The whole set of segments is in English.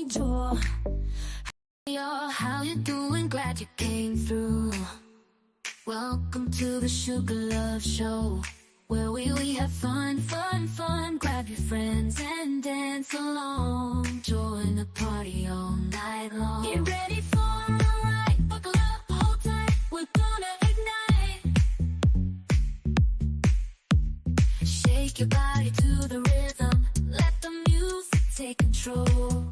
Joe. Yo, how you doing? Glad you came through. Welcome to the Sugar Love Show, where we have fun. Grab your friends and dance along. Join the party all night long. Get ready for a ride. Buckle up, hold tight. We're gonna ignite. Shake your body to the rhythm. Let the music take control.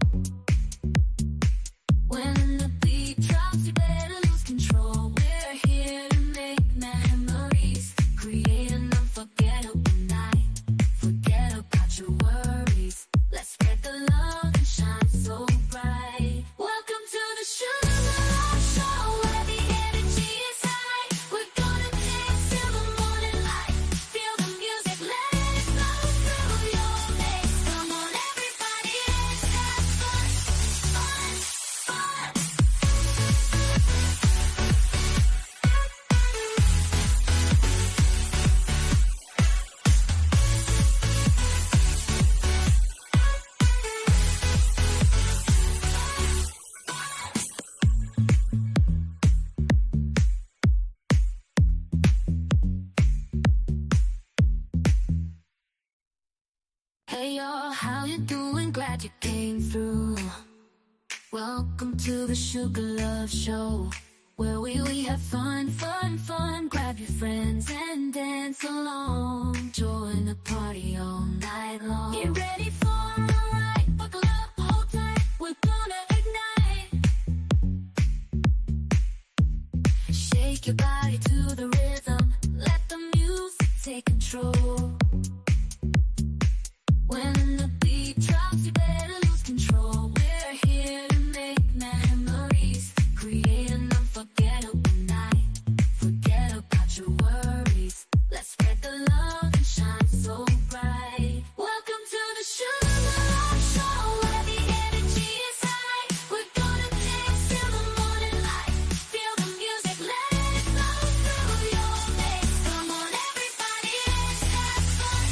When the beat drops, you better lose control. We're here to make memories, create an unforgettable night. Forget about your worries. Let's spread the love and shine so bright. Welcome to the Sugar Love Show, where the energy is high. We're gonna dance till the morning light. Feel the music, let it flow through your veins. Come on, everybody, let's have fun. Hey y'all, how you doing? Glad you came through. Welcome to the Sugar Love Show, where we have fun. Grab your friends and dance along. Join the party all night long. Get ready for a ride. Buckle up, hold tight. We're gonna ignite. Shake your body to the rhythm. Let the music take control. When the beat drops, you better lose control. We're here to make memories, create an unforgettable night. Forget about your worries. Let's spread the love and shine so bright. Welcome to the Sugar Love Show, where the energy is high. We're gonna dance till the morning light. Feel the music, let it flow through your veins. Come on, everybody, let's have fun.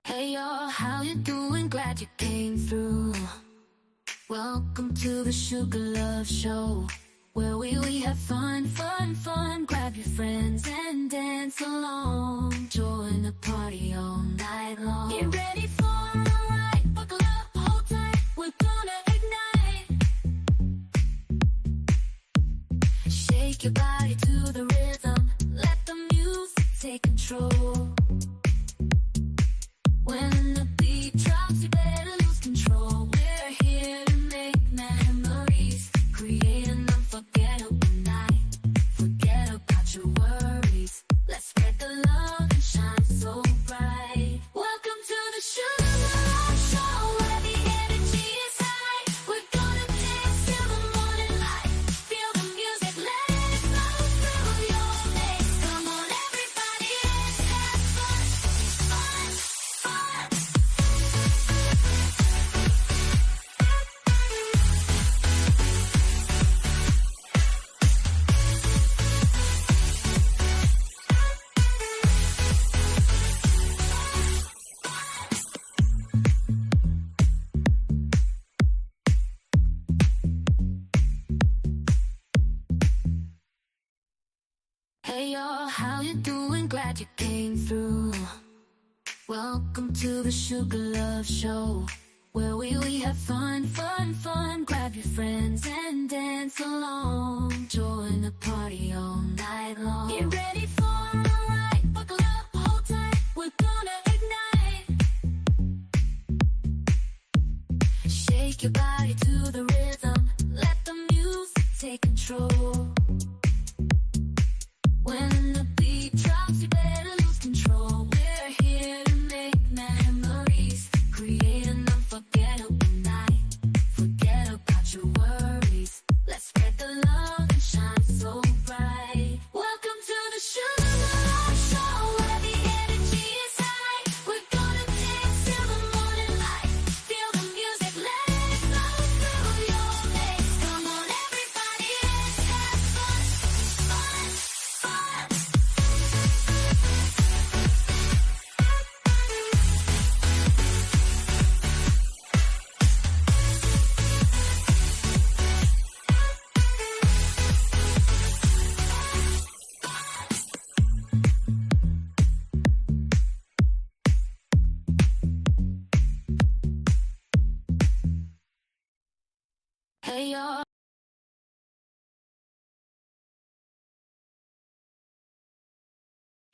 Hey y'all, how you doing? Glad you came through. Welcome to the Sugar Love Show, where we have fun. Grab your friends and dance along. Join the party all night long. Get ready for a ride. Buckle up, hold tight. We're gonna ignite. Shake your body to the rhythm. Let the music take control. When the beat drops, you better lose control. We're here to make memories, create an unforgettable night. Forget about your worries. Let's spread the love and shine so bright. Welcome to the Sugar Love Show, where the energy is high. We're gonna dance till the morning light. Feel the music, let it flow through your veins. Come on, everybody, let's have fun. Hey y'all, how you doing? Glad you came through. Welcome to the Sugar Love Show, where we have fun. Grab your friends and dance along. Join the party all night long. Get ready for a ride. Buckle up, hold tight. We're gonna ignite. Shake your body to the rhythm. Let the music take control. When the beat drops, you better lose control. We're here to make memories, create an unforgettable night. Forget about your worries. Let's spread the love and shine so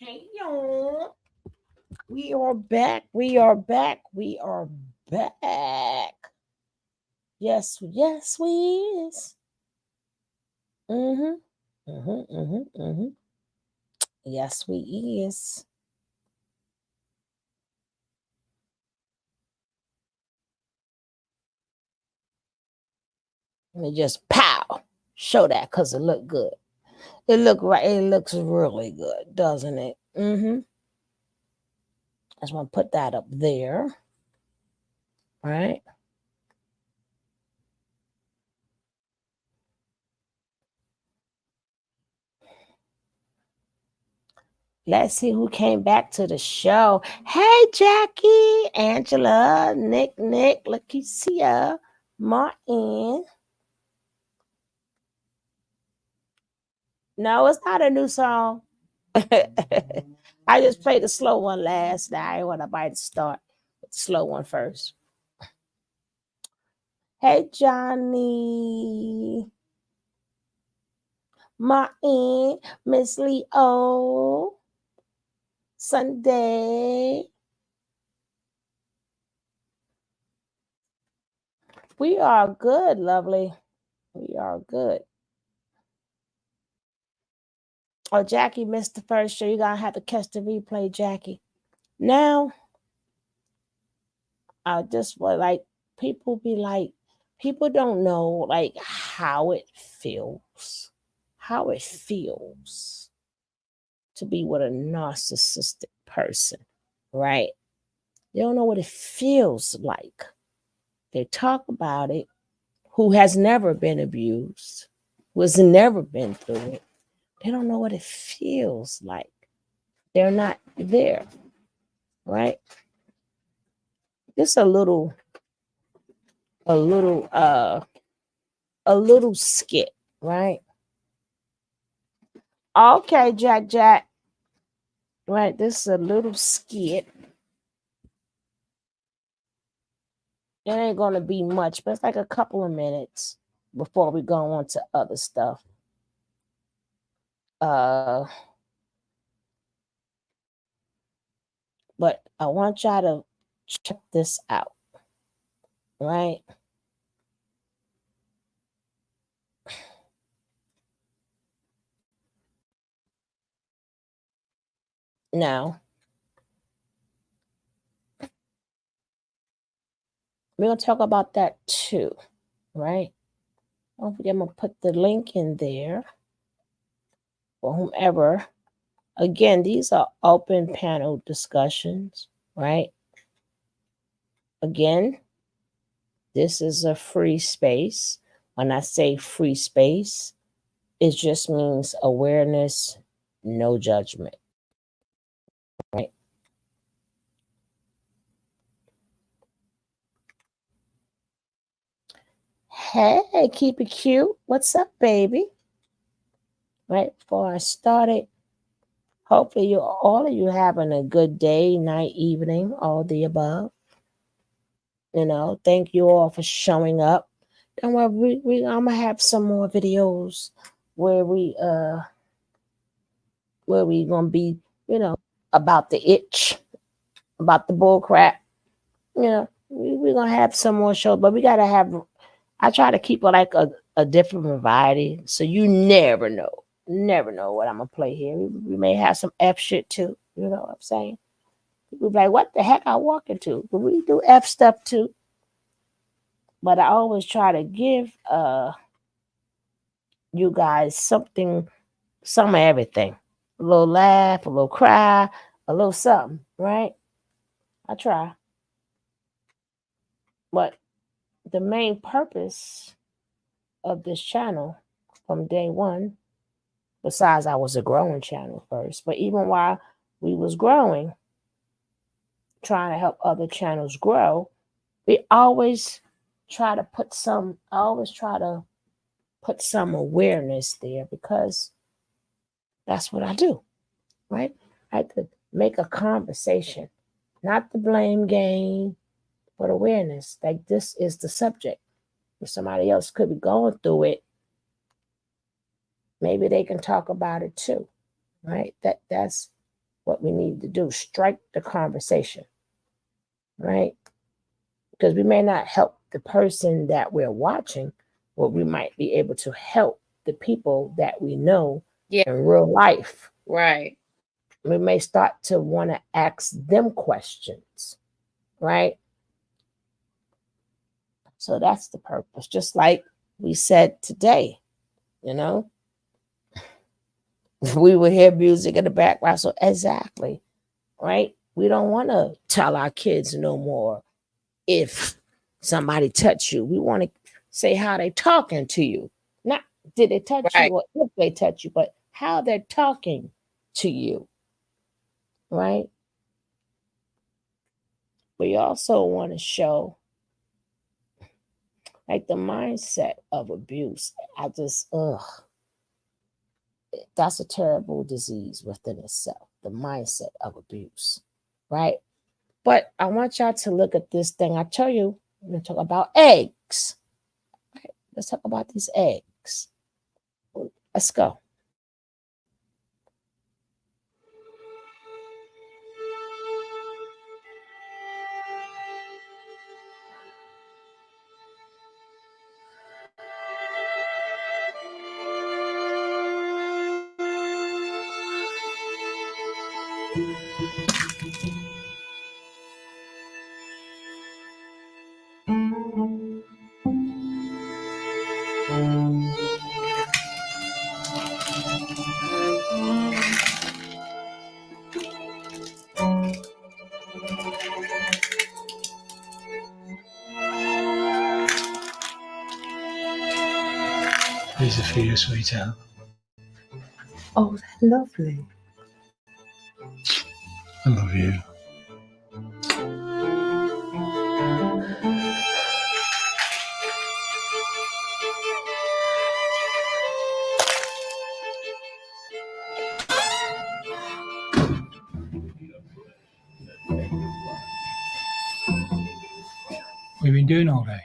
Hey, y'all. We are back. We are back. We are back. Yes, yes, we is. Mm-hmm. Mm-hmm. Mm-hmm. Mm-hmm. Yes, we is. Let me just pow. Show that because it look good. It look right. It looks really good, doesn't it? Mm-hmm. I just want to put that up there. Right. Let's see who came back to the show. Hey, Jackie, Angela, Nick, Lakeisha, Martin. No, it's not a new song. I just played the slow one last night. I want to start with the slow one first. Hey, Johnny, Martin, Miss Leo, Sunday. We are good, lovely. We are good. Oh, Jackie missed the first show. You're going to have to catch the replay, Jackie. Now, I just was like, people don't know like how it feels to be with a narcissistic person, right? They don't know what it feels like. They talk about it, who has never been abused, who has never been through it. They don't know what it feels like. They're not there, right? Just a little a little skit, right? Okay, Jack. Right, this is a little skit. It ain't gonna be much, but it's like a couple of minutes before we go on to other stuff. Uh, but I want y'all to check this out, right? Now, we're gonna talk about that too, right? Don't forget, I'm gonna put the link in there for whomever. Again, these are open panel discussions, right? Again, this is a free space. When I say free space, it just means awareness, no judgment, right? Hey, keep it cute. What's up, baby? Right before I started, hopefully you all of you having a good day, night, evening, all the above. Thank you all for showing up. Don't worry, I'm gonna have some more videos where we gonna be, you know, about the itch, about the bull crap. We're gonna have some more shows, but we gotta have. I try to keep it like a different variety, so you never know what I'm gonna play here. We may have some F shit too. You know what I'm saying? People be like, "What the heck I walk into?" But we do F stuff too. But I always try to give you guys some of everything. A little laugh, a little cry, a little something, right? I try. But the main purpose of this channel from day one, besides I was a growing channel first, but even while we was growing, trying to help other channels grow, we always I always try to put some awareness there because that's what I do, right? I have to make a conversation, not the blame game, but awareness. Like this is the subject. If somebody else could be going through it, maybe they can talk about it too, right? That's what we need to do, strike the conversation, right? Because we may not help the person that we're watching, but we might be able to help the people that we know Yeah. in real life. Right. We may start to want to ask them questions, right? So that's the purpose. Just like we said today, you know, we will hear music in the background. So exactly, right? We don't want to tell our kids no more if somebody touch you. We want to say how they talking to you. Not did they touch Right. you or if they touch you, but how they're talking to you, right? We also want to show like the mindset of abuse. That's a terrible disease within itself, the mindset of abuse, right? But I want y'all to look at this thing. I tell you, we're going to talk about eggs. Okay, let's talk about these eggs. Let's go. These are for you, sweetheart. Oh, they're lovely. I love you. What have you been doing all day?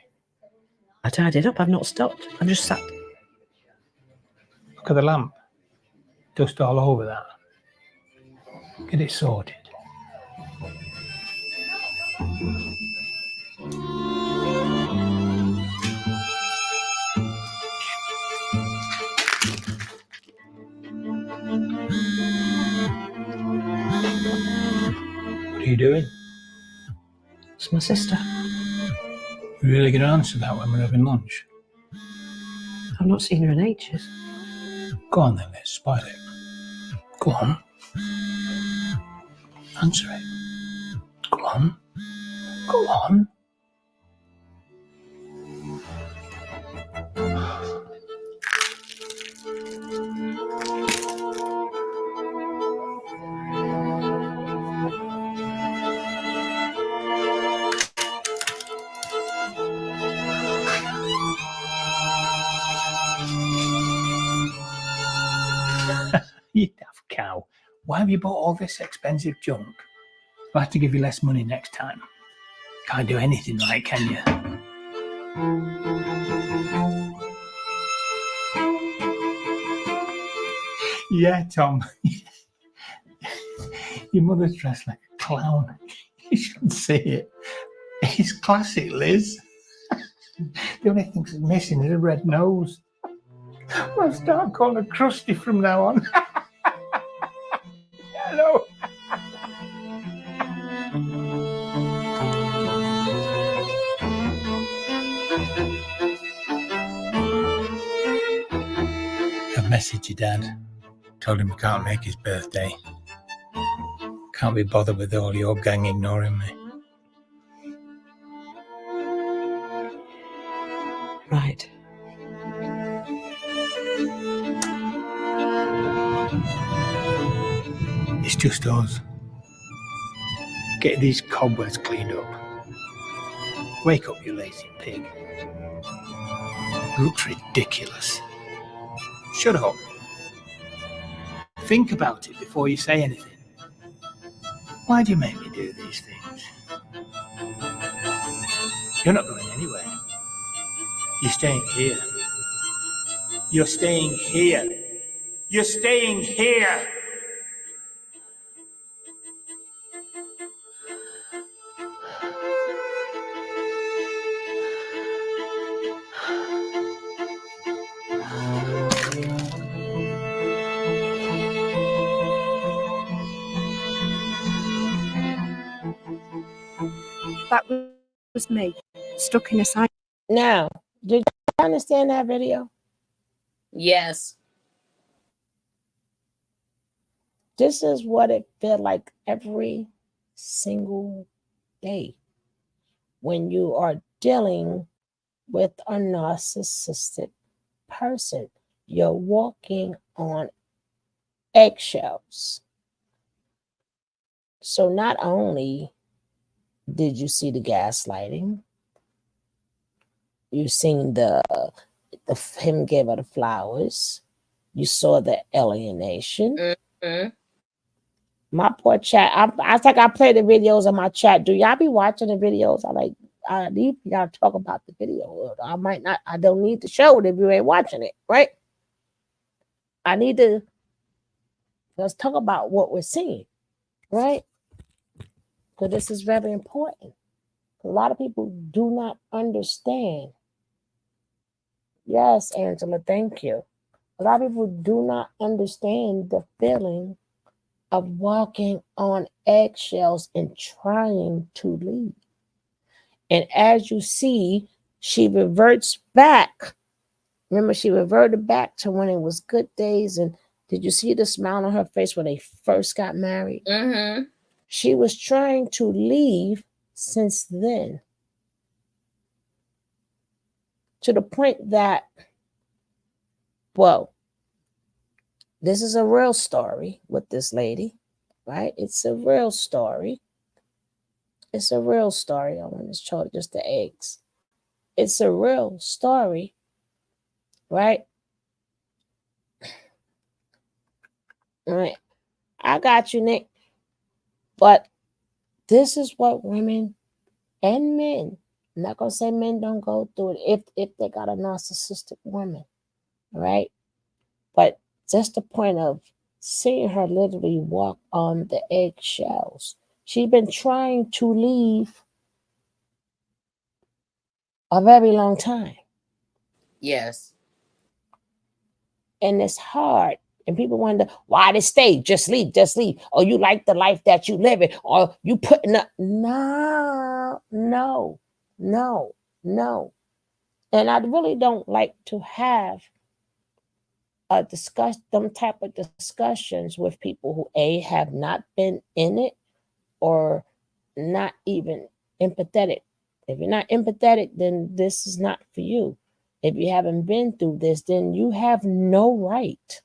I tidied up. I've not stopped. I've just sat. Look at the lamp. Dust all over that. Get it sorted. What are you doing? It's my sister. You really going to answer that when we're having lunch? I've not seen her in ages. Go on then, let's spoil it. Go on. Answer it. Go on. Go on. You daft cow. Why have you bought all this expensive junk? I'll have to give you less money next time. Can't do anything right, can you? Yeah, Tom. Your mother's dressed like a clown. You should see it. It's classic, Liz. The only thing she's missing is a red nose. I'll start calling her Krusty from now on. Hello. I've messaged your dad. Told him he can't make his birthday. Can't be bothered with all your gang ignoring me. Right. It's just us. Get these cobwebs cleaned up. Wake up, you lazy pig. Looks ridiculous. Shut up. Think about it before you say anything. Why do you make me do these things? You're not going anywhere. You're staying here. You're staying here. You're staying here. was me, stuck in a cycle. Now, did you understand that video? Yes. This is what it felt like every single day when you are dealing with a narcissistic person. You're walking on eggshells. So not only did you see the gaslighting, you seen the him give her the flowers, you saw the alienation. Mm-hmm. My poor chat. I think I play the videos on my chat. Do y'all be watching the videos? I need y'all to talk about the video. I might not. I don't need to show it if you ain't watching it, right? I need to. Let's talk about what we're seeing, right? Because this is very important. A lot of people do not understand. Yes, Angela, thank you. A lot of people do not understand the feeling of walking on eggshells and trying to leave. And as you see, she reverts back. Remember, she reverted back to when it was good days. And did you see the smile on her face when they first got married? Mm-hmm. She was trying to leave since then. To the point that, well, this is a real story with this lady, right? It's a real story. It's a real story. I want to show just the eggs. It's a real story, right? All right. I got you, Nick. But this is what women and men, I'm not going to say men don't go through it if they got a narcissistic woman, right? But just the point of seeing her literally walk on the eggshells. She's been trying to leave a very long time. Yes. And it's hard. And people wonder, why they stay? Just leave, just leave. Or you like the life that you live in. Or you putting up. No. And I really don't like to have them type of discussions with people who A, have not been in it or not even empathetic. If you're not empathetic, then this is not for you. If you haven't been through this, then you have no right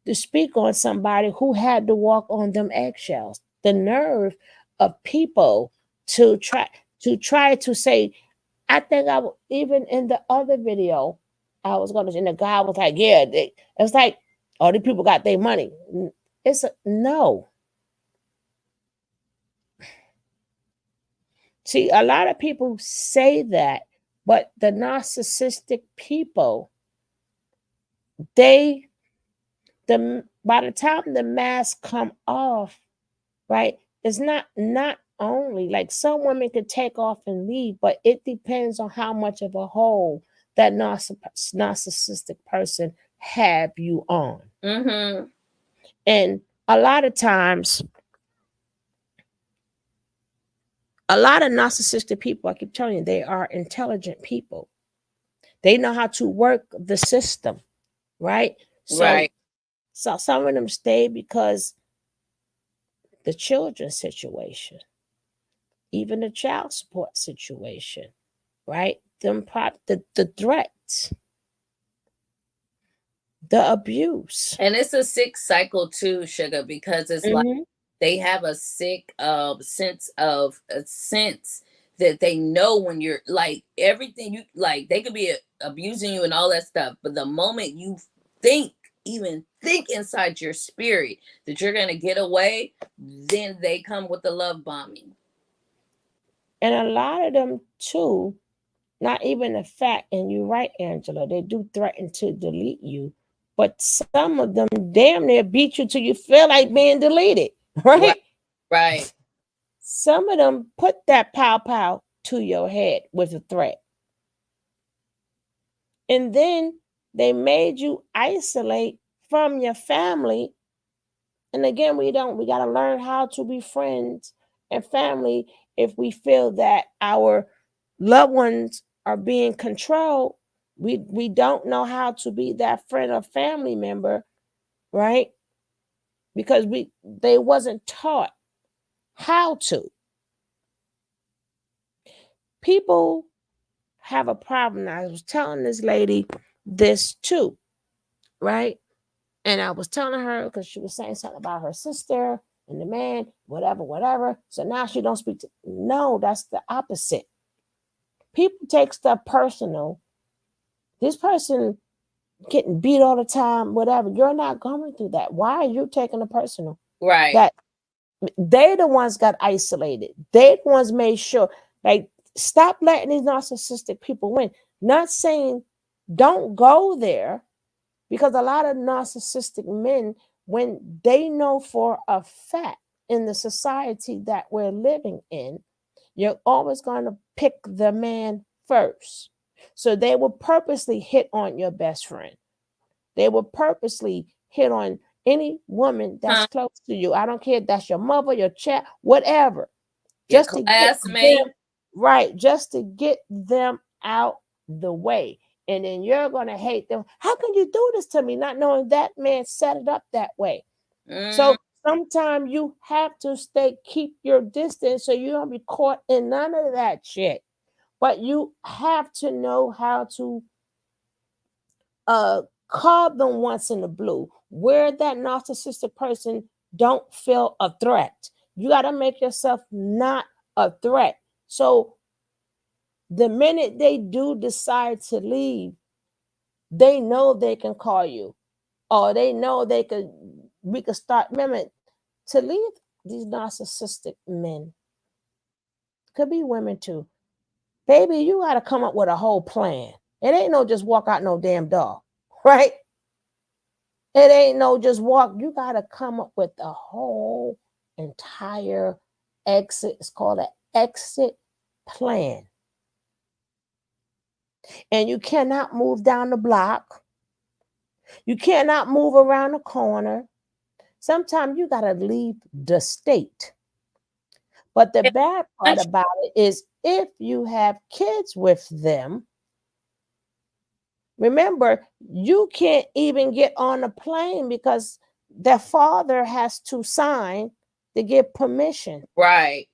to speak on somebody who had to walk on them eggshells. The nerve of people to try to say, I think even in the other video, I was going to, and the guy was like, yeah, it's like, all the people got their money. No. See, a lot of people say that, but the narcissistic people, by the time the mask come off, right, it's not only like some women could take off and leave, but it depends on how much of a hold that narcissistic person have you on. Mm-hmm. And a lot of times, a lot of narcissistic people, I keep telling you, they are intelligent people. They know how to work the system, right? Right. So some of them stay because the children's situation, even the child support situation, right? The threats, the abuse. And it's a sick cycle too, Sugar, because it's like they have a sick sense that they know when you're like everything you like, they could be abusing you and all that stuff, but the moment you even think inside your spirit that you're gonna get away, then they come with the love bombing. And a lot of them too, not even the fact, and you're right, Angela, they do threaten to delete you, but some of them damn near beat you till you feel like being deleted, right? Right. Some of them put that pow to your head with a threat. And then they made you isolate from your family. And again, we got to learn how to be friends and family, if we feel that our loved ones are being controlled, we don't know how to be that friend or family member, right? Because they wasn't taught how to. People have a problem. I was telling this lady this too, right? And I was telling her because she was saying something about her sister and the man, whatever. So now she don't speak to. No, that's the opposite. People take stuff personal. This person getting beat all the time, whatever. You're not going through that. Why are you taking it personal? Right. That they the ones got isolated. They the ones made sure. Like, stop letting these narcissistic people win. Not saying don't go there, because a lot of narcissistic men, when they know for a fact in the society that we're living in, you're always going to pick the man first. So they will purposely hit on your best friend. They will purposely hit on any woman that's close to you. I don't care if that's your mother, your child, whatever. Your Just to get classmate. them, right, just to get them out the way. And then you're going to hate them. How can you do this to me? Not knowing that man set it up that way. So sometimes you have to keep your distance so you don't be caught in none of that shit. But you have to know how to call them once in the blue, where that narcissistic person don't feel a threat. You got to make yourself not a threat. So the minute they do decide to leave, they know they can call you, or they know we could start. Remember, to leave these narcissistic men, could be women too. Baby, you got to come up with a whole plan. It ain't no just walk out no damn door, right? It ain't no just walk. You got to come up with a whole entire exit. It's called an exit plan. And you cannot move down the block. You cannot move around the corner. Sometimes you got to leave the state. But the bad part about it is if you have kids with them, remember, you can't even get on a plane because their father has to sign to get permission. Right.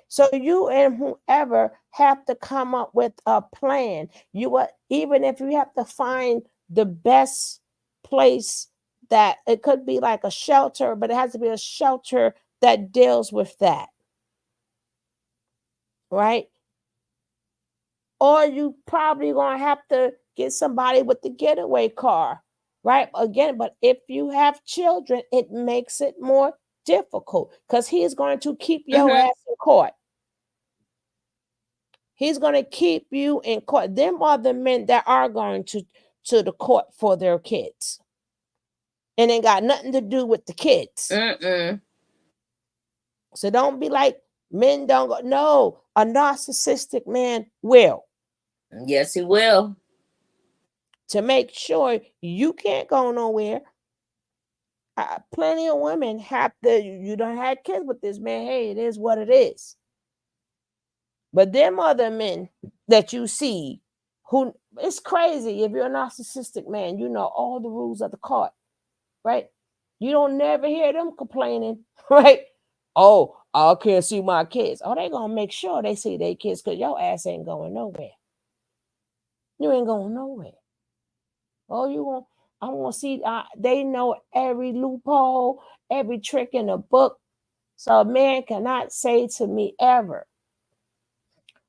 So you and whoever have to come up with a plan. Even if you have to find the best place, that it could be like a shelter, but it has to be a shelter that deals with that. Right? Or you probably gonna have to get somebody with the getaway car, right? Again, but if you have children, it makes it more difficult because he's going to keep your ass in court. He's going to keep you in court. Them are the men that are going to the court for their kids. And it got nothing to do with the kids. So don't be like, men don't go. No, a narcissistic man will. Yes, he will. To make sure you can't go nowhere. Plenty of women you don't have kids with this man. Hey, it is what it is. But them other men that you see, who, it's crazy. If you're a narcissistic man, you know all the rules of the court, right? You don't never hear them complaining, right? Oh, I can't see my kids. Oh, they gonna make sure they see their kids because your ass ain't going nowhere. You ain't going nowhere. Oh, I want to see. They know every loophole, every trick in the book. So a man cannot say to me ever,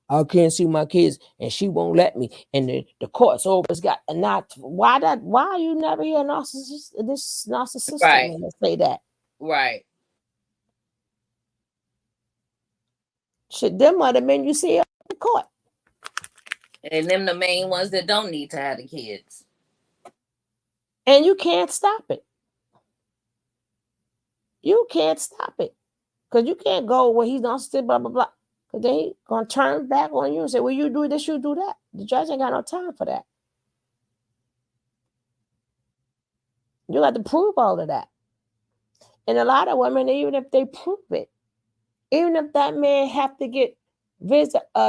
I can't see my kids and she won't let me. And the court's always got a not. Why you never hear this narcissistic man say that? Right. Shit, them other men you see in the court. And them the main ones that don't need to have the kids. And you can't stop it. You can't stop it. Because you can't go where he's not still blah, blah, blah. Because then he's going to turn back on you and say, well, you do this, you do that. The judge ain't got no time for that. You got to prove all of that. And a lot of women, even if they prove it, even if that man have to get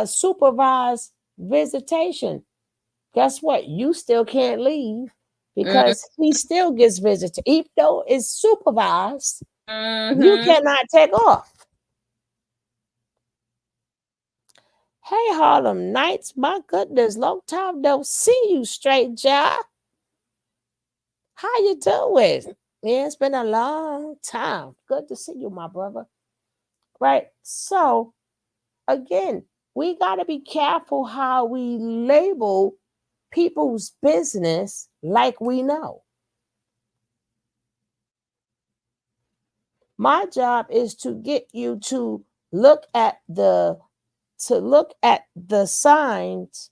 supervised visitation, guess what? You still can't leave because he still gets visited. Even though it's supervised, you cannot take off. Hey, Harlem Nights, my goodness, long time don't see you, straight jaw. How you doing? Yeah, it's been a long time. Good to see you, my brother. Right? So, again, we got to be careful how we label people's business like we know. My job is to get you to look at the signs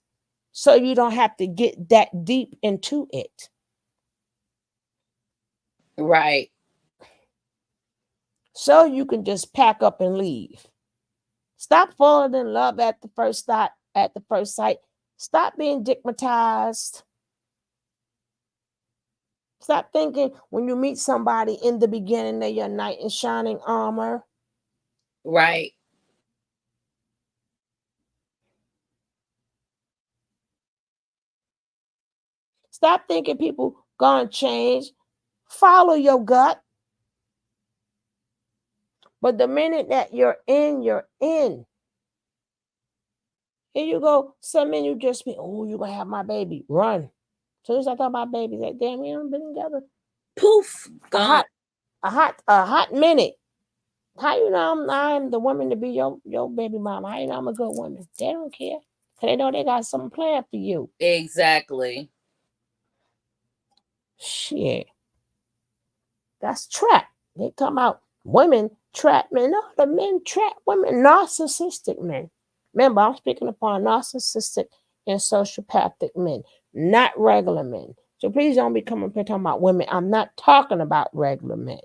so you don't have to get that deep into it. Right. So you can just pack up and leave. Stop falling in love at the first sight. Stop being stigmatized. Stop thinking when you meet somebody in the beginning of your knight in shining armor. Right. Stop thinking people gonna change. Follow your gut. But the minute that you're in, you're in. Here you go. Some men you just be, oh, you're gonna have my baby. Run. So as I thought about babies, like, damn, we haven't been together. Poof. Gone. A hot minute. How you know I'm the woman to be your baby mama? How you know I'm a good woman? They don't care. Cause they know they got something planned for you. Exactly. Shit. That's trap. They talking about women trap men. No, the men trap women. Narcissistic men. Remember, I'm speaking upon narcissistic and sociopathic men, not regular men. So please don't be coming up here talking about women. I'm not talking about regular men.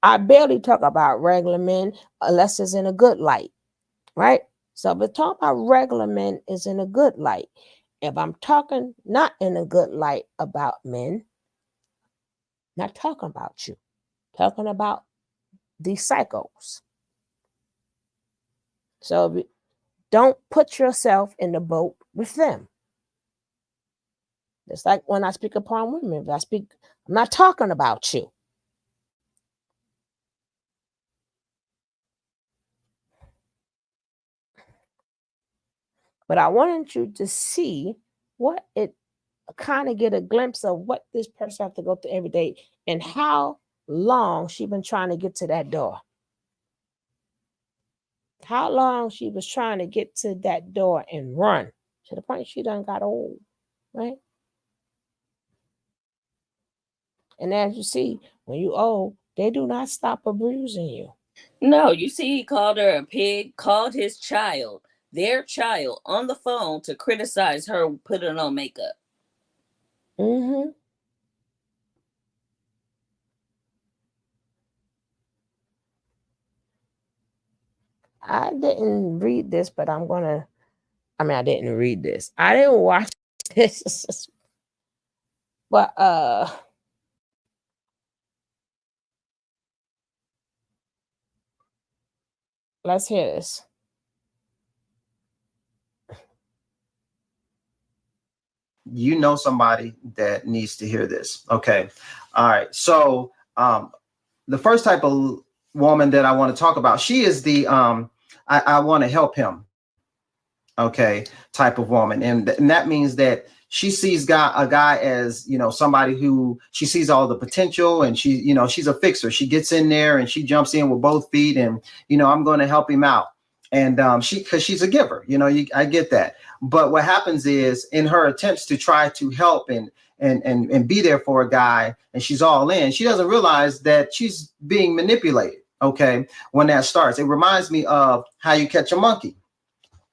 I barely talk about regular men unless it's in a good light, right? So if talking about regular men is in a good light. If I'm talking not in a good light about men, not talking about you, talking about these psychos. So don't put yourself in the boat with them. It's like when I speak upon women, I'm not talking about you. But I wanted you to see what it kind of get a glimpse of what this person have to go through every day and how long she been trying to get to that door. How long she was trying to get to that door and run to the point she done got old, right? And as you see, when you old, they do not stop abusing you. No, you see, he called her a pig, called his child, their child, on the phone to criticize her putting on makeup. Mm-hmm. I didn't read this, but I didn't read this. I didn't watch this. But let's hear this. You know somebody that needs to hear this. Okay. All right. So the first type of woman that I want to talk about, she is the I want to help him. Okay, type of woman. And that means that she sees a guy as, somebody who she sees all the potential, and she's a fixer. She gets in there and she jumps in with both feet, and I'm going to help him out. And because she's a giver, I get that. But what happens is, in her attempts to try to help and be there for a guy, and she's all in, she doesn't realize that she's being manipulated. Okay, when that starts, it reminds me of How You Catch a Monkey.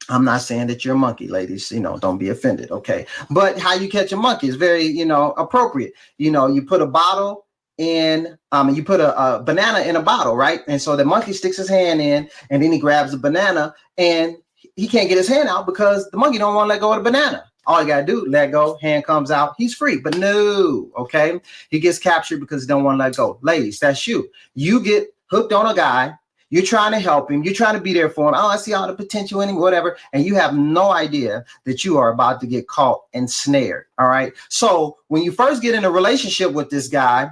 I'm not saying that you're a monkey, ladies, don't be offended. Okay. But How You Catch a Monkey is very, appropriate. You put a bottle in, you put a banana in a bottle, right? And so the monkey sticks his hand in, and then he grabs the banana, and he can't get his hand out because the monkey don't want to let go of the banana. All you gotta do, let go, hand comes out, he's free. But no, okay, he gets captured because he don't want to let go. Ladies, that's you. You get hooked on a guy. You're trying to help him. You're trying to be there for him. Oh, I see all the potential in him, whatever. And you have no idea that you are about to get caught and snared. All right. So when you first get in a relationship with this guy,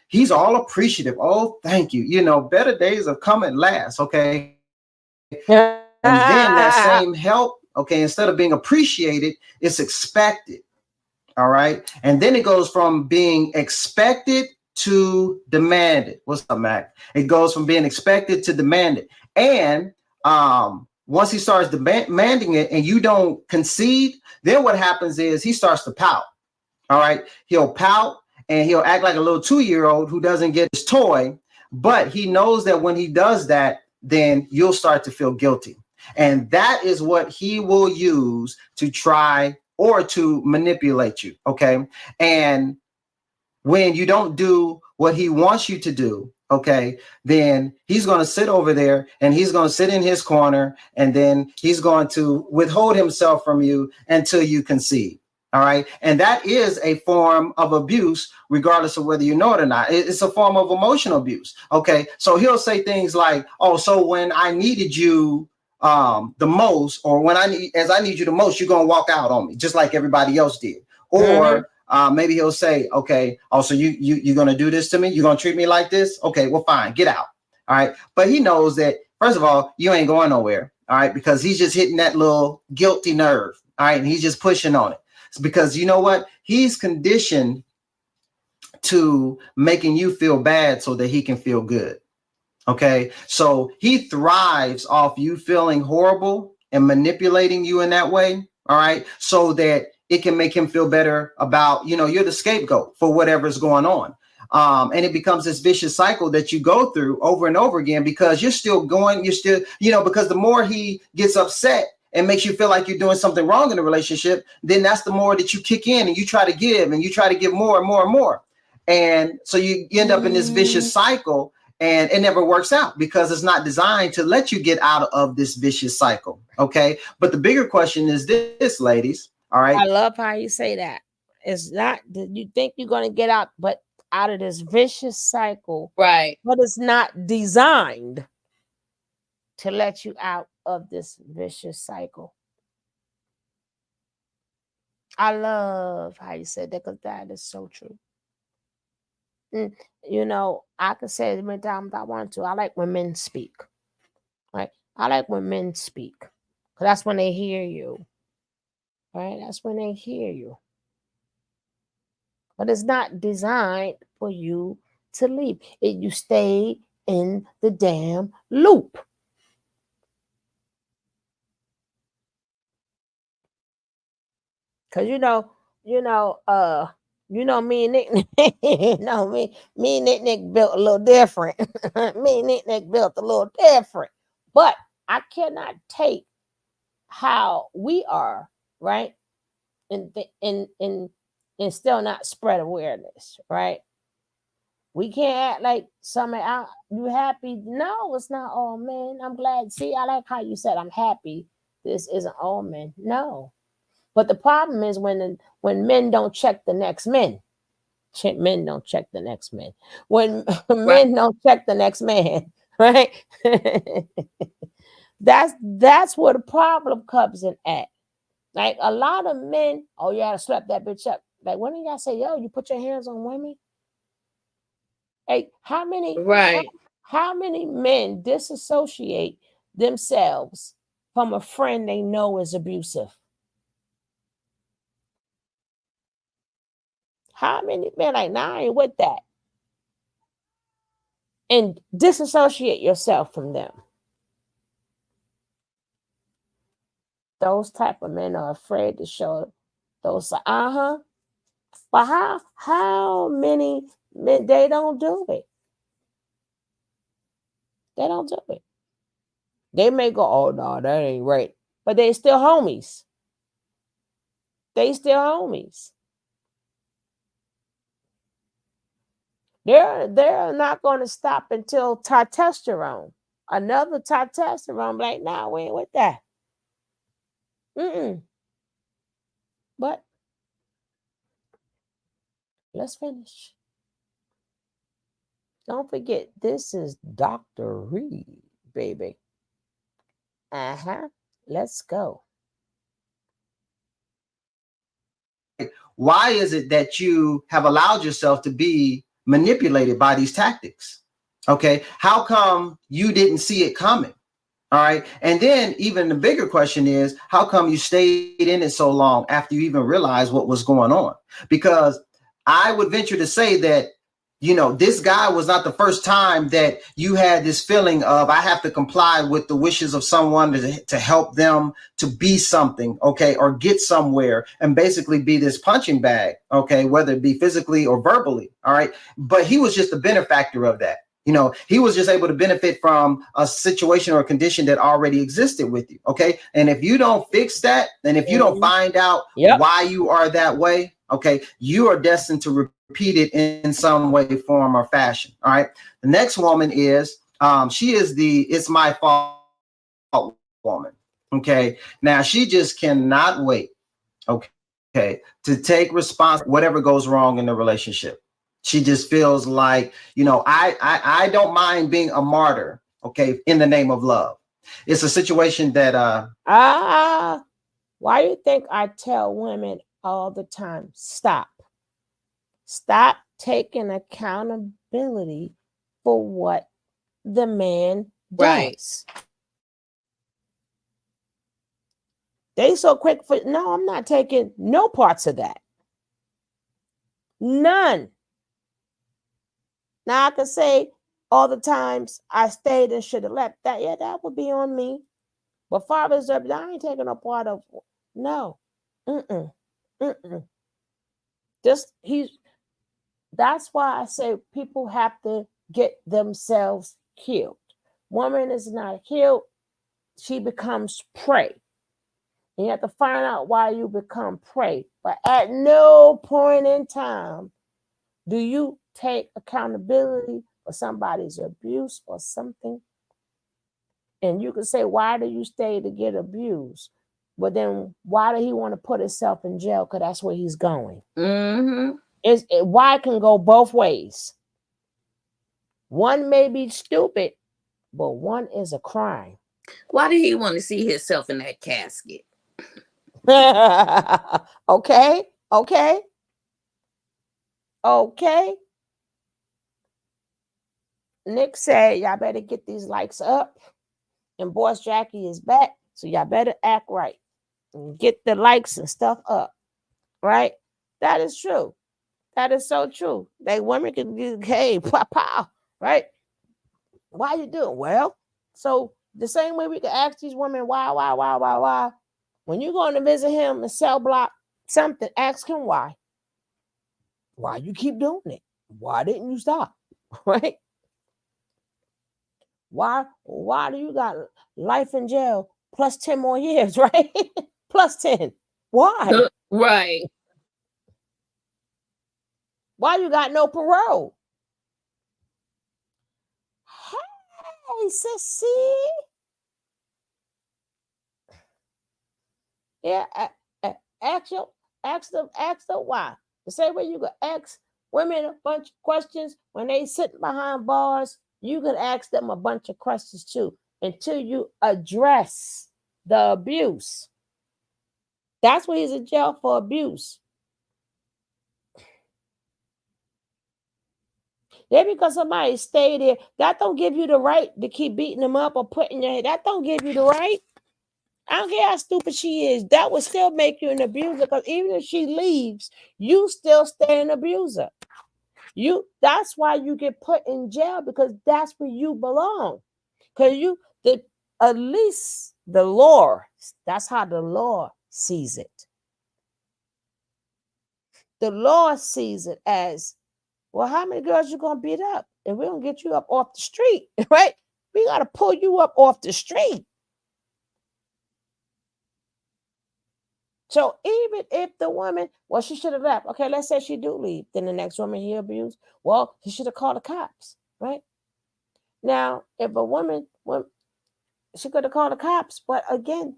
he's all appreciative. Oh, thank you. You know, better days have come at last. Okay. And then that same help, okay, instead of being appreciated, it's expected. All right. And then it goes from being expected to demanded. What's up, Mac? It goes from being expected to demanded. And once he starts demanding it and you don't concede, then what happens is he starts to pout. All right. He'll pout and he'll act like a little 2-year-old who doesn't get his toy. But he knows that when he does that, then you'll start to feel guilty. And that is what he will use to try or to manipulate you. Okay. And when you don't do what he wants you to do, okay, then he's going to sit over there and he's going to sit in his corner and then he's going to withhold himself from you until you concede. All right. And that is a form of abuse, regardless of whether you know it or not. It's a form of emotional abuse. OK, so he'll say things like, oh, so when I needed you the most, or when I need you the most, you're going to walk out on me just like everybody else did. Or maybe he'll say, OK, oh, so you're going to do this to me? You're going to treat me like this? OK, well, fine. Get out. All right. But he knows that, first of all, you ain't going nowhere. All right. Because he's just hitting that little guilty nerve. All right. And he's just pushing on it. It's because you know what? He's conditioned to making you feel bad so that he can feel good. OK, so he thrives off you feeling horrible and manipulating you in that way. All right. So that it can make him feel better about, you know, you're the scapegoat for whatever's going on. And it becomes this vicious cycle that you go through over and over again because you're still, you know, because the more he gets upset and makes you feel like you're doing something wrong in the relationship, then that's the more that you kick in and you try to give and you try to give more and more and more. And so you end up in this vicious cycle. And it never works out because it's not designed to let you get out of this vicious cycle. OK, but the bigger question is this, ladies. All right. I love how you say that. It's not that you think you're going to get out, but out of this vicious cycle. Right. But it's not designed to let you out of this vicious cycle. I love how you said that because that is so true. You know, I could say it many times I want to. I like when men speak. Right? I like when men speak. Because that's when they hear you. Right? That's when they hear you. But it's not designed for you to leave. You stay in the damn loop. Because me and Nick, me and Nick built a little different. Me and Nick built a little different. But I cannot take how we are, right? And still not spread awareness, right? We can't act like something out. You happy? No, it's not all men. I'm glad. See, I like how you said I'm happy. This isn't all men. No. But the problem is when men don't check the next men. Men don't check the next men. When men don't check the next man, right? That's where the problem comes in at. Like a lot of men, oh, you gotta slap that bitch up. Like when y'all say, yo, you put your hands on women? Hey, how many men disassociate themselves from a friend they know is abusive? How many men like, nah, I ain't with that? And disassociate yourself from them. Those type of men are afraid to show those. But how many men, they don't do it? They don't do it. They may go, oh no, that ain't right. But they still homies. They're not going to stop until testosterone. Another testosterone, like, nah, we ain't with that. But let's finish. Don't forget, this is Dr. Reed, baby. Let's go. Why is it that you have allowed yourself to be manipulated by these tactics? Okay. How come you didn't see it coming? All right. And then even the bigger question is, how come you stayed in it so long after you even realized what was going on? Because I would venture to say that, you know, this guy was not the first time that you had this feeling of, I have to comply with the wishes of someone to help them to be something, okay, or get somewhere and basically be this punching bag, okay, whether it be physically or verbally. All right. But he was just a benefactor of that. You know, he was just able to benefit from a situation or a condition that already existed with you. Okay. And if you don't fix that, and if you don't find out why you are that way, okay, you are destined to repeat it in some way, form, or fashion. All right. The next woman is, she is the it's my fault woman. Okay. Now she just cannot wait. Okay. To take responsibility, whatever goes wrong in the relationship. She just feels like, you know, I don't mind being a martyr, okay, in the name of love. It's a situation that why do you think I tell women all the time, stop taking accountability for what the man does. They so quick for, no, I'm not taking no parts of that. None. Now I could say all the times I stayed and should have left. That, yeah, that would be on me. But fathers, I ain't taking a part of, no. That's why I say people have to get themselves killed. Woman is not killed, she becomes prey. And you have to find out why you become prey. But at no point in time do you take accountability for somebody's abuse or something. And you can say, why do you stay to get abused? But then why do he want to put himself in jail? Because that's where he's going. Why can go both ways. One may be stupid, but one is a crime. Why did he want to see himself in that casket? Okay. Nick said, y'all better get these likes up. And Boss Jackie is back. So y'all better act right. And get the likes and stuff up. Right? That is true. That is so true. They women can get, hey, pow, right? Why you doing? Well, so the same way we can ask these women, why? When you're going to visit him in cell block something, ask him why. Why you keep doing it? Why didn't you stop? Right? Why do you got life in jail plus 10 more years, right? Plus 10. Why? Right. Why you got no parole? Hey, sissy. Yeah, ask them why. The same way you could ask women a bunch of questions when they sitting behind bars, you could ask them a bunch of questions too until you address the abuse. That's why he's in jail, for abuse. Yeah, because somebody stayed there, that don't give you the right to keep beating them up or putting your head. That don't give you the right. I don't care how stupid she is. That would still make you an abuser, because even if she leaves, you still stay an abuser. That's why you get put in jail, because that's where you belong. Because at least the law, that's how the law sees it. The law sees it as, well, how many girls you gonna beat up? And we don't get you up off the street, right? We gotta pull you up off the street. So even if the woman, well, she should have left. Okay, let's say she do leave. Then the next woman he abused, well, he should have called the cops, right? Now, if a woman, she could have called the cops, but again,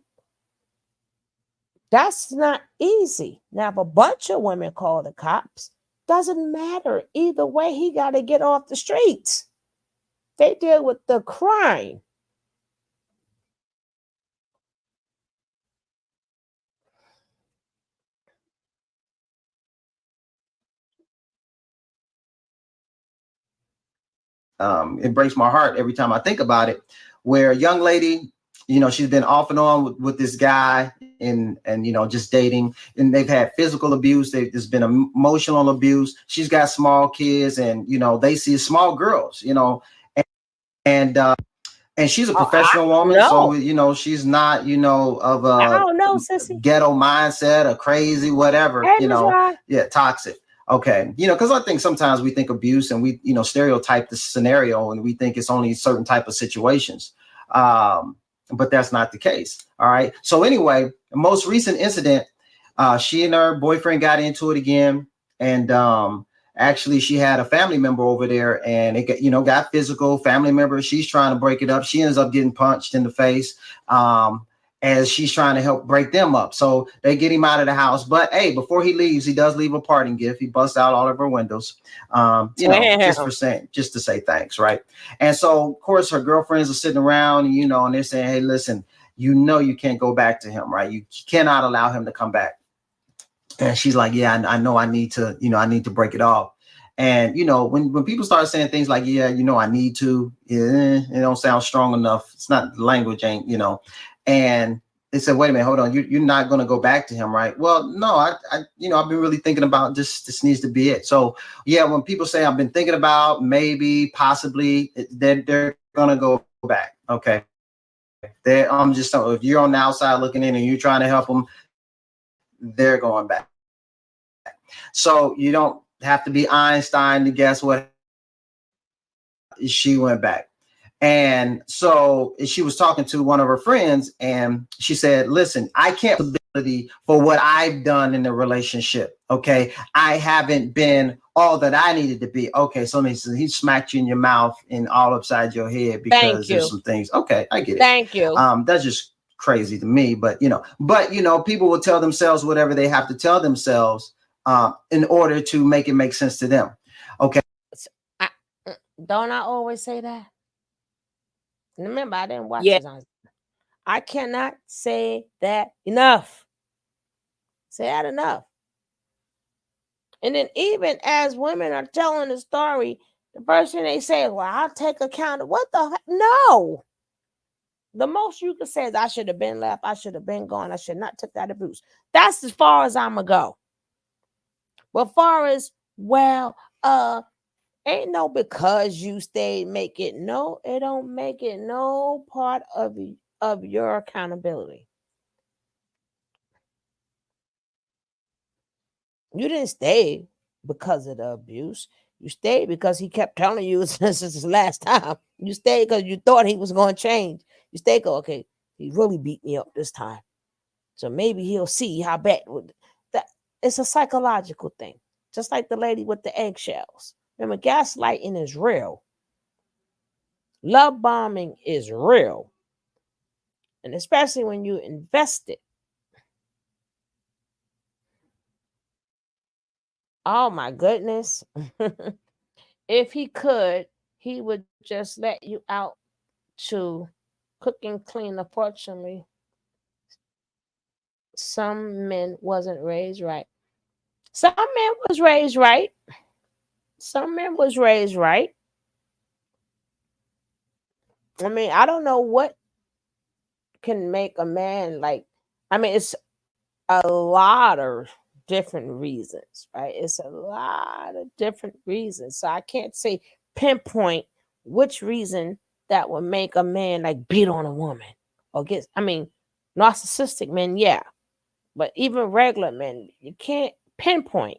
That's not easy. Now, if a bunch of women call the cops, doesn't matter. Either way, he got to get off the streets. They deal with the crime. It breaks my heart every time I think about it. Where a young lady, you know, she's been off and on with this guy, and you know, just dating, and they've had physical abuse. There's been emotional abuse. She's got small kids, and you know, they see small girls, you know, and and she's a Oh, I professional woman, so no, you know, she's not, you know, of I a don't know, sissy. ghetto mindset or crazy, whatever, Hey, you Miss know, Rod. yeah, toxic. Okay, you know, because I think sometimes we think abuse and we, you know, stereotype the scenario and we think it's only certain type of situations, but that's not the case. All right. So anyway, the most recent incident, she and her boyfriend got into it again, and actually she had a family member over there, and it got, you know, got physical. Family member, she's trying to break it up. She ends up getting punched in the face. As she's trying to help break them up. So they get him out of the house. But hey, before he leaves, he does leave a parting gift. He busts out all of her windows, you know, just Damn. for saying, just to say thanks, right? And so, of course, her girlfriends are sitting around, you know, and they're saying, hey, listen, you know, you can't go back to him, right? You cannot allow him to come back. And she's like, yeah, I know I need to, you know, I need to break it off. And, you know, when people start saying things like, yeah, you know, I need to, yeah, it don't sound strong enough. It's not, language ain't, you know. And they said, wait a minute, hold on. You're not going to go back to him, right? Well, no, you know, I've been really thinking about this needs to be it. So yeah, when people say I've been thinking about maybe, possibly, they're going to go back. Okay. I'm just, if you're on the outside looking in and you're trying to help them, they're going back. So you don't have to be Einstein to guess what. She went back. And so she was talking to one of her friends, and she said, listen, I can't ability for what I've done in the relationship. Okay. I haven't been all that I needed to be. Okay. So he smacked you in your mouth and all upside your head Thank because there's you. some things. Okay. I get it. Thank you. That's just crazy to me, but you know, people will tell themselves whatever they have to tell themselves in order to make it make sense to them. Okay. I, don't I always say that? Remember, I didn't watch Yeah. this on. I cannot say that enough. Say that enough. And then even as women are telling the story, the first thing they say, well, I'll take account of what the heck? No. The most you can say is I should have been left. I should have been gone. I should not took that abuse. That's as far as I'm going to go. But far as, well, ain't no because you stayed make it. No, it don't make it no part of your accountability. You didn't stay because of the abuse. You stayed because he kept telling you since this is the last time. You stayed because you thought he was going to change. You stayed because, okay, he really beat me up this time. So maybe he'll see how bad that. It's a psychological thing. Just like the lady with the eggshells. Remember, gaslighting is real. Love bombing is real. And especially when you invest it. Oh my goodness. If he could, he would just let you out to cook and clean. Unfortunately, some men wasn't raised right. Some men was raised right. Some men was raised right. I mean, I don't know what can make a man like. I mean, it's a lot of different reasons, right? It's a lot of different reasons. So I can't say pinpoint which reason that would make a man like beat on a woman or get. I mean, narcissistic men, yeah, but even regular men, you can't pinpoint.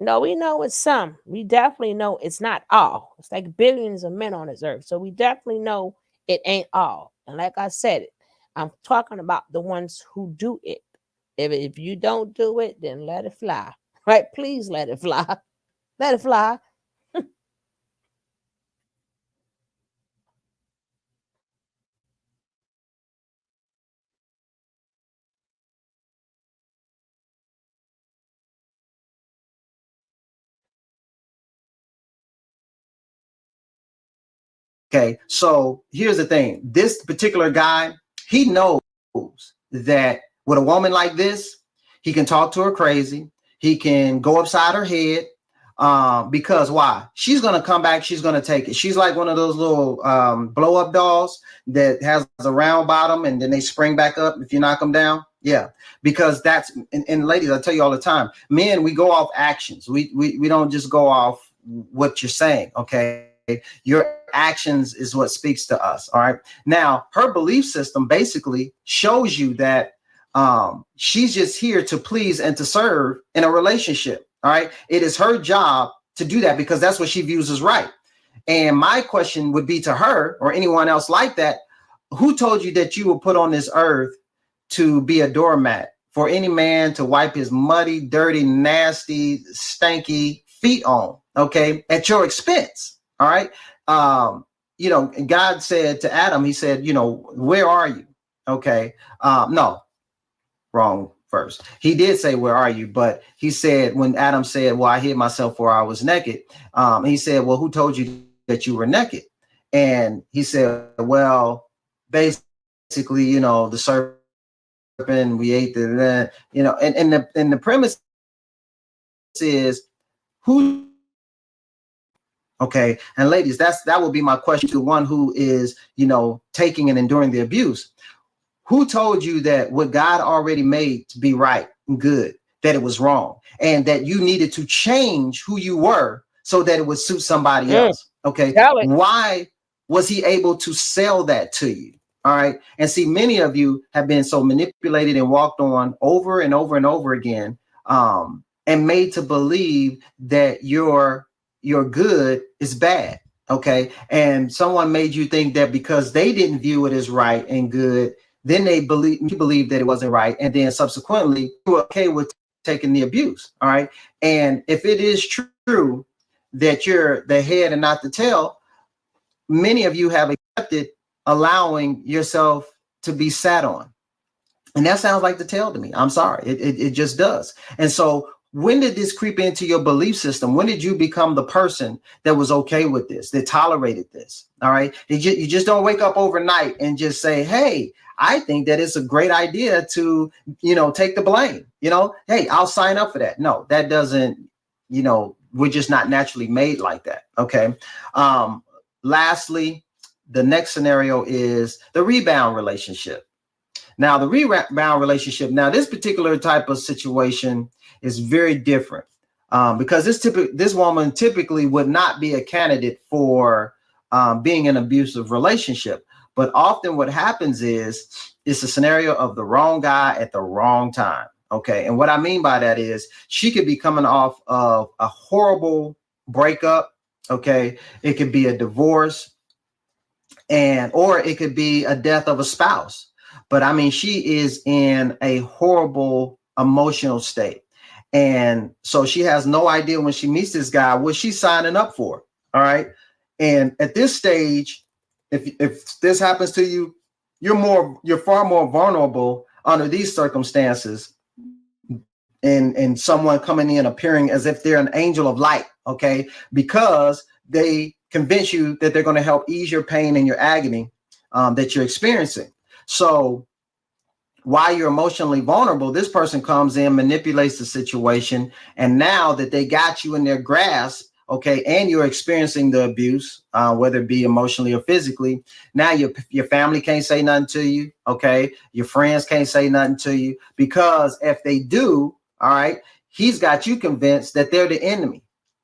No, we know it's some. We definitely know it's not all. It's like billions of men on this earth. So we definitely know it ain't all. And like I said, I'm talking about the ones who do it. If you don't do it, then let it fly. Right? Please let it fly. Let it fly. Okay, so here's the thing. This particular guy, he knows that with a woman like this, he can talk to her crazy. He can go upside her head. Because why? She's going to come back. She's going to take it. She's like one of those little blow up dolls that has a round bottom and then they spring back up if you knock them down. Yeah, because that's, and ladies, I tell you all the time, men, we go off actions. We don't just go off what you're saying. Okay. Your actions is what speaks to us. All right. Now, her belief system basically shows you that she's just here to please and to serve in a relationship. All right. It is her job to do that because that's what she views as right. And my question would be to her or anyone else like that. Who told you that you were put on this earth to be a doormat for any man to wipe his muddy, dirty, nasty, stanky feet on? Okay. At your expense. All right. You know, God said to Adam, he said, you know, where are you? Okay. No, wrong verse. He did say, where are you? But he said, when Adam said, well, I hid myself where I was naked. He said, well, who told you that you were naked? And he said, well, basically, you know, the serpent, we ate the, you know, and the premise is who. Okay. And ladies, that would be my question to the one who is, you know, taking and enduring the abuse. Who told you that what God already made to be right and good, that it was wrong and that you needed to change who you were so that it would suit somebody else? Okay. Why was he able to sell that to you? All right. And see, many of you have been so manipulated and walked on over and over and over again, and made to believe that your good is bad. Okay. And someone made you think that because they didn't view it as right and good, then you believe that it wasn't right. And then subsequently you were okay with taking the abuse. All right. And if it is true that you're the head and not the tail, many of you have accepted allowing yourself to be sat on. And that sounds like the tail to me. I'm sorry. It just does. And so when did this creep into your belief system? When did you become the person that was okay with this, that tolerated this? All right. You just don't wake up overnight and just say, hey, I think that it's a great idea to, you know, take the blame. You know, hey, I'll sign up for that. No, that doesn't, you know, we're just not naturally made like that. Okay. Lastly, the next scenario is the rebound relationship. Now, the rebound relationship. Now, this particular type of situation is very different because this woman typically would not be a candidate for being in an abusive relationship. But often what happens is it's a scenario of the wrong guy at the wrong time. Okay. And what I mean by that is she could be coming off of a horrible breakup. Okay. It could be a divorce or it could be a death of a spouse. But I mean, she is in a horrible emotional state. And so she has no idea when she meets this guy what she's signing up for. All right. And at this stage, if this happens to you, you're far more vulnerable under these circumstances and someone coming in appearing as if they're an angel of light. Okay. Because they convince you that they're going to help ease your pain and your agony that you're experiencing. So while you're emotionally vulnerable, this person comes in, manipulates the situation. And now that they got you in their grasp, okay, and you're experiencing the abuse, whether it be emotionally or physically, now your family can't say nothing to you, okay? Your friends can't say nothing to you because if they do, all right, he's got you convinced that they're the enemy,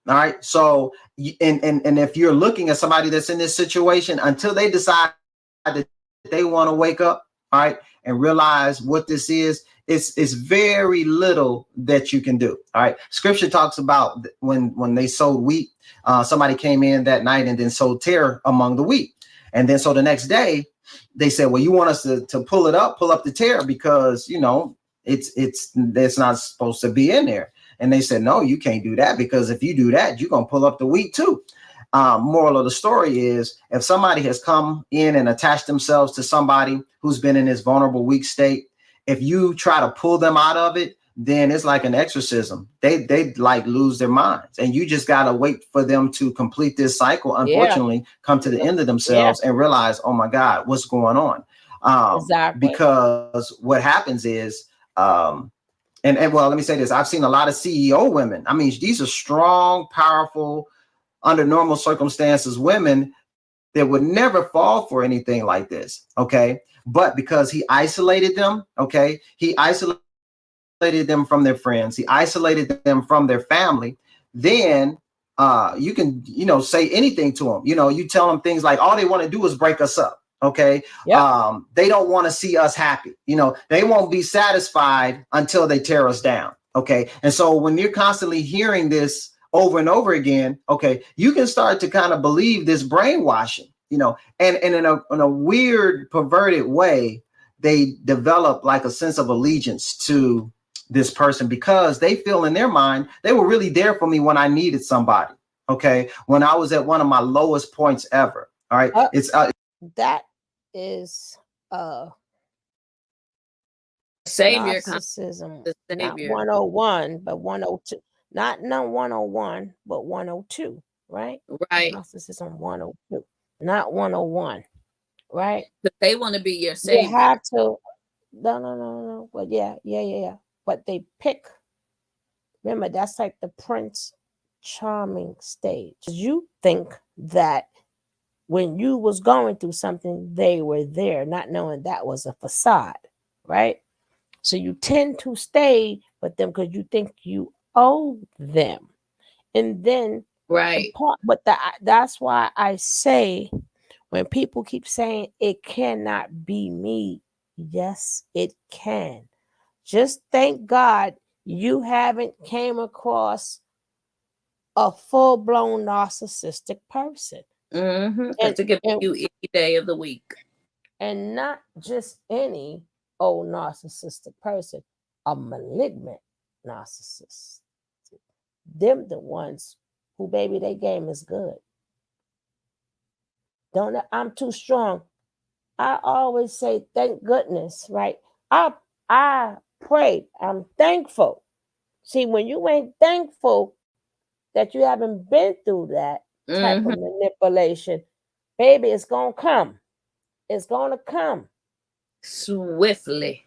all right? So, and if you're looking at somebody that's in this situation, until they decide that they want to wake up, all right, and realize what this is, it's very little that you can do. All right. Scripture talks about when they sowed wheat, somebody came in that night and then sowed terror among the wheat. And then so the next day they said, well, you want us to pull up the terror because, you know, it's not supposed to be in there. And they said, no, you can't do that because if you do that, you're going to pull up the wheat too. Moral of the story is if somebody has come in and attached themselves to somebody who's been in this vulnerable, weak state, if you try to pull them out of it, then it's like an exorcism. They like lose their minds, and you just gotta wait for them to complete this cycle. Unfortunately, come to the end of themselves and realize, oh my God, what's going on? Exactly. Because what happens is, and well, let me say this: I've seen a lot of CEO women. I mean, these are strong, powerful, under normal circumstances, women that would never fall for anything like this. Okay, but because he isolated them, okay, he isolated them from their friends, he isolated them from their family, then you can, say anything to them. You tell them things like, all they want to do is break us up. Okay. Yep. They don't want to see us happy. They won't be satisfied until they tear us down. Okay. And so when you're constantly hearing this over and over again, okay, you can start to kind of believe this brainwashing, and in a weird, perverted way, they develop like a sense of allegiance to this person, because they feel in their mind they were really there for me when I needed somebody. Okay, when I was at one of my lowest points ever. All right, it's that is savior narcissism. the Not savior. 101, but 102. Not 101, but 102. Right. Right. Narcissism 102, not 101. Right. But they want to be your savior. You have to. No. But yeah. But they pick. Remember, that's like the Prince Charming stage. You think that when you was going through something, they were there, not knowing that was a facade, right? So you tend to stay with them because you think you owe them, and then right. That's why I say, when people keep saying it cannot be me, yes, it can. Just thank God you haven't came across a full-blown narcissistic person. Mm-hmm. Because it could be you any day of the week. And not just any old narcissistic person, a malignant narcissist. Them the ones who, baby, their game is good. I'm too strong. I always say, thank goodness, right? I pray. I'm thankful. See, when you ain't thankful that you haven't been through that type of manipulation, baby, it's gonna come. It's gonna come swiftly.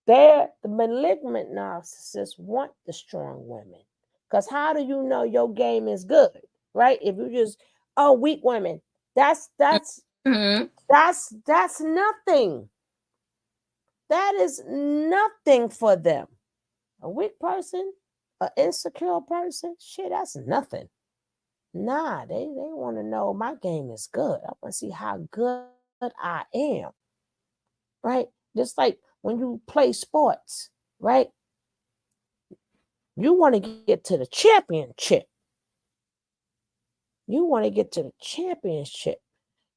The malignant narcissists want the strong women, because how do you know your game is good, right? If you just weak women, that's nothing. That is nothing for them. A weak person, an insecure person, shit, that's nothing. Nah, they want to know my game is good. I want to see how good I am, right? Just like when you play sports, right? You want to get to the championship. You want to get to the championship.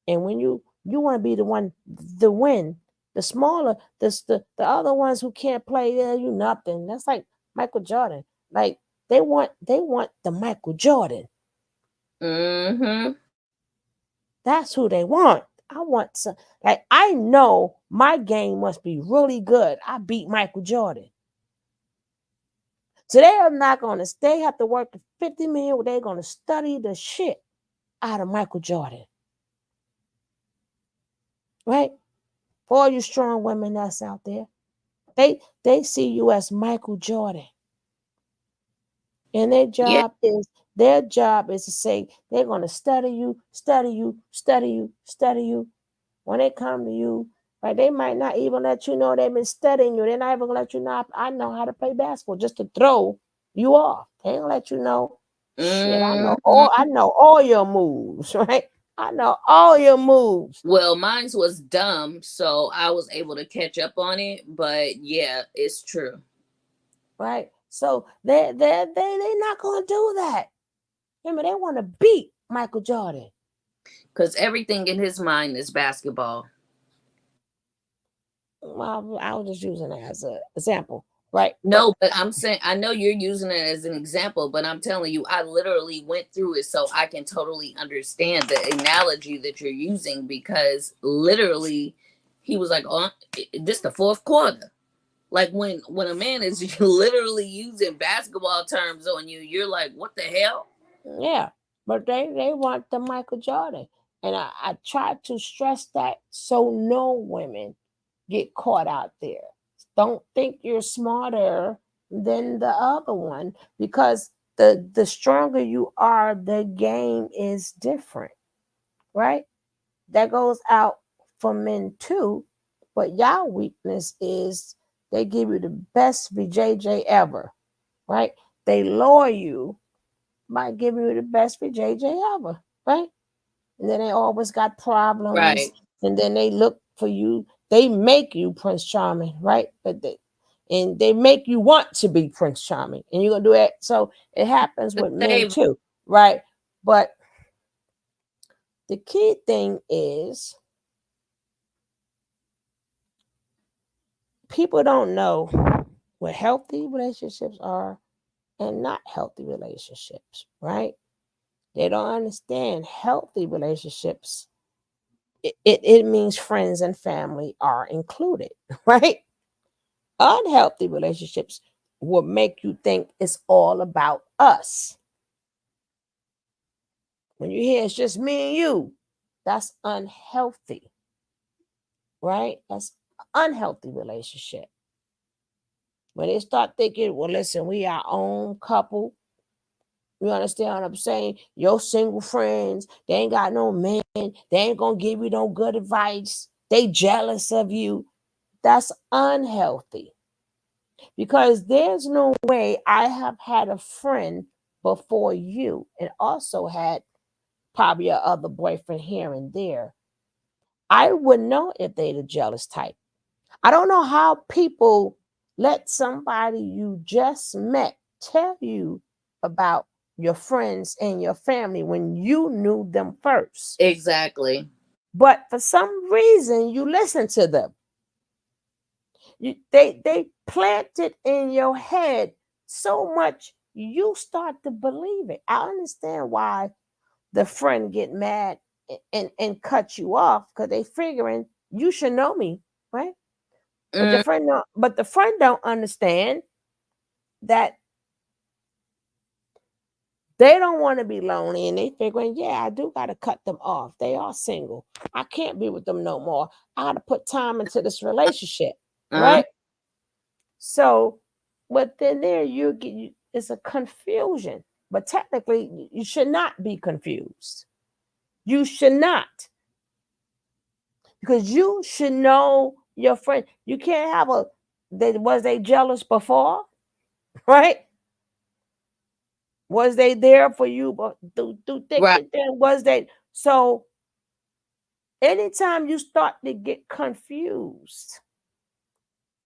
And when you want to be the one to win, the smaller, the other ones who can't play, you nothing. That's like Michael Jordan. Like they want the Michael Jordan. Mm-hmm. That's who they want. I want some, like, I know my game must be really good. I beat Michael Jordan. So they are not going to, they have to work 50 million. They're going to study the shit out of Michael Jordan. Right? For all you strong women that's out there, they see you as Michael Jordan. And their job is to say, they're going to study you. When they come to you, right, they might not even let you know they've been studying you. They're not even going to let you know, I know how to play basketball, just to throw you off. They ain't let you know. Shit, I know all your moves, right? I know all your moves. Well, mine was dumb, so I was able to catch up on it. But yeah, it's true. Right. So they're not going to do that. Remember, they want to beat Michael Jordan. Because everything in his mind is basketball. Well, I was just using it as an example, right? No, but I'm saying, I know you're using it as an example, but I'm telling you, I literally went through it, so I can totally understand the analogy that you're using, because literally he was like, "Oh, this the fourth quarter." Like when a man is literally using basketball terms on you, you're like, "What the hell?" Yeah, but they want the Michael Jordan, and I try to stress that so no women get caught out there. Don't think you're smarter than the other one, because the stronger you are, the game is different, right? That goes out for men too, but y'all weakness is they give you the best BJJ ever, right? They lower you by giving you the best BJJ ever, right? And then they always got problems, Right. and then they look for you. They make you Prince Charming, right? And they make you want to be Prince Charming, and you're gonna do it. So it happens The with men same. too, right? But the key thing is people don't know what healthy relationships are and not healthy relationships, right? They don't understand healthy relationships. It means friends and family are included, right? Unhealthy relationships will make you think it's all about us. When you hear it's just me and you, that's unhealthy, right? That's unhealthy relationship. When they start thinking, well, listen, we our own couple. You understand what I'm saying? Your single friends, they ain't got no man. They ain't gonna give you no good advice. They jealous of you. That's unhealthy, because there's no way I have had a friend before you and also had probably a other boyfriend here and there. I would know if they the jealous type. I don't know how people let somebody you just met tell you about your friends and your family when you knew them first. Exactly. But for some reason, you listen to them. They plant it in your head so much you start to believe it. I understand why the friend get mad and cut you off, because they figuring you should know me, right? But Mm, the friend don't understand that they don't want to be lonely, and they figuring, yeah, I do got to cut them off. They are single. I can't be with them no more. I got to put time into this relationship, uh, right? So, but then there it's a confusion. But technically, you should not be confused. You should not, because you should know your friend. You can't have was they jealous before, right? Was they there for you but through thick right. and thin? Was they so anytime you start to get confused,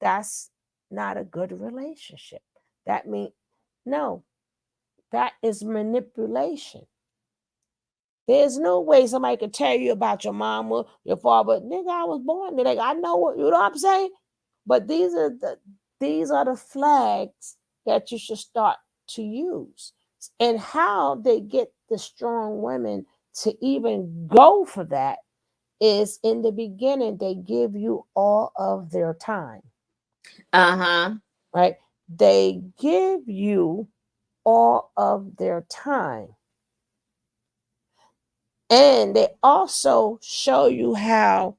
that's not a good relationship. That means no, that is manipulation. There's no way somebody could tell you about your mama, your father. Nigga, I was born. Nigga, I know what you know what I'm saying. But these are the flags that you should start to use. And how they get the strong women to even go for that is in the beginning, they give you all of their time, Uh-huh. right? They give you all of their time. And they also show you how,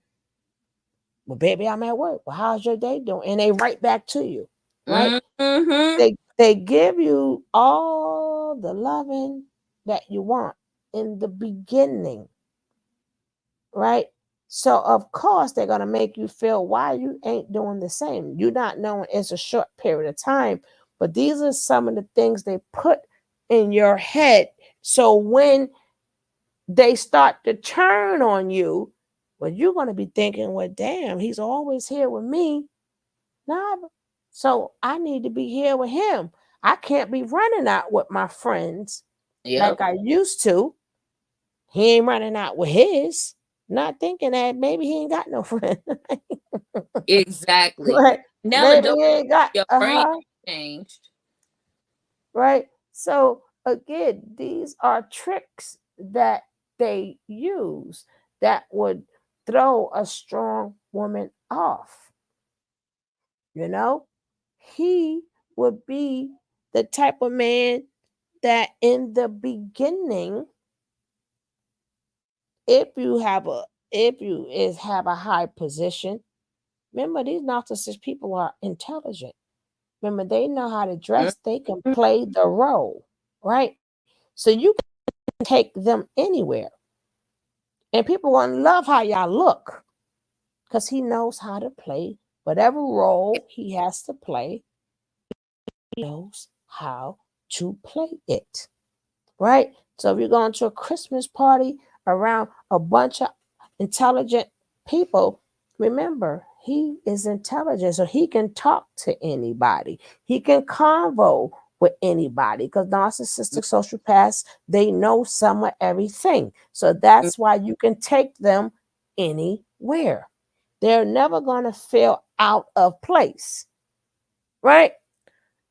well, baby, I'm at work. Well, how's your day doing? And they write back to you, right? Mm-hmm. They give you all the loving that you want in the beginning, right? So of course they're gonna make you feel why you ain't doing the same. You're not knowing it's a short period of time, but these are some of the things they put in your head. So when they start to turn on you, well, you're gonna be thinking, well, damn, he's always here with me. Nah, so I need to be here with him. I can't be running out with my friends like Yep. I used to. He ain't running out with his, not thinking that maybe he ain't got no friend. Exactly. Right? Now the Maybe door, he ain't got, your brain changed. right? So again, these are tricks that they use that would throw a strong woman off. You know, he would be the type of man that in the beginning, if you have a high position, remember these narcissist people are intelligent. Remember, they know how to dress, they can play the role, right? So you can take them anywhere. And people gonna love how y'all look because he knows how to play whatever role he has to play. He knows how to play it, right? So if you're going to a Christmas party around a bunch of intelligent people, remember, he is intelligent, so he can talk to anybody. He can convo with anybody because narcissistic sociopaths, they know some of everything. So that's why you can take them anywhere. They're never going to feel out of place, right?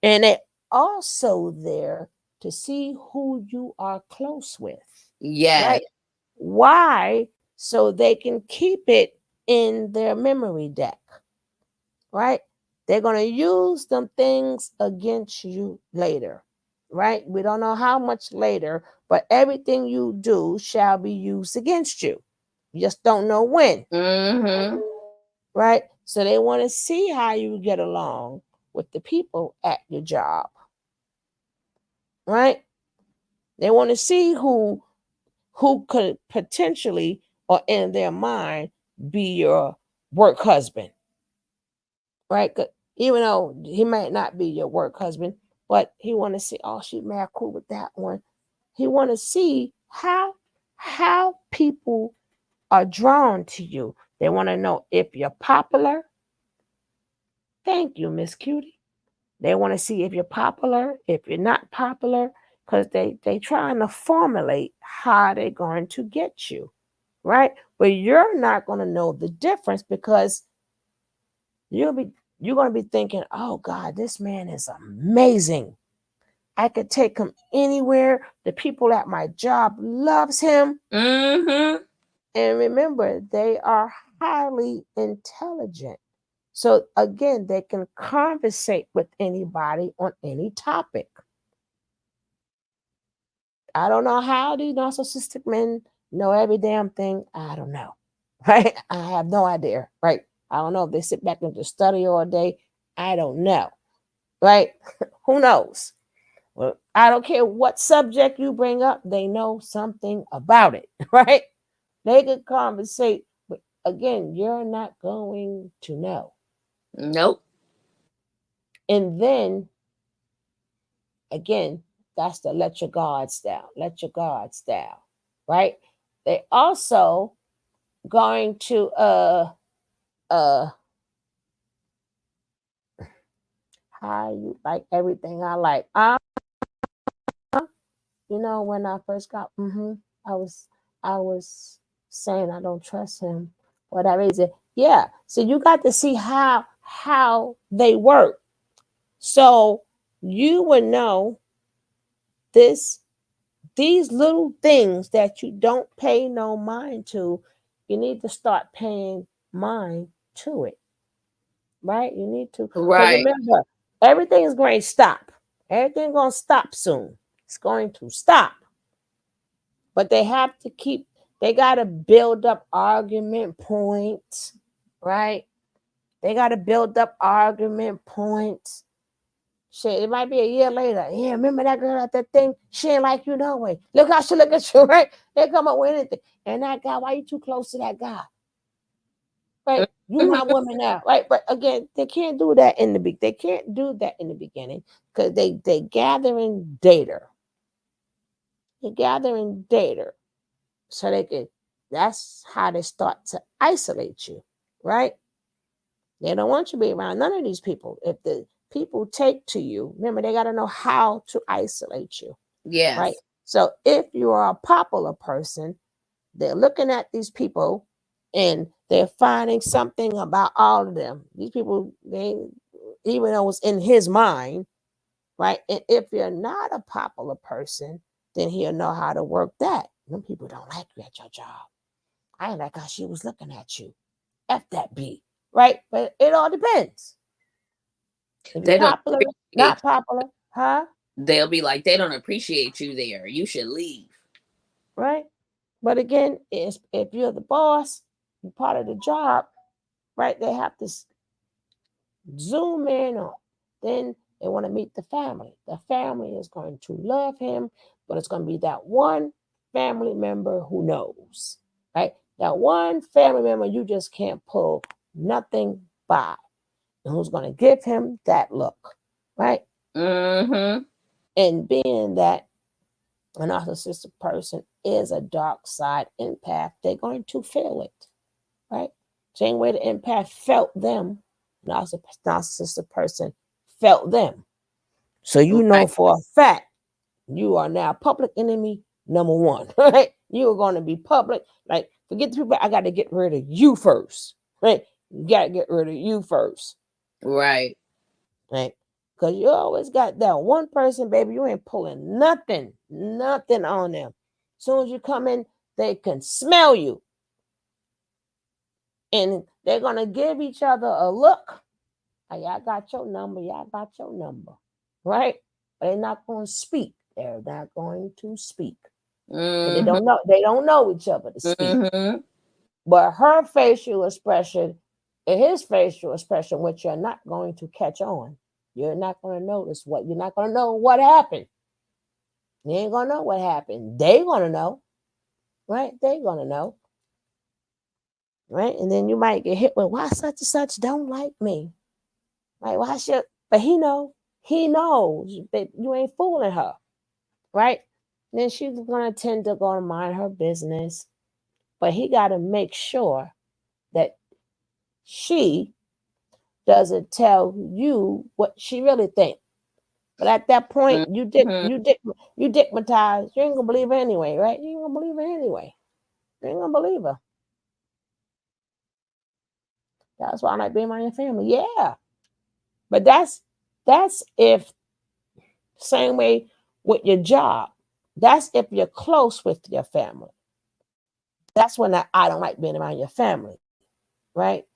And they're also there to see who you are close with. Yes. Right? Why? So they can keep it in their memory deck. Right? They're going to use them things against you later. Right? We don't know how much later, but everything you do shall be used against you. You just don't know when. Mm-hmm. Right? So they want to see how you get along with the people at your job. Right? They want to see who could potentially or in their mind be your work husband. Right? Even though he might not be your work husband, but he want to see, oh, she mad cool with that one. He want to see how people are drawn to you. They want to know if you're popular. Thank you, Miss Cutie. They want to see if you're popular, if you're not popular, because they trying to formulate how they're going to get you, right? But you're not going to know the difference because you're going to be thinking, oh God, this man is amazing. I could take him anywhere. The people at my job loves him. Mm-hmm. And remember, they are highly intelligent. So again, they can conversate with anybody on any topic. I don't know how these narcissistic men know every damn thing. I don't know. Right? I have no idea. Right? I don't know if they sit back and just study all day. I don't know. Right? Who knows? Well, I don't care what subject you bring up, they know something about it. Right? They could conversate, but again, you're not going to know. Nope. And then again, that's the let your guards down. Let your guards down. Right? They also going to how you like everything I like. You know, when I first got I was saying I don't trust him. Whatever is it? Yeah. So you got to see how they work. So you would know these little things that you don't pay no mind to, you need to start paying mind to it. Right? You need to. Right. Remember, everything is going to stop. Everything's going to stop soon. It's going to stop. But they have to they got to build up argument points, right? They got to build up argument points. Shit, it might be a year later. Yeah, remember that girl at that thing? She ain't like you no way. Look how she look at you, right? They come up with anything. And that guy, why you too close to that guy? Right? You my woman now, right? But again, they can't do that in the beginning. They can't do that in the beginning because they gathering data. They're gathering data. So that's how they start to isolate you, right? They don't want you to be around none of these people. If the people take to you, remember, they got to know how to isolate you. Yes. Right? So if you are a popular person, they're looking at these people and they're finding something about all of them. These people, even though it's in his mind, right? And if you're not a popular person, then he'll know how to work that. Them people don't like you at your job. I ain't like how she was looking at you. F that B, right? But it all depends. If They you're don't popular, appreciate not popular, huh? they'll be like, they don't appreciate you there. You should leave. Right? But again, if you're the boss, you're part of the job, right? They have to zoom in on. Then they want to meet the family. The family is going to love him, but it's going to be that one family member who knows, right? That one family member you just can't pull nothing by, and who's going to give him that look, right? Mm-hmm. And being that a narcissistic person is a dark side empath, they're going to feel it, right? Same way the empath felt them, narcissistic person felt them. So you know Right. for a fact you are now public enemy number one, right? You are going to be public. Like, forget the people, I got to get rid of you first, right? You got to get rid of you first, Right. right? Because you always got that one person, baby, you ain't pulling nothing on them. As soon as you come in, they can smell you. And they're going to give each other a look. Hey, y'all got your number. Y'all got your number. Right? But they're not going to speak. They're not going to speak. And they don't know each other to speak. Mm-hmm. But her facial expression and his facial expression, which you're not going to catch on. You're not going to notice you're not going to know what happened. You ain't going to know what happened. They're going to know. Right? They're going to know. Right? And then you might get hit with, why such and such don't like me? Right? Why should, but he knows that you ain't fooling her. Right? And then she's going to tend to go and mind her business. But he got to make sure that she doesn't tell you what she really thinks. But at that point, you dickmatized. You ain't gonna believe her anyway, right? You ain't gonna believe her anyway. You ain't gonna believe her. That's why I like being around your family. Yeah, but that's if same way with your job. That's if you're close with your family. That's when I don't like being around your family, right?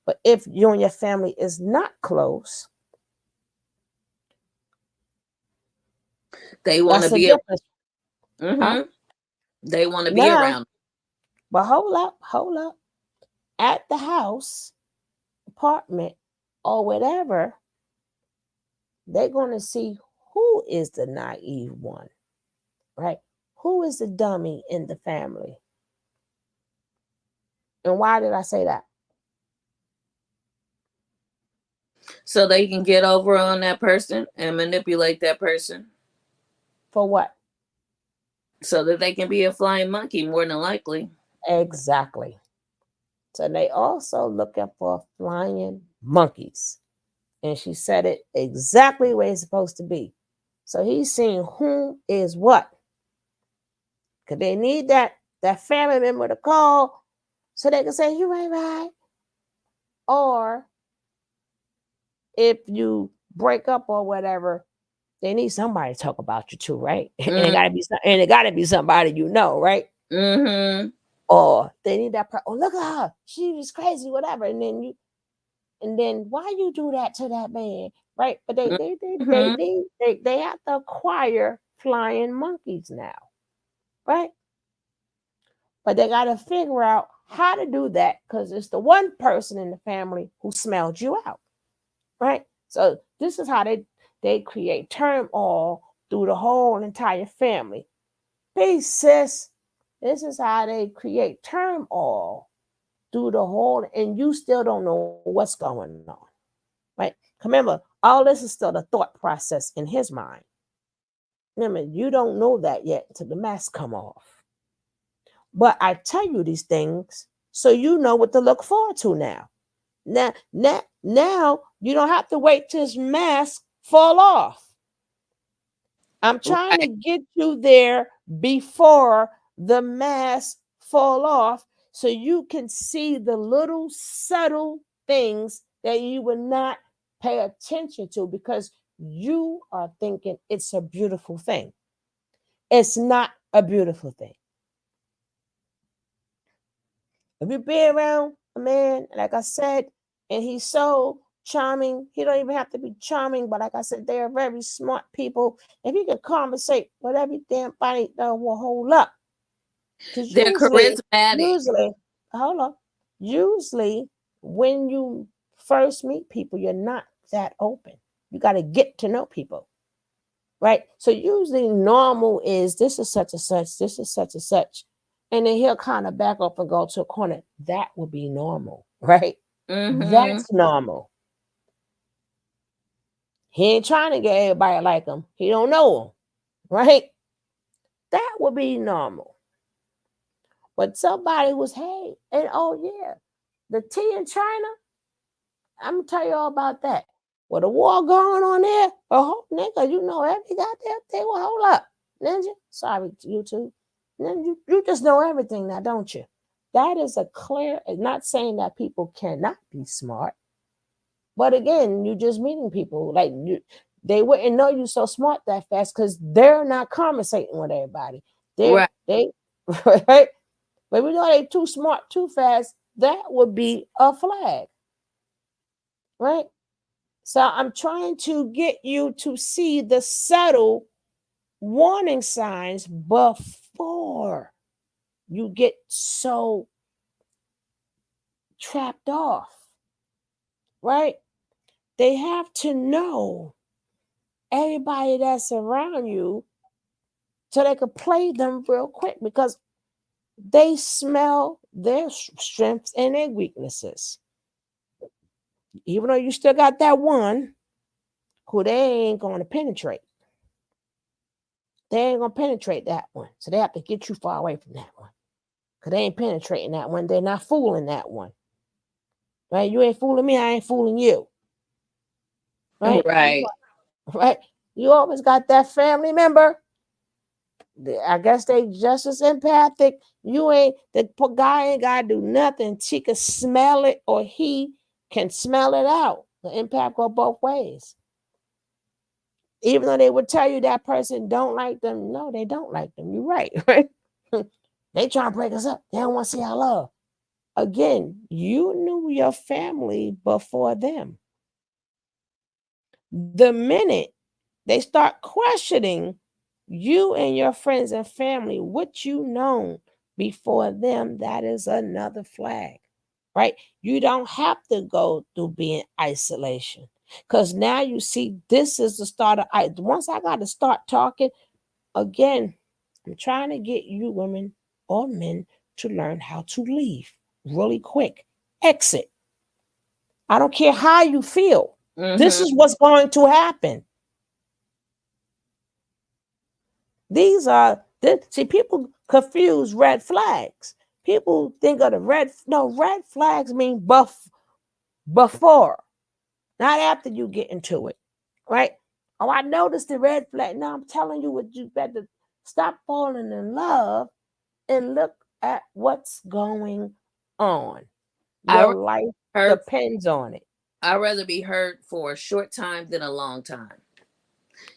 But if you and your family is not close, They want to that's the be difference. Huh? They want to be Now, around. but hold up. At the house, apartment, or whatever, they're going to see who is the naive one, right? Who is the dummy in the family? And why did I say that? So they can get over on that person and manipulate that person For what? so that they can be a flying monkey, more than likely. Exactly. So they also looking for flying monkeys. And she said it exactly the way it's supposed to be. So he's seeing who is what. Because they need that family member to call so they can say, you ain't right. Or if you break up or whatever, they need somebody to talk about you too, right? And it gotta be somebody you know, right? Mm-hmm. Or they need that person. Oh, look at her, she was crazy, whatever. And then why you do that to that man, right? But they have to acquire flying monkeys now, right? But they got to figure out how to do that because it's the one person in the family who smelled you out, right? So this is how they create turmoil through the whole entire family. Peace, sis. This is how they create turmoil through the whole, and you still don't know what's going on, right? Remember, all this is still the thought process in his mind. Remember, you don't know that yet until the mask come off. But I tell you these things so you know what to look forward to now. Now you don't have to wait till his mask fall off. I'm trying to get you there before the mask fall off so you can see the little subtle things that you would not pay attention to because you are thinking it's a beautiful thing. It's not a beautiful thing. If you be around a man, like I said, and he's so charming, he don't even have to be charming, but like I said, they are very smart people. If you can conversate with every damn body, that will hold up. Because They're charismatic. usually when you first meet people, you're not that open. You got to get to know people, right? So usually normal is this is such and such, this is such and such. And then he'll kind of back up and go to a corner. That would be normal, right? Mhm. That's normal. He ain't trying to get everybody like him. He don't know him, right? That would be normal. But somebody was, hey, and oh yeah, the tea in China, I'm gonna tell you all about that. With a war going on there, oh nigga, you know every goddamn thing. Well, hold up, Ninja. Sorry, YouTube. Ninja, you just know everything now, don't you? That is a clear, not saying that people cannot be smart, but again, you just meeting people like you. They wouldn't know you so smart that fast because they're not conversating with everybody. Right. Right. But we know they too smart too fast. That would be a flag, right? So I'm trying to get you to see the subtle warning signs before you get so trapped off, right? They have to know everybody that's around you so they could play them real quick because they smell their strengths and their weaknesses. Even though you still got that one who they ain't going to penetrate. They ain't going to penetrate that one. So they have to get you far away from that one. Because they ain't penetrating that one. They're not fooling that one. Right? You ain't fooling me. I ain't fooling you. Right? Right. Right? You always got that family member. I guess they just as empathic. The guy ain't got to do nothing. She can smell it or he can smell it out. The impact go both ways. Even though they would tell you that person don't like them. No, they don't like them. You're right, right? They trying to break us up. They don't want to see our love. Again, you knew your family before them. The minute they start questioning you and your friends and family, what you known before them, that is another flag, right? You don't have to go through being isolation. Because now you see, this is the start of once I got to start talking, again, I'm trying to get you women or men to learn how to leave really quick. Exit. I don't care how you feel. This is what's going to happen. See, people confuse red flags. People think of red flags mean before, not after you get into it, right? Oh, I noticed the red flag. Now I'm telling you what you better stop falling in love and look at what's going on. Your life depends on it. I'd rather be hurt for a short time than a long time.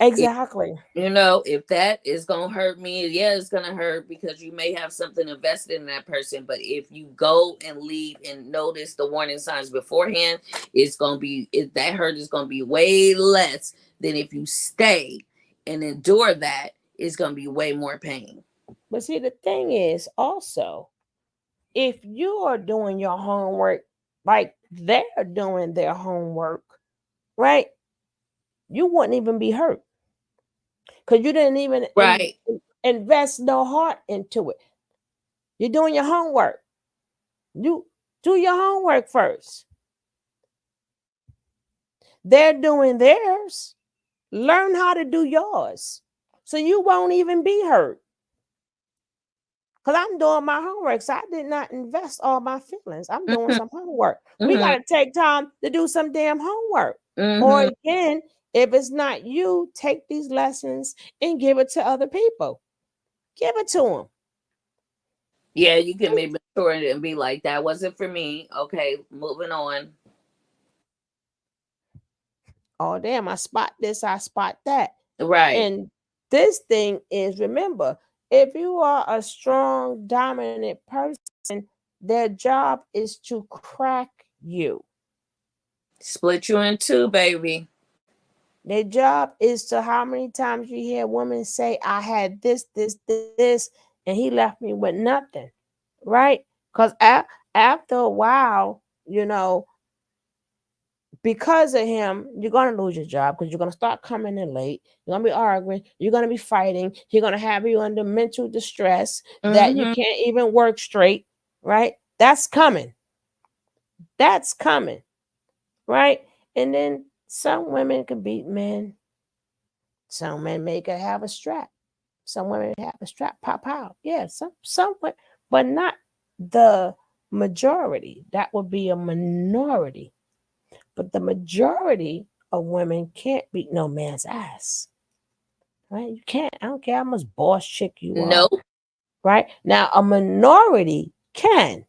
Exactly. If that is going to hurt me, yeah, it's going to hurt because you may have something invested in that person. But if you go and leave and notice the warning signs beforehand, it's going to be, that hurt is going to be way less than if you stay and endure that. It's going to be way more pain. But see, the thing is also, if you are doing your homework like they're doing their homework, right? You wouldn't even be hurt. Because you didn't even invest no heart into it. You're doing your homework. You do your homework first. They're doing theirs. Learn how to do yours. So you won't even be hurt. Because I'm doing my homework. So I did not invest all my feelings. I'm doing some homework. We got to take time to do some damn homework. Or again, if it's not you, take these lessons and give it to other people. Give it to them. Yeah, you can be mature and be like, that wasn't for me. Okay, moving on. Oh, damn, I spot this, I spot that. Right. And this thing is, remember, if you are a strong, dominant person, Their job is to crack you. Split you in two, baby. Their job is to, how many times you hear women say, I had this, and he left me with nothing, right? Because after a while, you know, because of him, you're going to lose your job because you're going to start coming in late. You're going to be arguing. You're going to be fighting. You're going to have you under mental distress that you can't even work straight, right? That's coming. That's coming, right? And then some women can beat men. Some men may could have a strap. Some women have a strap pop out. Yeah, some, but not the majority. That would be a minority. But the majority of women can't beat no man's ass. Right? You can't. I don't care how much boss chick you are. Nope. Right? Now, a minority can,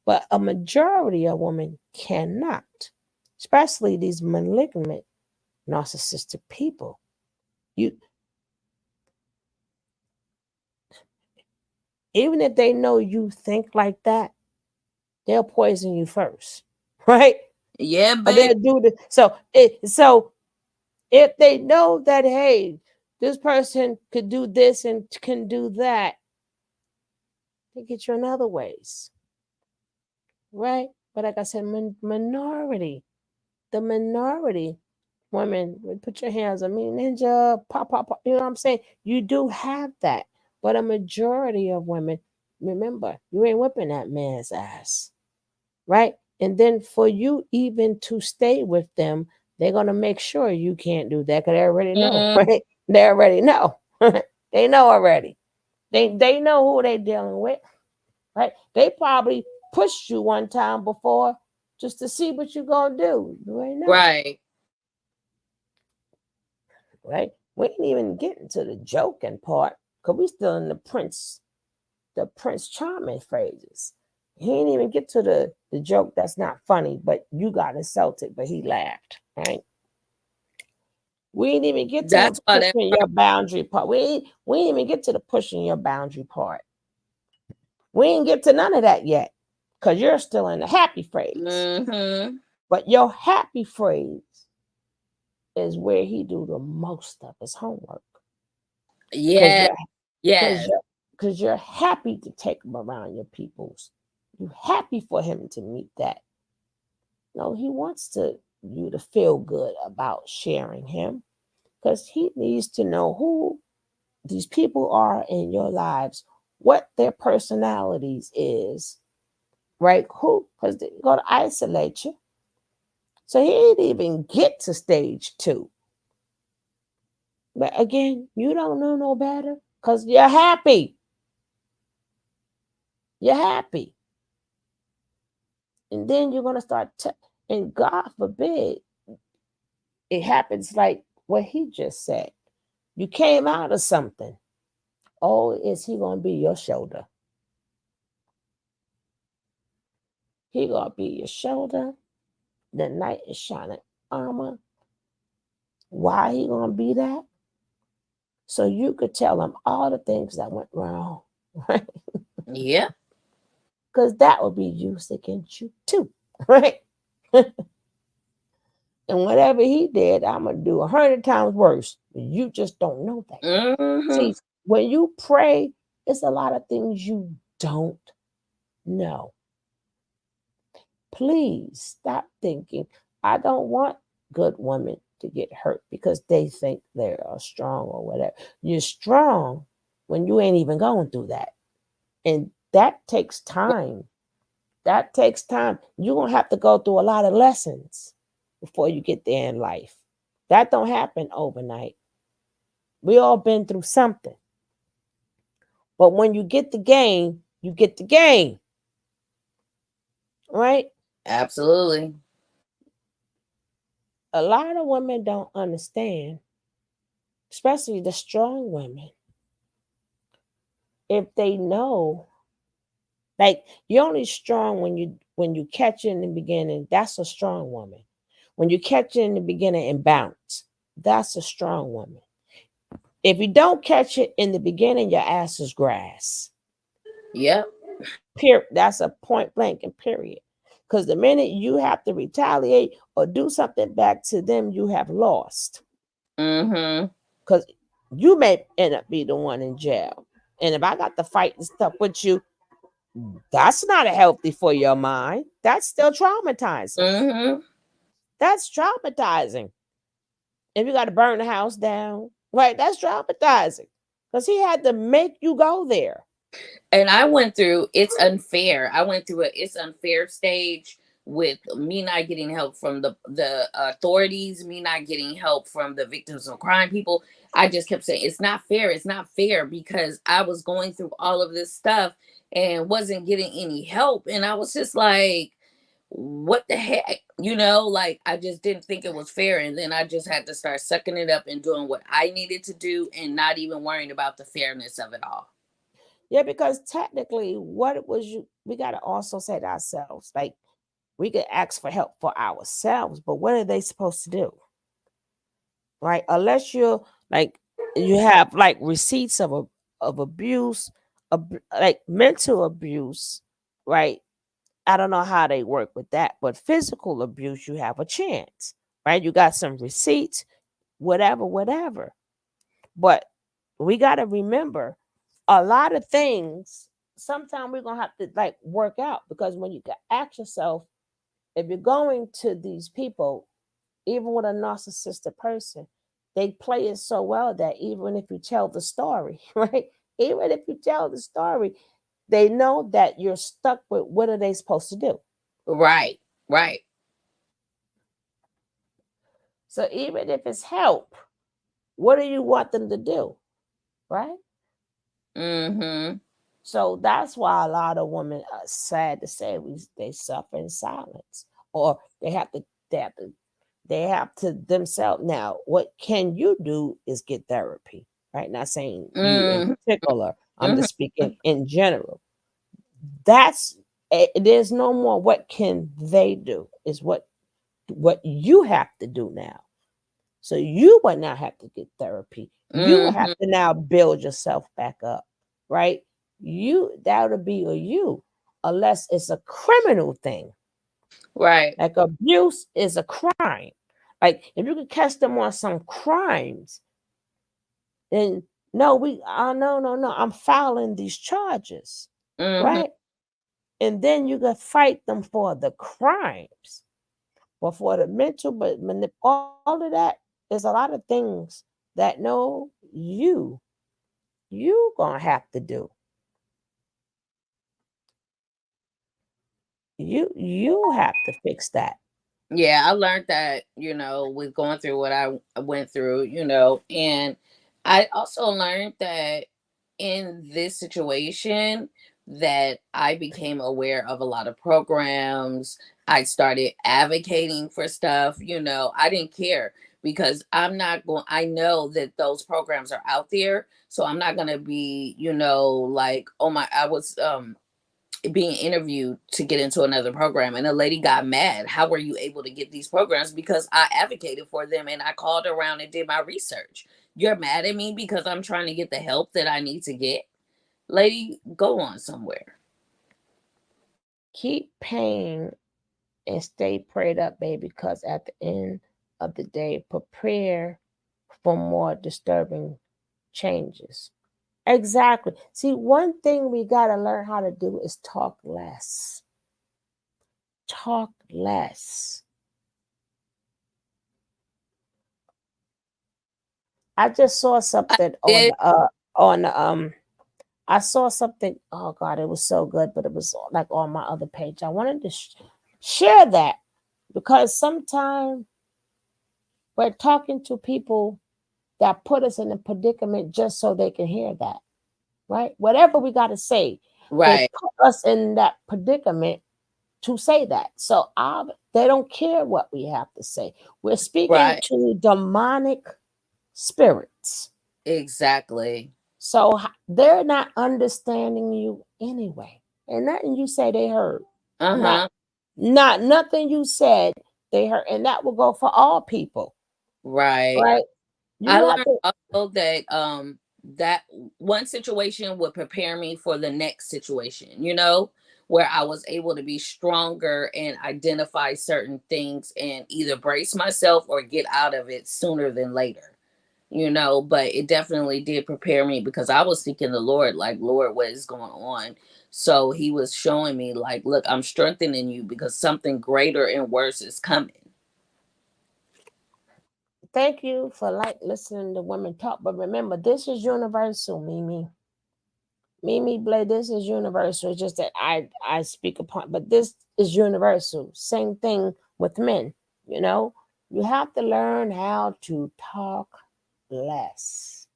but a majority of women cannot. Especially these malignant, narcissistic people. Even if they know you think like that, they'll poison you first. Right? Yeah, Or they'll baby. do the so if they know that, hey, this person could do this and can do that, they get you in other ways, right? But like I said, minority, the minority women would put your hands on me, ninja, pop, you know what I'm saying? You do have that, but a majority of women, remember, you ain't whipping that man's ass, right? And then for you even to stay with them, they're going to make sure you can't do that because they already know, right? They already know. They know already. They know who they dealing with, right? They probably pushed you one time before just to see what you're going to do. You ain't know. Right. Right? We ain't even getting to the joking part because we still in the Prince Charming phrases. He ain't even get to the joke that's not funny, but you got insulted, but he laughed, right? We ain't even get to That's the why that pushing your boundary part. We ain't even get to the pushing your boundary part. We ain't get to none of that yet because you're still in the happy phrase. But your happy phrase is where he do the most of his homework. Yeah. Yes. Because you're happy to take him around your peoples. You're happy for him to meet that. No, he wants you to feel good about sharing him because he needs to know who these people are in your lives, what their personalities is, right? Who, because they're going to isolate you. So he didn't even get to stage 2. But again, you don't know no better because you're happy. You're happy. And then you're going to start, and God forbid, it happens like what he just said. You came out of something. Oh, is he going to be your shoulder? He going to be your shoulder. The knight is shining armor. Why he going to be that? So you could tell him all the things that went wrong. Right? Yeah. Because that would be used against you too. Right? And whatever he did, I'm going to do 100 times worse. You just don't know that. See, when you pray, it's a lot of things you don't know. Please stop thinking, I don't want good women to get hurt because they think they're strong or whatever. You're strong when you ain't even going through that. And that takes time. That takes time. You're going to have to go through a lot of lessons before you get there in life. That don't happen overnight. We all been through something. But when you get the game, you get the game. Right? Absolutely. A lot of women don't understand, especially the strong women. If they know, like, you're only strong when you catch it in the beginning, that's a strong woman. When you catch it in the beginning and bounce, that's a strong woman. If you don't catch it in the beginning, your ass is grass. Yep. That's a point blank and period. Because the minute you have to retaliate or do something back to them, you have lost. Mm-hmm. Because you may end up be the one in jail. And if I got to fight and stuff with you, that's not healthy for your mind. That's still traumatizing. Mm-hmm. That's traumatizing. If you got to burn the house down, right? That's traumatizing. Because he had to make you go there. And I went through it's unfair. I went through it's unfair stage with me not getting help from the authorities, me not getting help from the victims of crime people. I just kept saying it's not fair. It's not fair because I was going through all of this stuff and wasn't getting any help. And I was just like, what the heck? Like I just didn't think it was fair. And then I just had to start sucking it up and doing what I needed to do and not even worrying about the fairness of it all. Yeah, because technically, we got to also say to ourselves, like, we could ask for help for ourselves, but what are they supposed to do? Right? Unless you're like, you have like receipts of abuse, like mental abuse, right? I don't know how they work with that, but physical abuse, you have a chance, right? You got some receipts, whatever. But we got to remember a lot of things. Sometimes we're gonna have to like work out, because when you ask yourself, if you're going to these people, even with a narcissistic person, they play it so well that even if you tell the story, right? Even if you tell the story, they know that you're stuck with what are they supposed to do? Right. So even if it's help, what do you want them to do? Right? Mm-hmm. So that's why a lot of women are sad to say they suffer in silence, or they have to themselves. Now, what can you do is get therapy, right? Not saying you in particular. I'm just speaking in general. There's no more what can they do, is what you have to do now. So you would now have to get therapy. You have to now build yourself back up, right? That would be a you, unless it's a criminal thing. Right. Like abuse is a crime. Like if you could catch them on some crimes, then no, I'm filing these charges, right? And then you could fight them for the crimes. But for the mental, but all of that, there's a lot of things that no, you gonna have to do. You have to fix that. Yeah, I learned that, with going through what I went through, and I also learned that in this situation that I became aware of a lot of programs. I started advocating for stuff, I didn't care because I know that those programs are out there. So I'm not going to be, like, oh my, I was, being interviewed to get into another program, and a lady got mad. How were you able to get these programs? Because I advocated for them and I called around and did my research. You're mad at me because I'm trying to get the help that I need to get? Lady, go on somewhere. Keep paying and stay prayed up, baby, because at the end of the day, prepare for more disturbing changes. Exactly. See, one thing we got to learn how to do is talk less. Talk less. I just saw something I saw something. Oh God, it was so good, but it was like on my other page. I wanted to share that because sometimes we're talking to people that put us in a predicament just so they can hear that, right? Whatever we got to say, they Right. put us in that predicament to say that. So they don't care what we have to say. We're speaking Right. to demonic spirits. Exactly. So they're not understanding you anyway. And nothing you say they heard. Not nothing you said they heard. And that will go for all people. Right. Right. I You have learned to also that that one situation would prepare me for the next situation, you know, where I was able to be stronger and identify certain things and either brace myself or get out of it sooner than later, you know. But it definitely did prepare me because I was seeking the Lord, like, Lord, what is going on? So he was showing me, like, look, I'm strengthening you because something greater and worse is coming. Thank you for listening to women talk. But remember, this is universal, Mimi. Mimi Blade, this is universal. It's just that I speak upon, but this is universal. Same thing with men. You know, you have to learn how to talk less,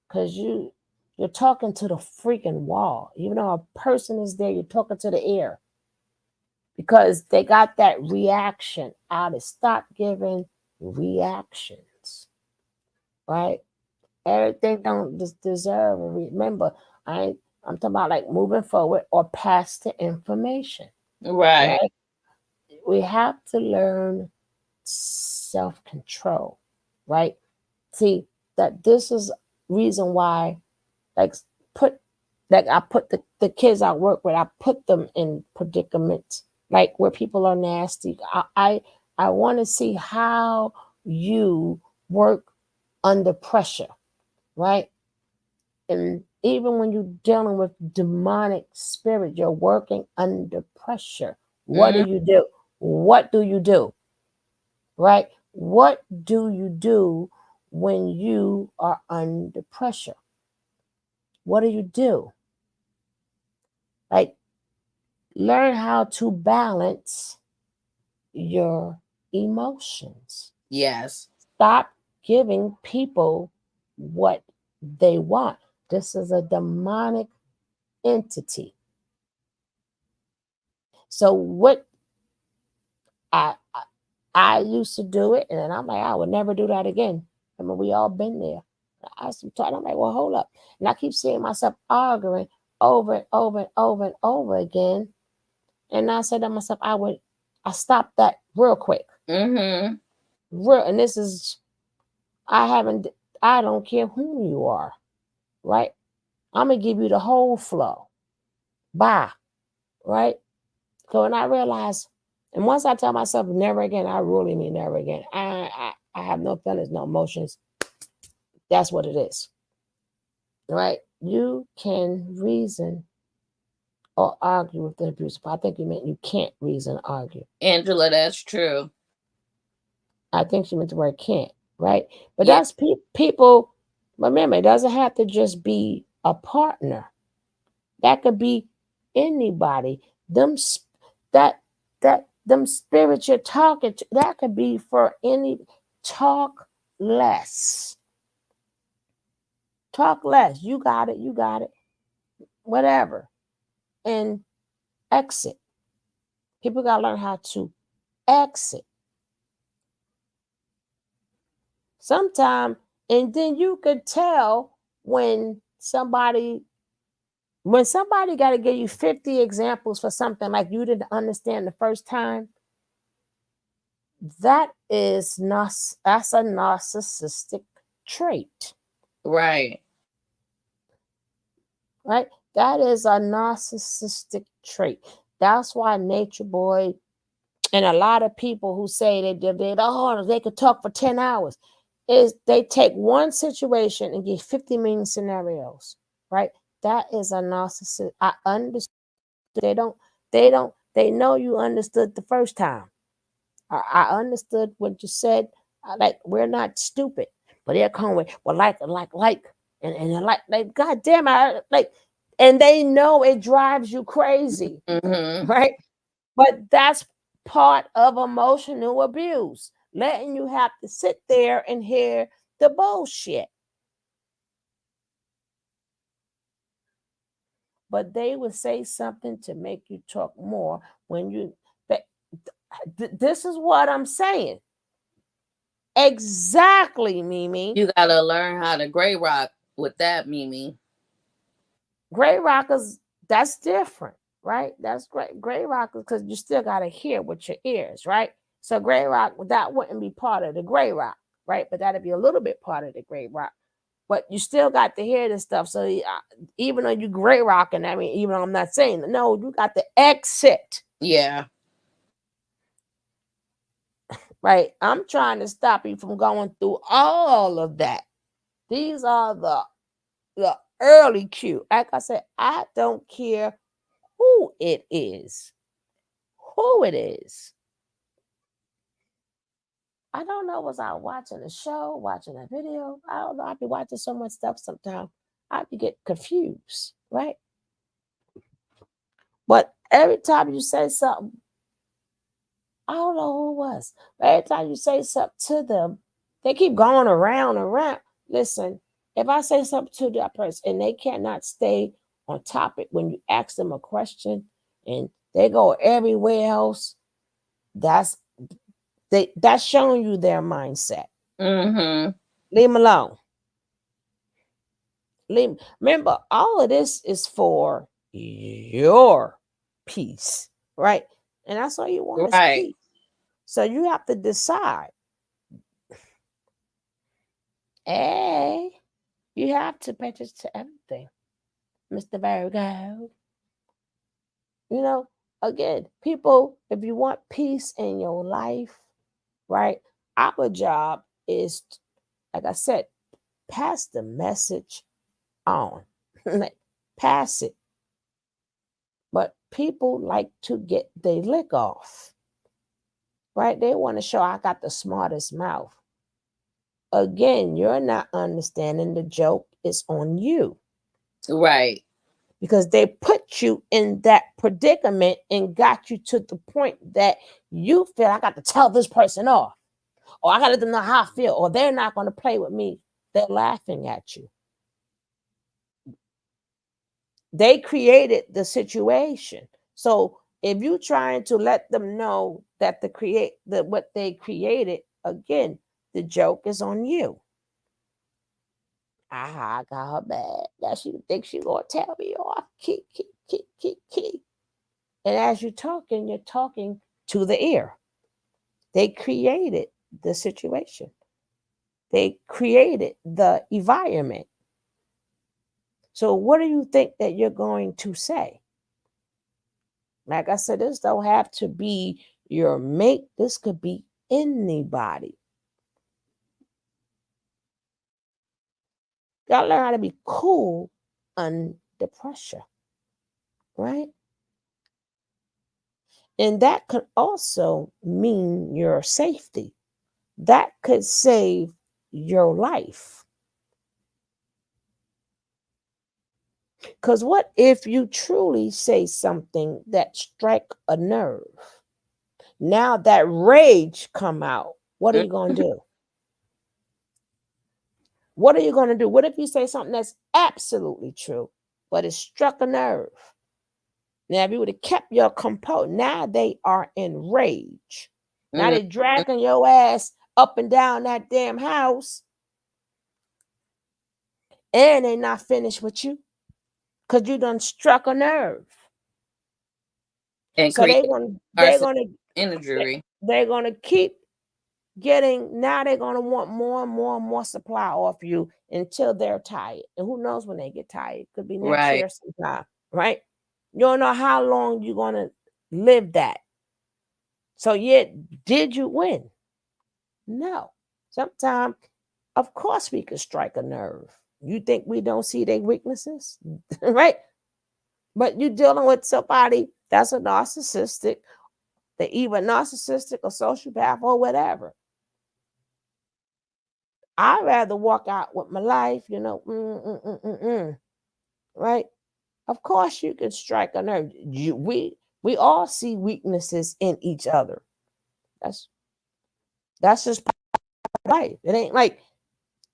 because you're talking to the freaking wall. Even though a person is there, you're talking to the air, because they got that reaction out of stop giving reactions, right? Everything don't deserve. Remember, I'm talking about like moving forward or past the information, Right. right? We have to learn self-control, right? See, that this is reason why, like, I put the kids I work with, I put them in predicaments like where people are nasty. I want to see how you work under pressure, right? And even when you're dealing with demonic spirit, you're working under pressure. What do Mhm. you do? What do you do? Right? What do you do when you are under pressure? What do you do? Like, learn how to balance your emotions. Yes. Stop giving people what they want. This is a demonic entity. So what I used to do it, and then I'm like, I would never do that again. I mean, we all been there. I'm like, well, hold up. And I keep seeing myself arguing over and over and over and over again. And I said to myself, I stopped that real quick. Mm-hmm. Real, and this is, I don't care who you are, right? I'm gonna give you the whole flow. Bye, right? So when I realized, and once I tell myself never again, I really mean never again. I have no feelings, no emotions. That's what it is, right? You can reason or argue with the abuser, but I think you meant you can't reason or argue. Angela, that's true. I think she meant the word can't, right? But Yeah. that's people. Remember, it doesn't have to just be a partner. That could be anybody. Them them spirits you're talking to, that could be for any. Talk less. Talk less. You got it. You got it. Whatever. And exit. People got to learn how to exit. Sometimes, and then you could tell when somebody got to give you 50 examples for something like you didn't understand the first time. That's a narcissistic trait. Right. Right? That is a narcissistic trait. That's why Nature Boy and a lot of people who say they could talk for 10 hours is they take one situation and give 50 million scenarios, right? That is a narcissist. I understand. They know you understood the first time. I understood what you said. Like, we're not stupid, but they're coming with, well, and like, God damn, and they know it drives you crazy, Mm-hmm. right? But that's part of emotional abuse, letting you have to sit there and hear the bullshit. But they would say something to make you talk more when this is what I'm saying. Exactly, Mimi. You gotta learn how to gray rock with that, Mimi. Gray rockers, that's different, right? That's great. Gray rockers, because you still gotta hear with your ears, right? So gray rock, that wouldn't be part of the gray rock, right? But that'd be a little bit part of the gray rock. but you still got to hear this stuff. So even though you great rocking, I mean, even though I'm not saying no, you got to exit. Yeah. Right. I'm trying to stop you from going through all of that. These are the early cue. Like I said, I don't care who it is. Who it is. I don't know. Was I watching a show, watching a video? I don't know. I'd be watching so much stuff sometimes. I'd be get confused, right? But every time you say something, I don't know who it was. But every time you say something to them, they keep going around and around. Listen, if I say something to that person and they cannot stay on topic when you ask them a question and they go everywhere else, that's showing you their mindset. Mm-hmm. Leave them alone. Remember, all of this is for your peace, right? And that's all you want is Right. peace. So you have to decide. Hey, you have to pay attention to everything, Mr. Virgo. You know, again, people, if you want peace in your life, right? Our job is, like I said, pass the message on. Like, pass it. But people like to get their lick off, right? They want to show I got the smartest mouth. Again, you're not understanding the joke is on you. Right. Because they put you in that predicament and got you to the point that you feel I got to tell this person off, or I got to let them know how I feel, or they're not going to play with me. They're laughing at you. They created the situation. So if you're trying to let them know that what they created, again, the joke is on you. I got her bad. Now she thinks she's gonna tell me off. Key. And as you're talking to the ear. They created the situation. They created the environment. So what do you think that you're going to say? Like I said, this don't have to be your mate. This could be anybody. Gotta learn how to be cool under pressure, right? And that could also mean your safety. That could save your life. Because what if you truly say something that strike a nerve? Now that rage come out, what are you going to do? What are you going to do? What if you say something that's absolutely true, but it struck a nerve? Now, if you would have kept your composure, now they are enraged. Now they're dragging your ass up and down that damn house, and they're not finished with you because you done struck a nerve. And so they're gonna keep getting. Now they're gonna want more and more and more supply off you until they're tired. And who knows when they get tired? Could be next year sometime, right? You don't know how long you're gonna live that. So yet, did you win? No. Sometimes, of course, we could strike a nerve. You think we don't see their weaknesses, right? But you're dealing with somebody that's a narcissistic, they're either narcissistic or sociopath or whatever. I'd rather walk out with my life, right? Of course, you can strike a nerve. We all see weaknesses in each other. That's just right. It ain't like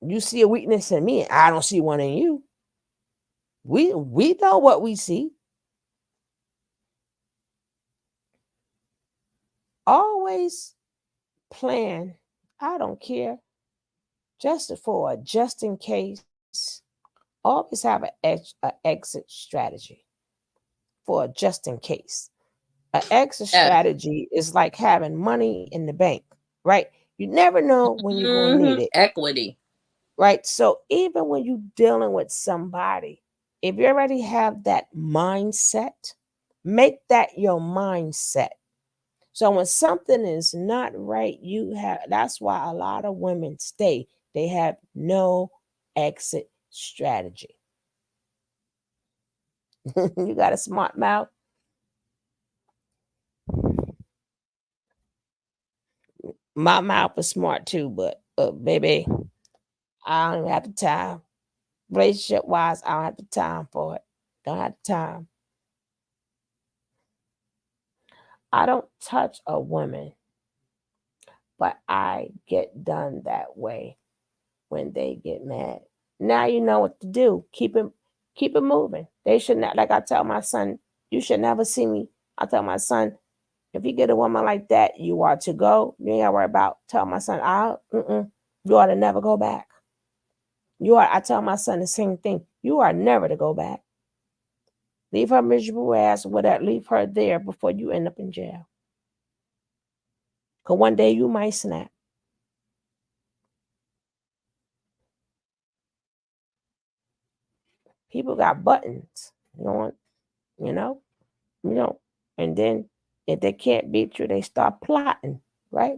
you see a weakness in me and I don't see one in you. We know what we see. Always plan. I don't care. Just in case. Always have an exit strategy for a just in case. An exit strategy is like having money in the bank, right? You never know when you're going to need it. Equity. right? So even when you're dealing with somebody, if you already have that mindset, make that your mindset. So when something is not right, that's why a lot of women stay. They have no exit strategy. You got a smart mouth. My mouth is smart too, but baby, I don't even have the time. Relationship wise, I don't have the time for it. Don't have the time. I don't touch a woman, but I get done that way when they get mad. Now you know what to do. Keep it moving. They should not, like I tell my son, you should never see me. I tell my son, if you get a woman like that, you are to go. You ain't gotta worry about. Tell my son, you ought to never go back. I tell my son the same thing. You are never to go back. Leave her miserable ass with that. Leave her there before you end up in jail. Because one day you might snap. People got buttons. You know, and then if they can't beat you, they start plotting, right?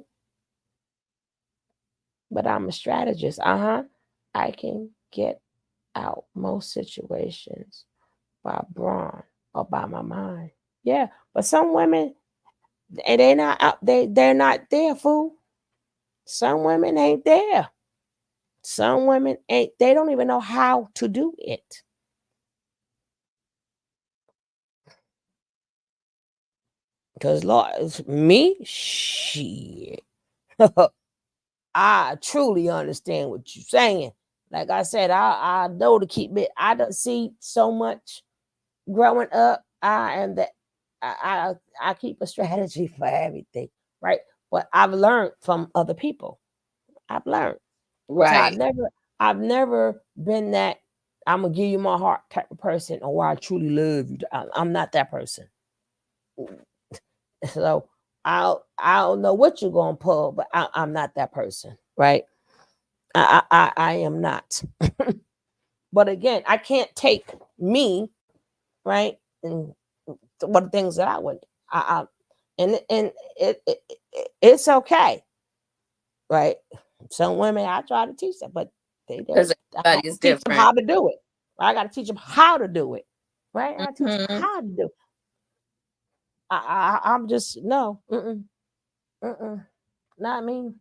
But I'm a strategist. I can get out most situations by brawn or by my mind. Yeah, but some women, and they're not out. They're not there, fool. Some women ain't there. Some women ain't. They don't even know how to do it. Because Lord, me, shit. I truly understand what you're saying. Like I said, I know to keep it. I don't see so much growing up. I keep a strategy for everything, right? But I've learned from other people. I've learned. So Right. I've never been that I'm gonna give you my heart type of person, or I truly love you. I'm not that person. So I don't know what you're gonna pull, but I'm not that person, right? I am not. But again, I can't take me, right, and what the things that I would, and it's okay, right? Some women I try to teach them, but Because I everybody is teach them different. how to do it. I got to teach them how to do it, right? I teach them Mhm. how to do it. I'm just no, not me.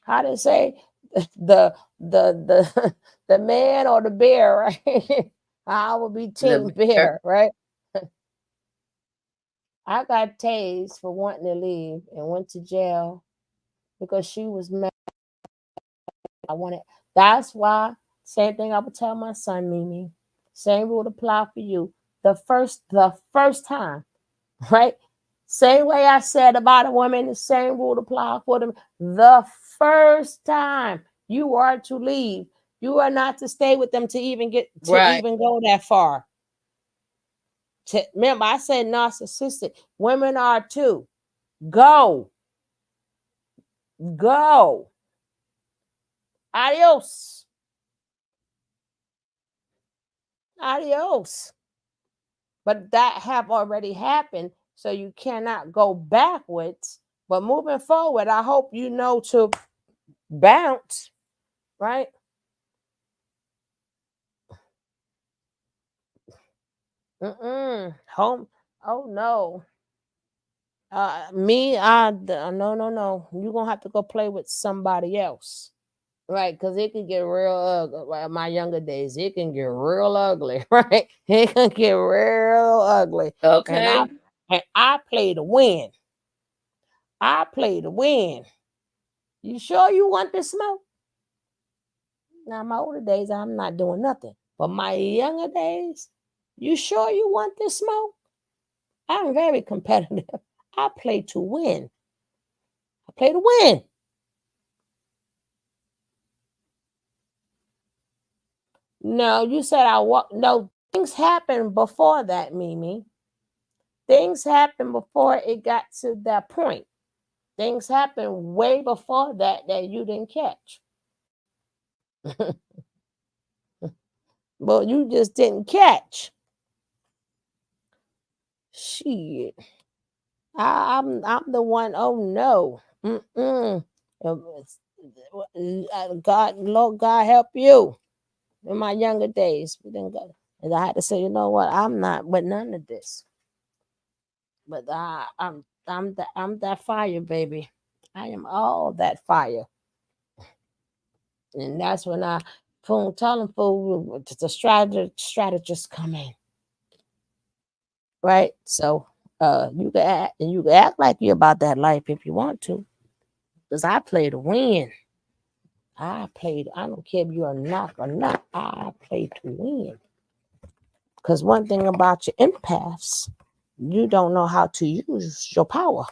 How they say the the man or the bear, right? I will be team The bear. bear, right? I got tased for wanting to leave and went to jail because she was mad. I wanted. That's why. Same thing I would tell my son, Mimi. Same rule apply for you. The first time, right? Same way I said about a woman, the same rule apply for them. The first time you are to leave, you are not to stay with them to even Right. go that far. Remember, I said narcissistic. Women are too. Go. Go. Adios. Adios. But that have already happened, so you cannot go backwards. But moving forward, I hope you know to bounce, right? Home. Oh no. No. You're gonna have to go play with somebody else. Right, because it can get real ugly. Right, my younger days, it can get real ugly, right? It can get real ugly. And Okay. I play to win. I play to win. You sure you want this smoke? Now, my older days, I'm not doing nothing. But my younger days, you sure you want this smoke? I'm very competitive. I play to win. I play to win. No, you said I walk. No, things happened before that, Mimi. Things happened before it got to that point. Things happened way before that you didn't catch. But you just didn't catch. Shit. I'm the one. Oh no. God, Lord God help you. In my younger days, we didn't go. And I had to say, you know what? I'm not with none of this. But I'm that fire, baby. I am all that fire. And that's when I telling fool the strategists come in. Right? So you can act like you're about that life if you want to. Because I play to win. I don't care if you're a knock or not. I play to win. Because one thing about your empaths, you don't know how to use your power.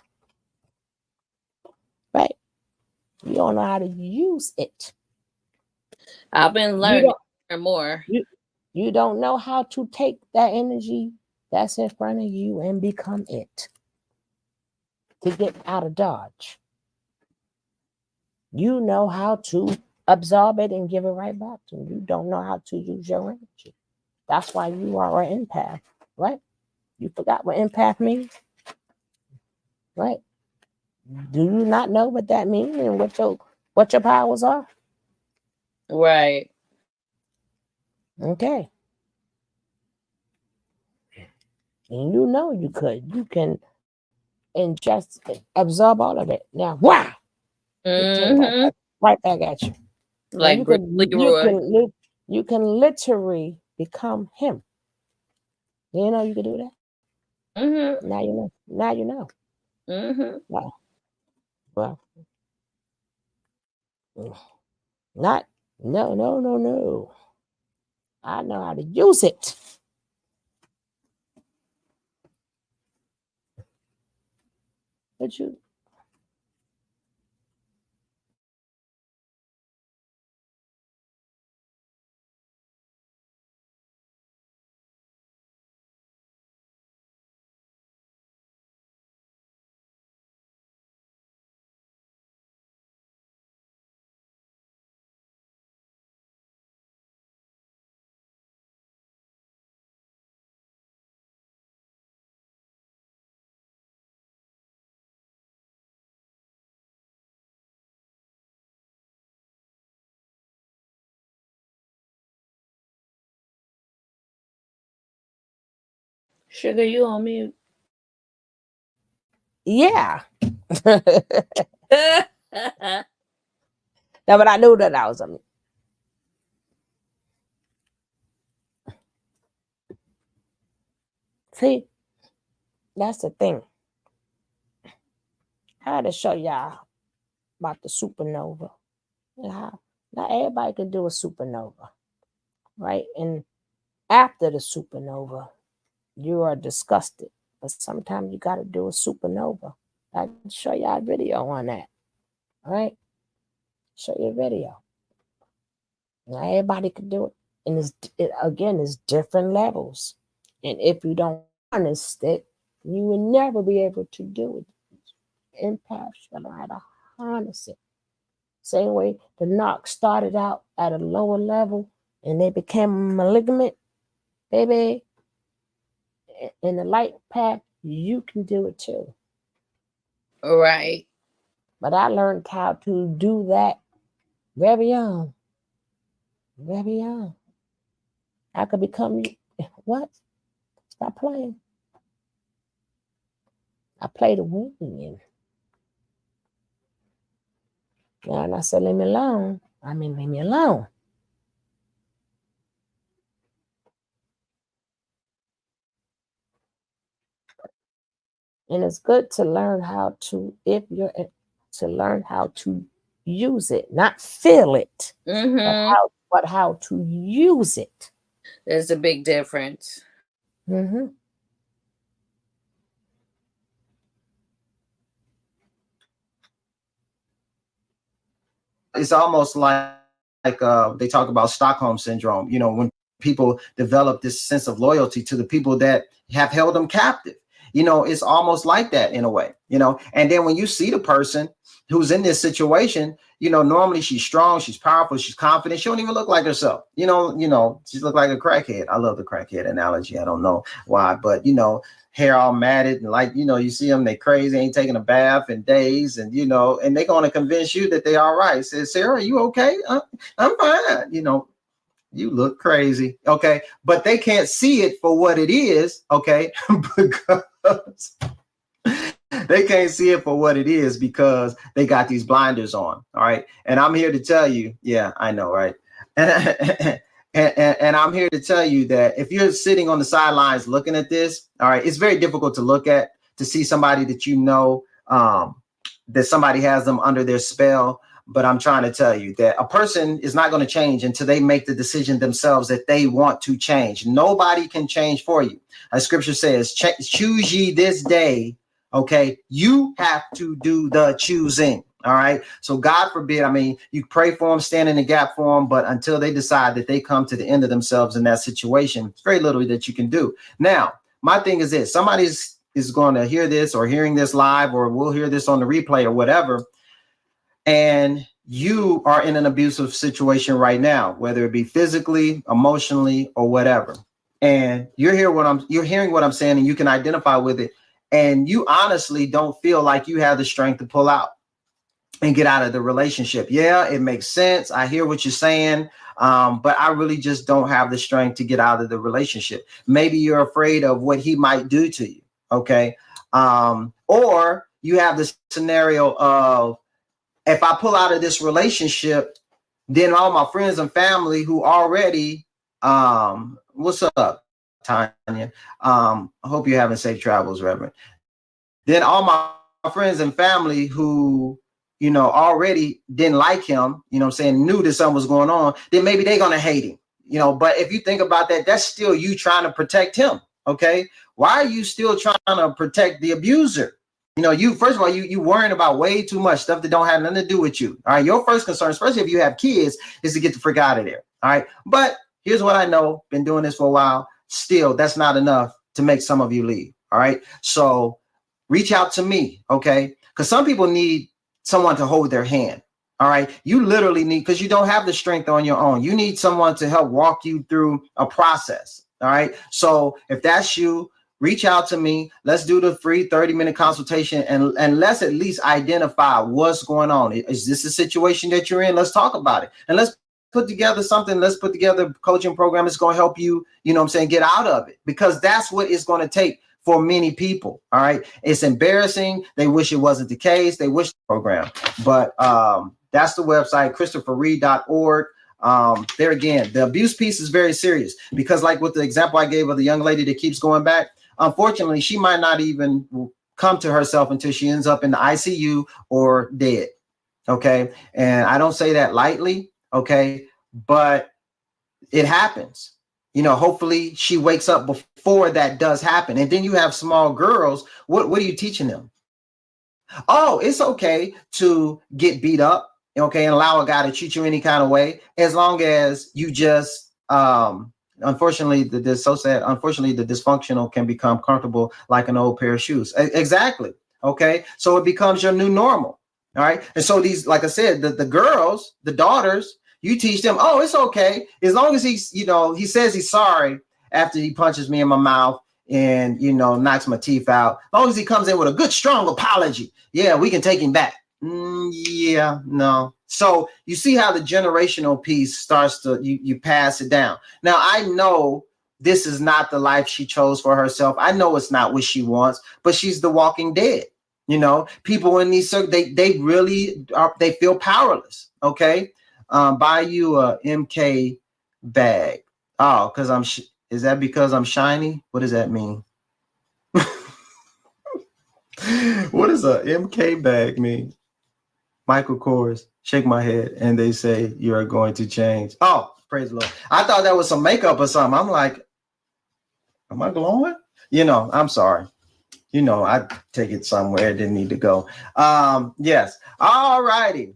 Right? You don't know how to use it. I've been learning more. You don't know how to take that energy that's in front of you and become it. To get out of Dodge. You know how to absorb it and give it right back to you. You don't know how to use your energy. That's why you are an empath, right? You forgot what empath means? Right? Do you not know what that means and what your powers are? Right. Okay. And you know you can and just absorb all of it. Now, wow! Right back at you. Like you can literally become him. You know you can do that. Now you know. Now you know. Wow. Well, not no. I know how to use it. But you. Sugar, you on mute? Yeah. No, but I knew that I was on mute. See, that's the thing. I had to show y'all about the supernova. And how not everybody can do a supernova, right? And after the supernova, you are disgusted. But sometimes you got to do a supernova. I can show y'all a video on that. All right? Show you a video. Not everybody can do it. And it's different levels. And if you don't harness it, you will never be able to do it. Empaths, you know how to harness it. Same way the knock started out at a lower level and they became malignant, baby. In the light path, you can do it too. Right. But I learned how to do that very young. Very young. I could become what? Stop playing. I play to win. And I said, leave me alone. I mean, leave me alone. And it's good to learn how to, learn how to use it, not feel it, but how to use it. There's a big difference. It's almost like they talk about Stockholm syndrome. You know, when people develop this sense of loyalty to the people that have held them captive. it's almost like that in a way, and then when you see the person who's in this situation, normally she's strong, she's powerful, she's confident. She don't even look like herself. She look like a crackhead. I love the crackhead analogy. I don't know why, but hair all matted and you see them, they crazy, ain't taking a bath in days, and and they're going to convince you that they all right. Say, Sarah, are you okay? I'm fine. You look crazy. Okay. But they can't see it for what it is. Okay. Because they can't see it for what it is because they got these blinders on. All right. And I'm here to tell you, yeah, I know, right? And I'm here to tell you that if you're sitting on the sidelines looking at this, all right, it's very difficult to look at, to see somebody that that somebody has them under their spell. But I'm trying to tell you that a person is not going to change until they make the decision themselves that they want to change. Nobody can change for you. As scripture says, choose ye this day. Okay. You have to do the choosing. All right. So God forbid, you pray for them, stand in the gap for them, but until they decide that they come to the end of themselves in that situation, it's very little that you can do. Now, my thing is this: somebody is going to hear this or hearing this live, or we'll hear this on the replay or whatever, and you are in an abusive situation right now, whether it be physically, emotionally, or whatever. And you're hearing what I'm saying, and you can identify with it. And you honestly don't feel like you have the strength to pull out and get out of the relationship. Yeah, it makes sense. I hear what you're saying. But I really just don't have the strength to get out of the relationship. Maybe you're afraid of what he might do to you. Okay. Or you have the scenario of, if I pull out of this relationship, then all my friends and family who already, what's up, Tanya? I hope you're having safe travels, Reverend. Then all my friends and family who, already didn't like him, knew that something was going on, then maybe they're going to hate him, but if you think about that, that's still you trying to protect him. Okay. Why are you still trying to protect the abuser? First of all, you worrying about way too much stuff that don't have nothing to do with you. All right. Your first concern, especially if you have kids, is to get the frick out of there. All right. But here's what I know, been doing this for a while. Still, that's not enough to make some of you leave. All right. So reach out to me. Okay. Because some people need someone to hold their hand. All right. You literally need, because you don't have the strength on your own. You need someone to help walk you through a process. All right. So if that's you, reach out to me. Let's do the free 30-minute consultation and let's at least identify what's going on. Is this a situation that you're in? Let's talk about it. And let's put together something. Let's put together a coaching program that's going to help you, get out of it, because that's what it's going to take for many people. All right. It's embarrassing. They wish it wasn't the case. They wish the program, but that's the website, ChristopherReed.org. There again, the abuse piece is very serious, because like with the example I gave of the young lady that keeps going back, unfortunately, she might not even come to herself until she ends up in the ICU or dead. Okay. And I don't say that lightly. Okay. But it happens. Hopefully she wakes up before that does happen. And then you have small girls. What are you teaching them? Oh, it's okay to get beat up. Okay. And allow a guy to treat you any kind of way, as long as you just, unfortunately, the dysfunctional can become comfortable like an old pair of shoes. Exactly. Okay. So it becomes your new normal. All right. And so these, like I said, the girls, the daughters, you teach them, oh, it's okay. As long as he's, he says he's sorry after he punches me in my mouth and, knocks my teeth out. As long as he comes in with a good, strong apology. Yeah, we can take him back. Yeah, no. So you see how the generational piece starts to, you pass it down. Now, I know this is not the life she chose for herself. I know it's not what she wants, but she's the walking dead. People in these circles, they really are, they feel powerless. Okay. Buy you a MK bag. Oh, because is that because I'm shiny? What does that mean? What does a MK bag mean? Michael Kors, shake my head, and they say you are going to change. Oh, praise the Lord. I thought that was some makeup or something. I'm like, am I glowing? I'm sorry. I take it somewhere it didn't need to go. Yes. All righty.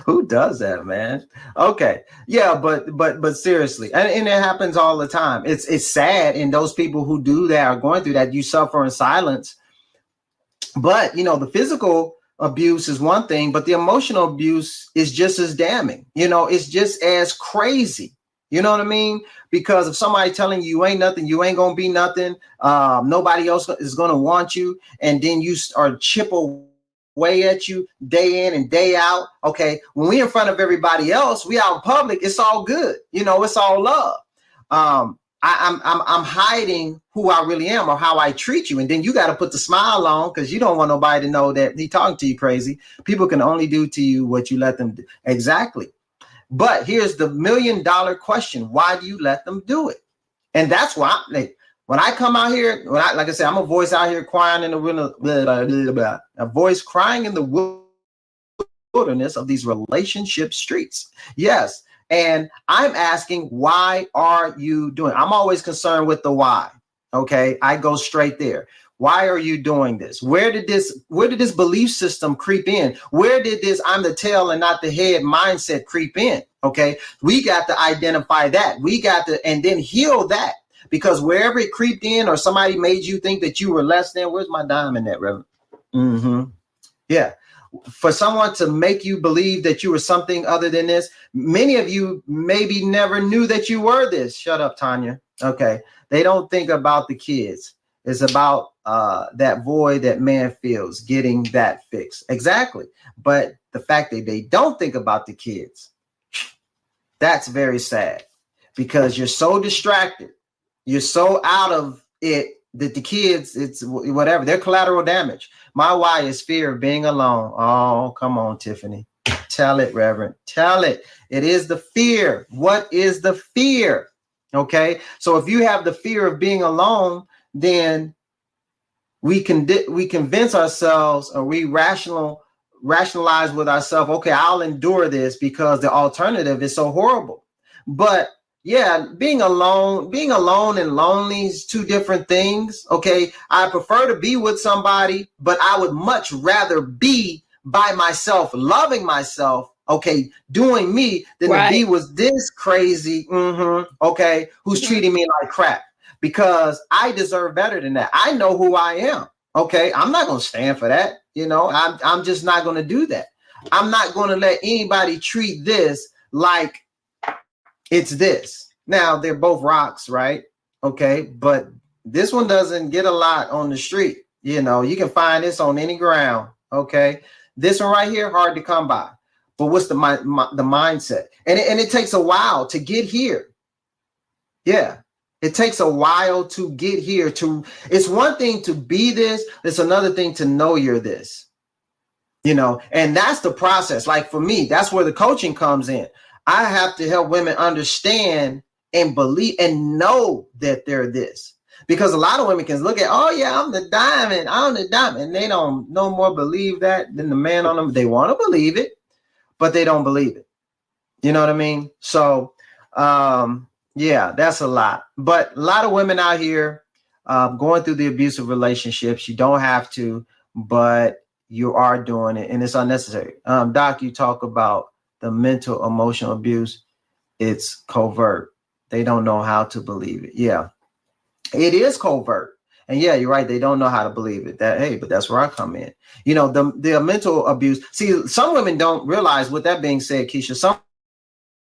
Who does that, man? Okay. Yeah, but seriously, and it happens all the time. It's sad, and those people who do that are going through that. You suffer in silence. But you know, the physical abuse is one thing, but the emotional abuse is just as damning. You know, it's just as crazy. You know what I mean? Because if somebody telling you ain't nothing, you ain't gonna be nothing, nobody else is gonna want you, and then you are chip away at you day in and day out. Okay, when we in front of everybody else, we out in public, it's all good. You know, it's all love. I'm hiding who I really am or how I treat you, and then you got to put the smile on because you don't want nobody to know that he talking to you crazy. People can only do to you what you let them do. Exactly. But here's the $1 million question: why do you let them do it? And that's why when I come out here, like I said, I'm a voice out here crying in the a voice crying in the wilderness of these relationship streets. Yes. And I'm asking, why are you doing? I'm always concerned with the why. Okay, I go straight there. Why are you doing this? Where did this belief system creep in? Where did this I'm the tail and not the head mindset creep in? Okay, we got to identify that. We got to, and then heal that, because wherever it creeped in or somebody made you think that you were less than, where's my diamond at, Reverend? Yeah. For someone to make you believe that you were something other than this, many of you maybe never knew that you were this. Shut up, Tanya. Okay. They don't think about the kids. It's about that void that man feels, getting that fixed. Exactly. But the fact that they don't think about the kids, that's very sad, because you're so distracted. You're so out of it that the kids, it's whatever, they're collateral damage. My why is fear of being alone. Oh, come on, Tiffany. Tell it, Reverend. Tell it. It is the fear. What is the fear? Okay. So if you have the fear of being alone, then we convince ourselves, or we rationalize with ourselves, okay, I'll endure this because the alternative is so horrible. But yeah, being alone and lonely is two different things. Okay. I prefer to be with somebody, but I would much rather be by myself, loving myself, okay, doing me, than to be with this crazy, okay, who's treating me like crap, because I deserve better than that. I know who I am. Okay. I'm not going to stand for that. You know, I'm just not going to do that. I'm not going to let anybody treat this like it's this. Now, they're both rocks, right? Okay. But this one doesn't get a lot on the street. You know, you can find this on any ground. Okay. This one right here, hard to come by. But what's the mindset? And it takes a while to get here. Yeah. It takes a while to get here. It's one thing to be this. It's another thing to know you're this. You know, and that's the process. Like for me, that's where the coaching comes in. I have to help women understand and believe and know that they're this, because a lot of women can look at, oh yeah, I'm the diamond, and they don't no more believe that than the man on them. They want to believe it, but they don't believe it. You know what I mean? So, yeah, that's a lot. But a lot of women out here going through the abusive relationships. You don't have to, but you are doing it, and it's unnecessary. Doc, you talk about the mental, emotional abuse. It's covert. They don't know how to believe it. Yeah, it is covert. And yeah, you're right. They don't know how to believe it. But that's where I come in. You know, the mental abuse. See, some women don't realize, with that being said, Keisha, some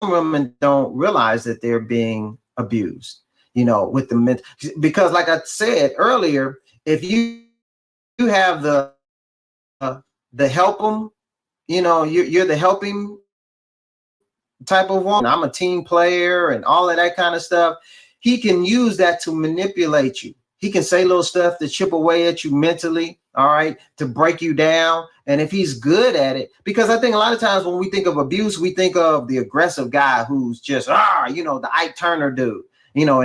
women don't realize that they're being abused, you know, with the mental, because like I said earlier, if you have the help them, you know, you're the helping type of woman. I'm a team player and all of that kind of stuff. He can use that to manipulate you. He can say little stuff to chip away at you mentally, all right, to break you down. And if he's good at it, because I think a lot of times when we think of abuse, we think of the aggressive guy who's just, you know, the Ike Turner dude, you know,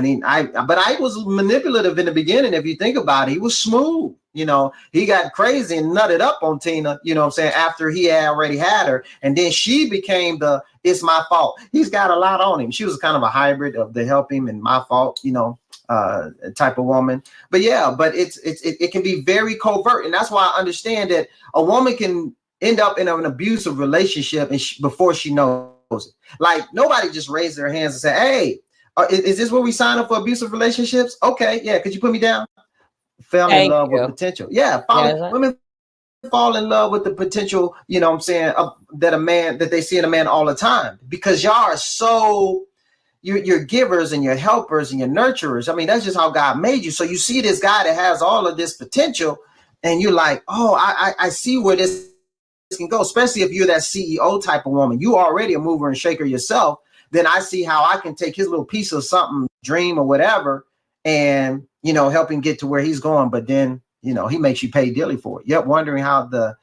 but Ike was manipulative in the beginning. If you think about it, he was smooth. You know, he got crazy and nutted up on Tina, you know what I'm saying, after he had already had her. And then she became it's my fault. He's got a lot on him. She was kind of a hybrid of the help him and my fault, you know, type of woman. But yeah, but it can be very covert. And that's why I understand that a woman can end up in an abusive relationship and before she knows it. Like nobody just raised their hands and say, "Hey, is this where we sign up for abusive relationships?" Okay, yeah. Could you put me down? Fell in Thank love with you. potential. Yeah, Yeah, women fall in love with the potential. You know what I'm saying? That they see in a man all the time because y'all are so. You're givers and you're helpers and you're nurturers. I mean, that's just how God made you. So you see this guy that has all of this potential, and you're like, oh, I see where this can go. Especially if you're that CEO type of woman, you already a mover and shaker yourself. Then I see how I can take his little piece of something, dream or whatever, and help him get to where he's going. But then he makes you pay dearly for it. Yep, wondering how the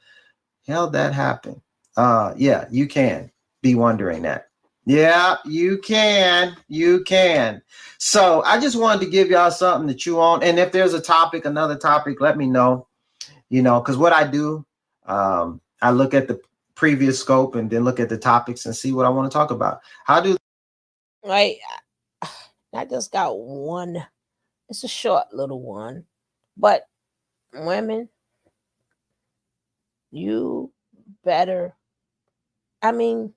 hell that happened. Yeah, you can be wondering that. Yeah, you can. You can. So I just wanted to give y'all something to chew on. And if there's another topic, let me know. Because what I do, I look at the previous scope and then look at the topics and see what I want to talk about. right. I just got one. It's a short little one, but women, you better. I mean,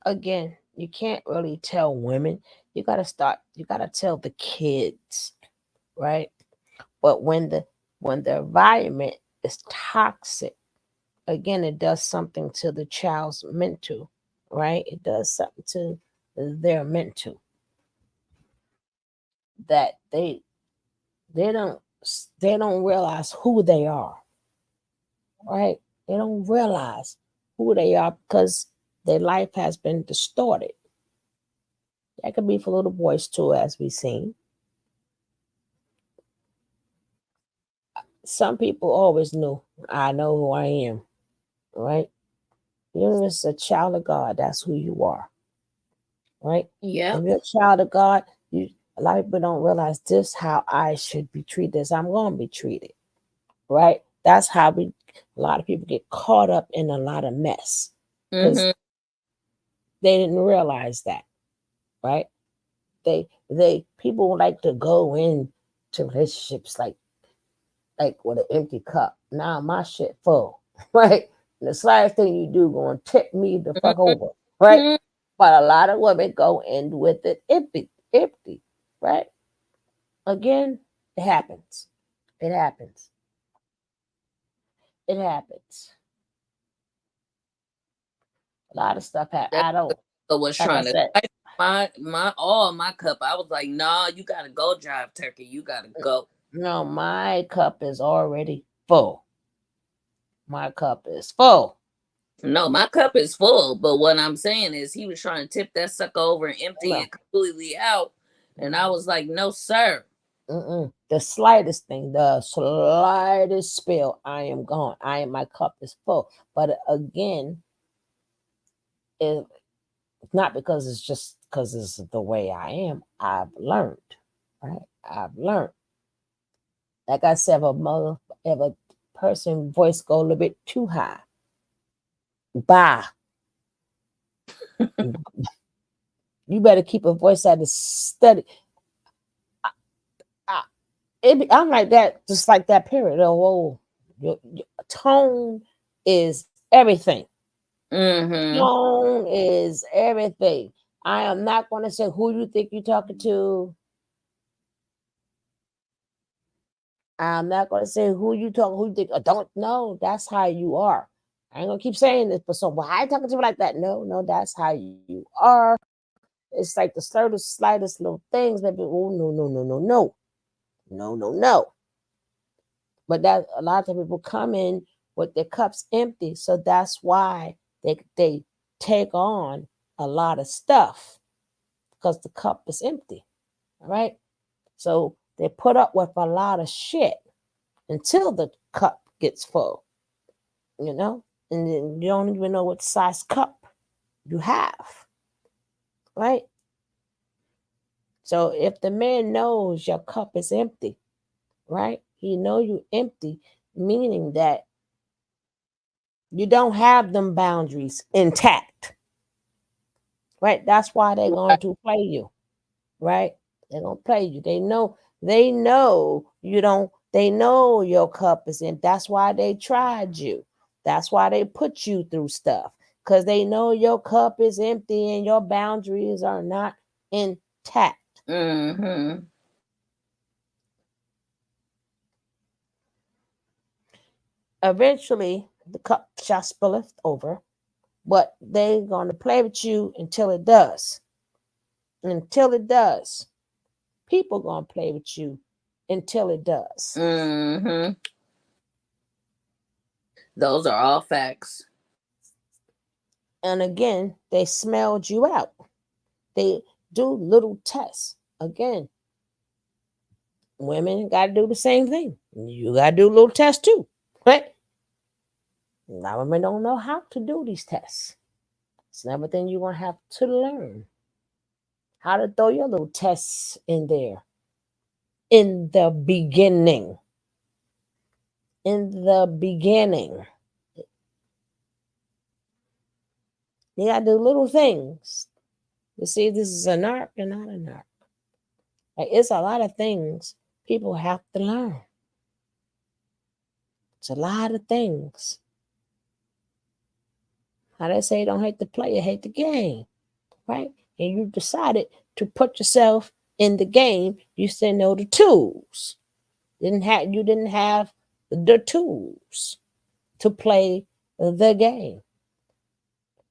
again, you can't really tell women. You got to tell the kids, right? But when the environment is toxic, again, it does something to the child's mental, right? It does something to their mental that they don't realize who they are, right? They don't realize who they are because their life has been distorted. That could be for little boys too, as we've seen. Some people always knew, I know who I am, right? You're just a child of God. That's who you are, right? Yeah. If you're a child of God, a lot of people don't realize this how I should be treated as I'm going to be treated, right? That's how a lot of people get caught up in a lot of mess because they didn't realize that, right? People like to go into relationships like with an empty cup. Now my shit full, right? And the slightest thing you do gonna tip me the fuck over, right? But a lot of women go in with it empty, right? Again, it happens. It happens. It happens. A lot of stuff happens. I don't. Was trying to my cup. I was like, nah, you gotta go drive turkey. You gotta go. No, my cup is already full. My cup is full. No, my cup is full. But what I'm saying is he was trying to tip that sucker over and empty it completely out. And I was like, no, sir. The slightest thing, the slightest spill, I am gone. My cup is full. But again, it's not because it's the way I am. I've learned, right? I've learned. Like I said, if a person voice go a little bit too high, bye. You better keep a voice at a steady. I'm like that, just like that. Period. Oh, your tone is everything. Tone is everything. I am not going to say who you think you're talking to. I'm not going to say who you think. I don't know. That's how you are. I ain't going to keep saying this, but so why are you talking to me like that? No, that's how you are. It's like the slightest little things. Maybe, oh, no. But that a lot of people come in with their cups empty. So that's why they take on a lot of stuff because the cup is empty. All right. So they put up with a lot of shit until the cup gets full, and then you don't even know what size cup you have, right? So if the man knows your cup is empty, right? He know you empty, meaning that you don't have them boundaries intact, right? That's why they're going to play you, right? They're going to play you. They know you don't. They know your cup is in. That's why they tried you. That's why they put you through stuff, because they know your cup is empty and your boundaries are not intact. Mm-hmm. Eventually, the cup shall spilleth over, but they're going to play with you until it does. Until it does. People going to play with you until it does. Mm-hmm. Those are all facts. And again, they smelled you out. They do little tests. Again, women got to do the same thing. You got to do a little test too, right? A lot of women don't know how to do these tests. It's another thing you're going to have to learn. How to throw your little tests in there. In the beginning. In the beginning. You got to do little things to see if this is a narc or not a narc. Like, it's a lot of things people have to learn. It's a lot of things. How they say, don't hate the player, hate the game, right? And you decided to put yourself in the game. You said no the tools. You didn't have the tools to play the game.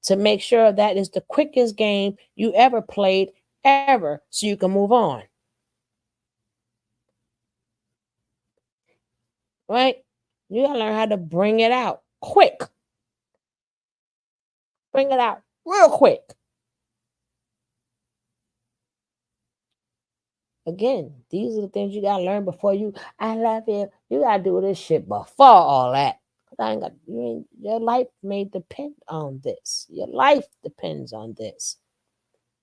To make sure that is the quickest game you ever played ever, so you can move on. Right? You gotta learn how to bring it out quick. Bring it out real quick. Again, these are the things you gotta learn before I love you. You gotta do this shit before all that. Your life may depend on this. Your life depends on this.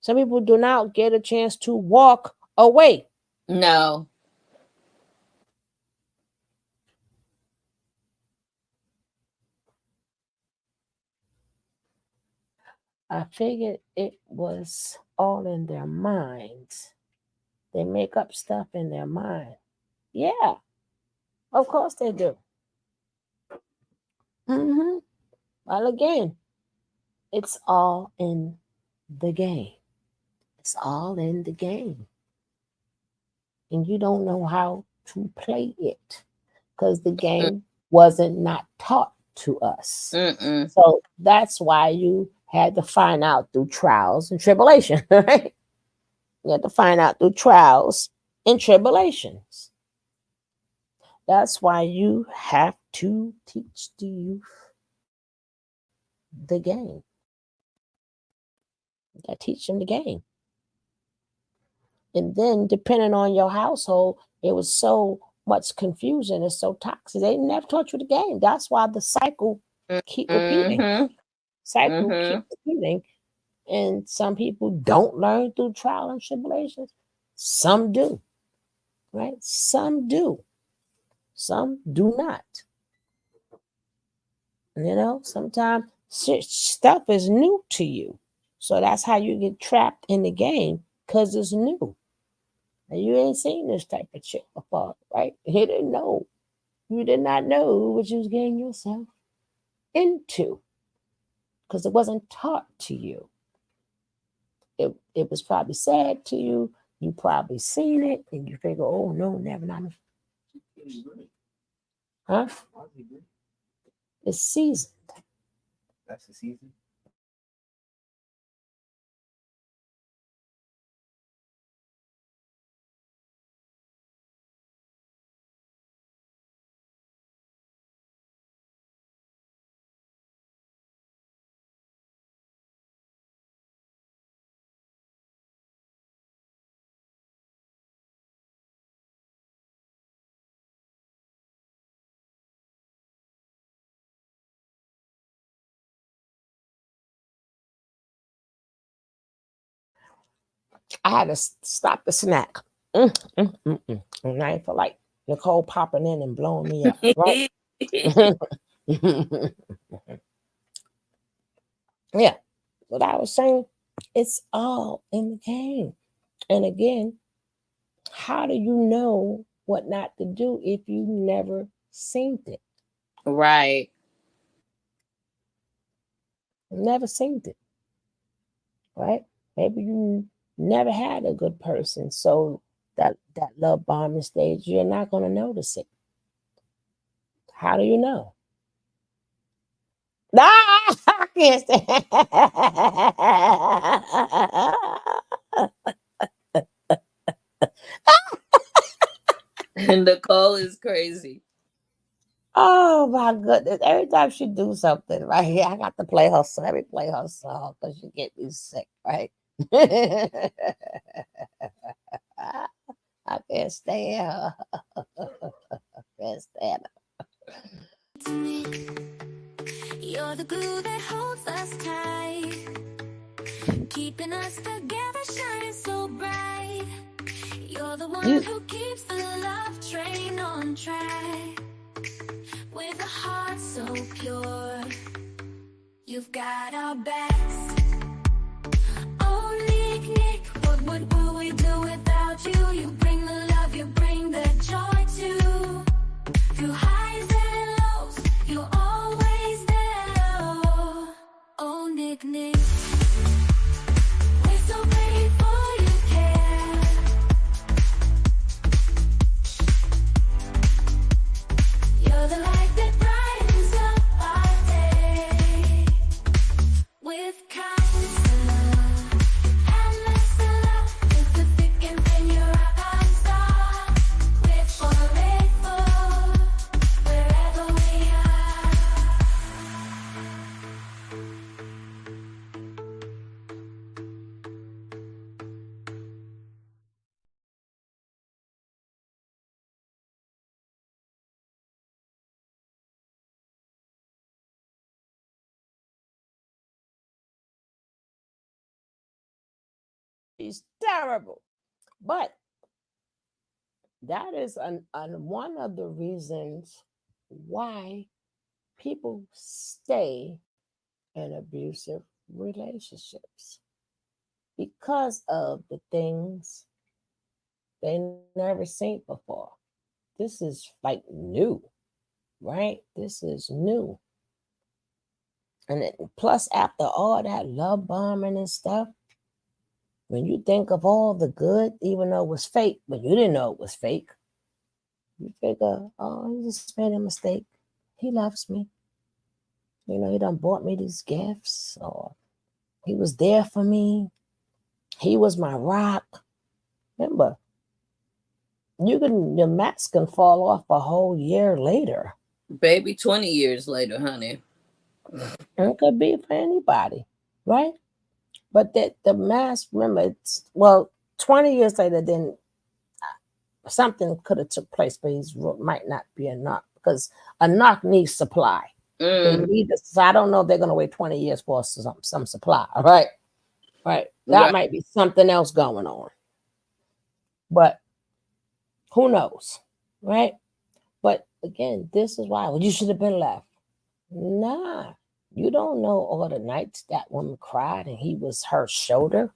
Some people do not get a chance to walk away. No. I figured it was all in their minds. They make up stuff in their mind. Yeah, of course they do. Well, again, it's all in the game. It's all in the game. And you don't know how to play it because the game wasn't not taught to us. Mm-mm. So that's why you had to find out through trials and tribulation, right? You had to find out through trials and tribulations. That's why you have to teach the youth the game. You got to teach them the game. And then, depending on your household, it was so much confusion. It's so toxic. They never taught you the game. That's why the cycle keep repeating. Mm-hmm. Cycle Mm-hmm. keep repeating. And some people don't learn through trial and tribulations. Some do, right? Some do. Some do not. Sometimes stuff is new to you. So that's how you get trapped in the game, because it's new. And you ain't seen this type of shit before, right? You didn't know. You did not know what you was getting yourself into, because it wasn't taught to you. It was probably said to you. You probably seen it, and you figure, oh, no, never mind. Huh? It's seasoned. That's the season. I had to stop the snack. And I feel like Nicole popping in and blowing me up, right? Yeah. What I was saying, it's all in the game. And again, how do you know what not to do if you never seen it? Right. Never seen it, right? Maybe you never had a good person, so that love bombing stage, you're not going to notice it. How do you know? Ah, I can't stand. Nicole is crazy. Oh my goodness! Every time she do something, right here, I got to play her song. Let me play her song because she get me sick, right? I can't stand her. I can't stand her. To me, you're the glue that holds us tight, keeping us together, shining so bright. You're the one You, who keeps the love train on track, with a heart so pure. You've got our backs. Oh, Nick, what would we do without you? You bring the love, you bring the joy too. Through highs and lows, you're always there. Oh, Nick, we're so grateful you care. You're the light that brightens up our day, with kindness and love, endless love. Through the thick and thin, you're our guiding star. We're forever, wherever we are. she's terrible, but that is one of the reasons why people stay in abusive relationships, because of the things they never seen before. This is like new, right? This is new. And plus, after all that love bombing and stuff, when you think of all the good, even though it was fake, but you didn't know it was fake, you figure, oh, he just made a mistake. He loves me. You know, he done bought me these gifts, or he was there for me. He was my rock. Remember, the mask can fall off a whole year later. Baby, 20 years later, honey. And it could be for anybody, right? But that the mask, remember, 20 years later, then something could have took place, but he might not be a knock, because a knock needs supply. They need this. So I don't know if they're going to wait 20 years for some supply. All right. Right. That Right. might be something else going on. But who knows? Right. But again, this is why you should have been left. Nah. You don't know all the nights that woman cried and he was her shoulder.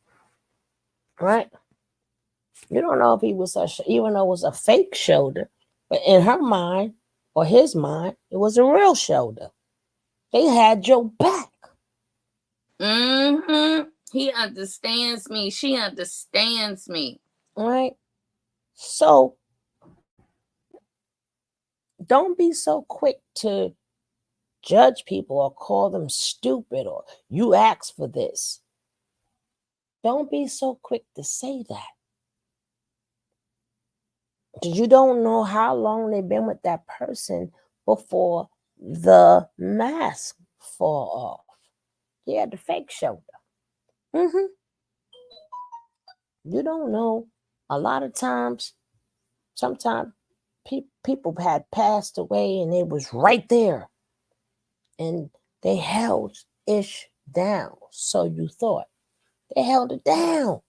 Right. You don't know if he was even though it was a fake shoulder, but in her mind or his mind, it was a real shoulder. They had your back. He understands me. She understands me. Right. So don't be so quick to judge people or call them stupid or you asked for this. Don't be so quick to say that. Because you don't know how long they've been with that person before the mask fall off. He had the fake shoulder. You don't know. A lot of times, sometimes people had passed away and it was right there. And they held ish down. So you thought. They held it down.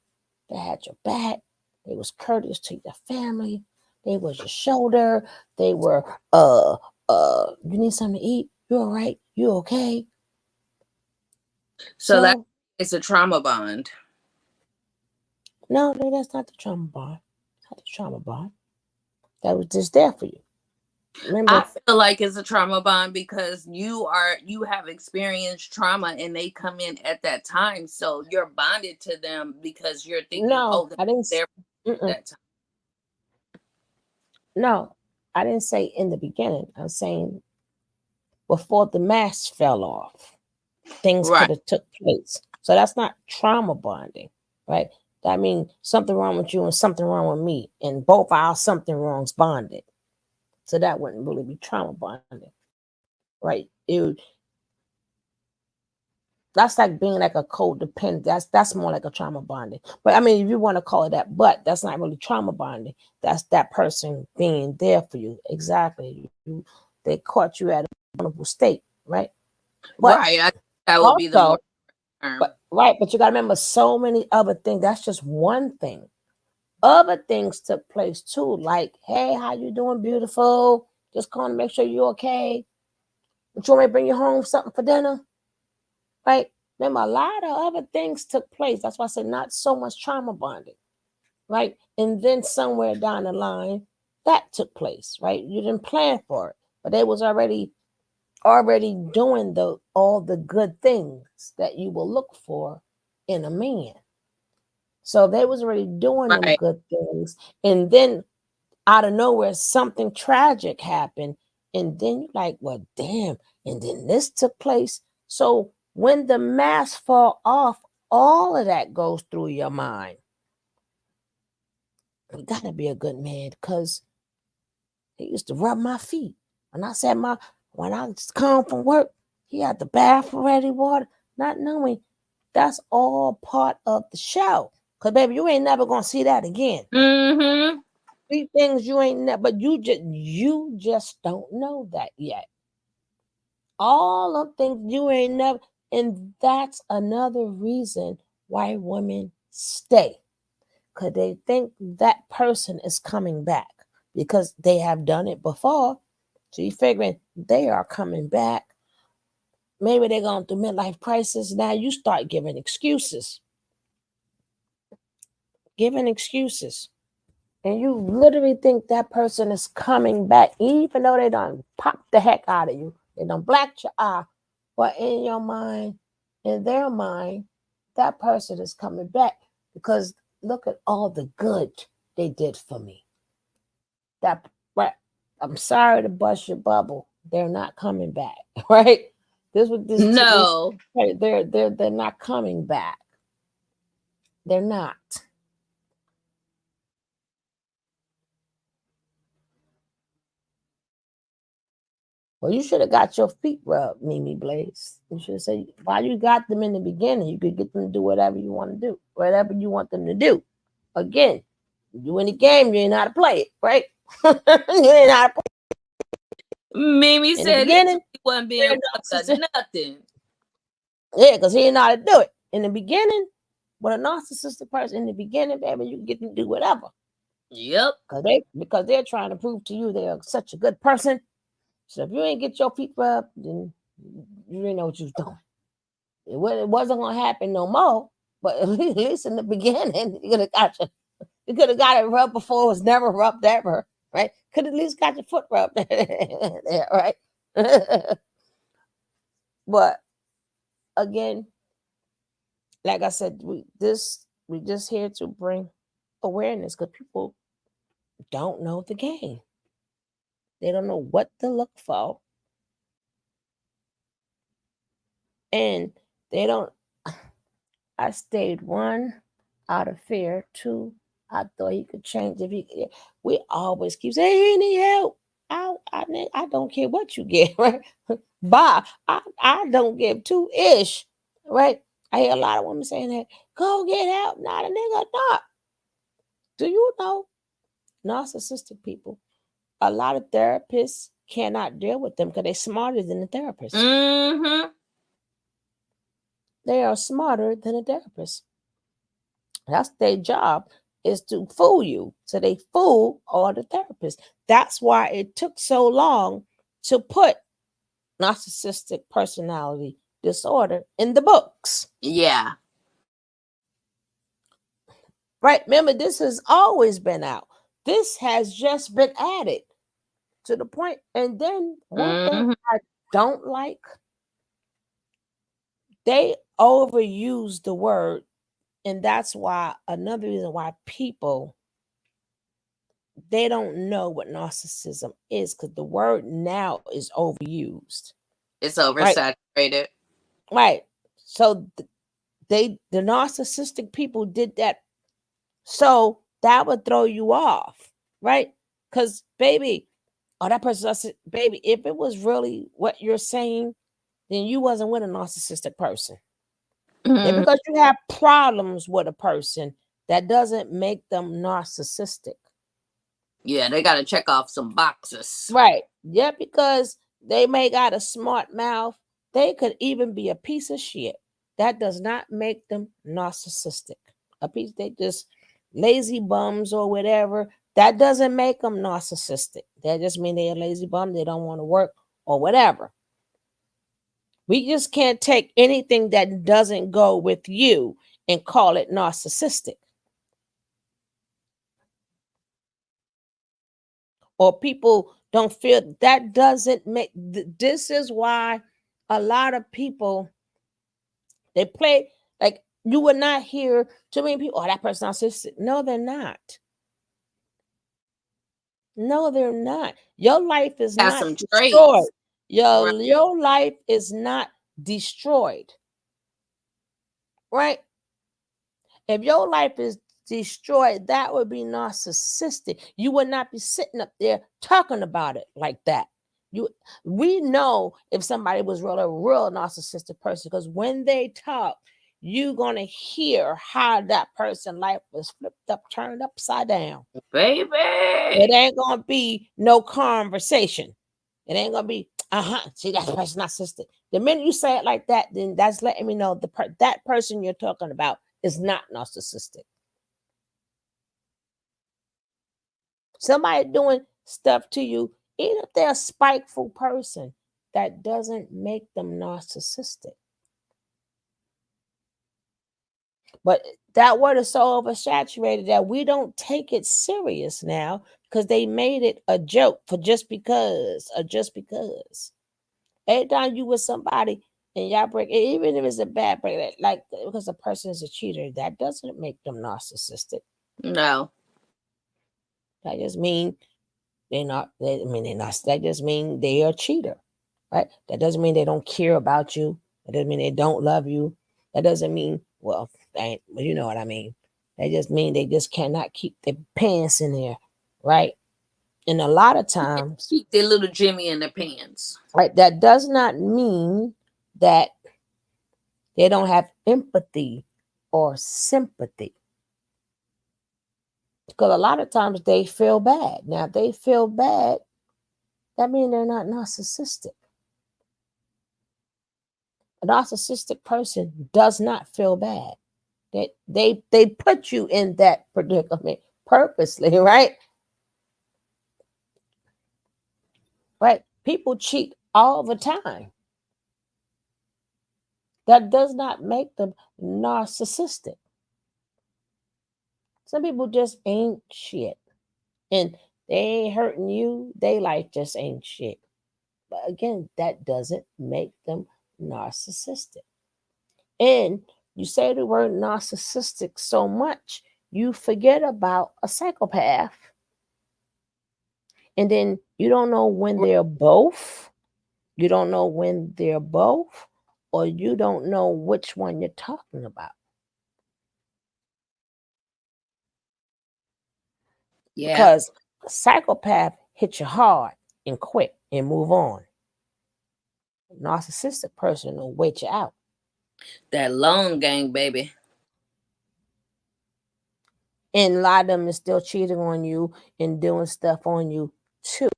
They had your back. They was courteous to your family. They was your shoulder. They were, you need something to eat? You all right? You okay? So that it's a trauma bond. No, that's not the trauma bond. Not the trauma bond. That was just there for you. Remember, I feel like it's a trauma bond because you have experienced trauma and they come in at that time, so you're bonded to them because you're thinking, no, oh, they're I didn't. there Mm-mm. at that time. No, I didn't say in the beginning. I'm saying before the mask fell off, things Right. could have took place. So that's not trauma bonding, right? That means something wrong with you and something wrong with me, and both our something wrongs bonded. So that wouldn't really be trauma bonding, right? That's like being like a codependent. That's more like a trauma bonding. But I mean, if you want to call it that, but that's not really trauma bonding. That's that person being there for you. Exactly. They caught you at a vulnerable state, right? But Right. That would be the also, more term. but you got to remember so many other things. That's just one thing. Other things took place too, like, hey, how you doing, beautiful? Just calling to make sure you're okay. Don't you want me to bring you home something for dinner? Right? Remember, a lot of other things took place. That's why I said not so much trauma bonding, right? And then somewhere down the line, that took place, right? You didn't plan for it, but they was already doing all the good things that you will look for in a man. So they was already doing them Right. good things, and then out of nowhere, something tragic happened, and then you're like, well, damn, and then this took place. So when the mask fall off, all of that goes through your mind. You gotta be a good man, because he used to rub my feet. When I just come from work, he had the bath ready, water, not knowing that's all part of the show. Cause baby, you ain't never gonna see that again. Mm-hmm. 3 things you ain't never, but you just don't know that yet. All of things you ain't never, and that's another reason why women stay, because they think that person is coming back because they have done it before. So you figuring they are coming back. Maybe they're going through midlife crisis. Now you start giving excuses. And you literally think that person is coming back, even though they done popped the heck out of you. They done blacked your eye. But in your mind, in their mind, that person is coming back because look at all the good they did for me. Right? I'm sorry to bust your bubble. They're not coming back, right? No. They're not coming back. They're not. Well, you should have got your feet rubbed, Mimi Blaze. You should have said, while you got them in the beginning, you could get them to do whatever you want to do, whatever you want them to do. Again, you in the game, you ain't know how to play it, right? You ain't know how to play it. Mimi In said the beginning, he wasn't being fucked or nothing. yeah, because he didn't know how to do it. In the beginning, with a narcissistic person, in the beginning, baby, you can get them to do whatever. Yep. Because they're trying to prove to you they're such a good person. So if you ain't get your feet rubbed, then you didn't know what you was doing. It wasn't gonna happen no more. But at least in the beginning, you could have got it rubbed before it was never rubbed ever, right? Could at least got your foot rubbed there, right? But again, like I said, we just here to bring awareness because people don't know the game. They don't know what to look for. And they don't. I stayed 1 out of fear. 2, I thought he could change if he. We always keep saying he need help. I don't care what you get, right? Bye. I don't give 2-ish, right? I hear a lot of women saying that. Go get help. Not a nigga, not. Do you know narcissistic people? A lot of therapists cannot deal with them because they're smarter than the therapist. Mm-hmm. They are smarter than a therapist. That's their job, is to fool you. So they fool all the therapists. That's why it took so long to put narcissistic personality disorder in the books. Yeah. Right? Remember, this has always been out. This has just been added. to the point. And then one thing I don't like, they overuse the word, and that's why another reason why people, they don't know what narcissism is, because the word now is overused. It's Right. oversaturated. Right. So the narcissistic people did that, so that would throw you off, right? Because baby, oh, that person, baby, if it was really what you're saying, then you wasn't with a narcissistic person. And Mhm. because you have problems with a person, that doesn't make them narcissistic. Yeah, they got to check off some boxes. Right. Yeah, because they may got a smart mouth. They could even be a piece of shit. That does not make them narcissistic. They just lazy bums or whatever. That doesn't make them narcissistic. That just mean they're a lazy bum. They don't want to work or whatever. We just can't take anything that doesn't go with you and call it narcissistic. Or people don't feel that doesn't make, this is why a lot of people, they play like, you would not hear too many people, oh, that person narcissistic. No, they're not. No, they're not. Your life is Got not some destroyed. traits. Right. Your life is not destroyed. Right? If your life is destroyed, that would be narcissistic. You would not be sitting up there talking about it like that. We know if somebody was a real narcissistic person, because when they talk, you're gonna hear how that person's life was flipped up, turned upside down. Baby. It ain't gonna be no conversation. It ain't gonna be, see, that person narcissistic. The minute you say it like that, then that's letting me know that person you're talking about is not narcissistic. Somebody doing stuff to you, even if they're a spiteful person, that doesn't make them narcissistic. But that word is so oversaturated that we don't take it serious now, because they made it a joke for just because. Every time you with somebody and y'all break, even if it's a bad break, like because a person is a cheater, that doesn't make them narcissistic. No. That just mean they're not. That just mean they are a cheater, right? That doesn't mean they don't care about you. That doesn't mean they don't love you. That doesn't mean, well, you know what I mean. That just mean they just cannot keep their pants in there, right? And a lot of times, keep their little Jimmy in their pants. Right? That does not mean that they don't have empathy or sympathy. Because a lot of times they feel bad. Now, if they feel bad, that means they're not narcissistic. A narcissistic person does not feel bad. They put you in that predicament purposely, right? Right? People cheat all the time. That does not make them narcissistic. Some people just ain't shit. And they ain't hurting you. They life just ain't shit. But again, that doesn't make them narcissistic. And you say the word narcissistic so much, you forget about a psychopath. And then you don't know when they're both. You don't know when they're both, or you don't know which one you're talking about. Yeah. Because a psychopath hits you hard and quick and move on. A narcissistic person will wait you out. That long game, baby. And a lot of them is still cheating on you and doing stuff on you too.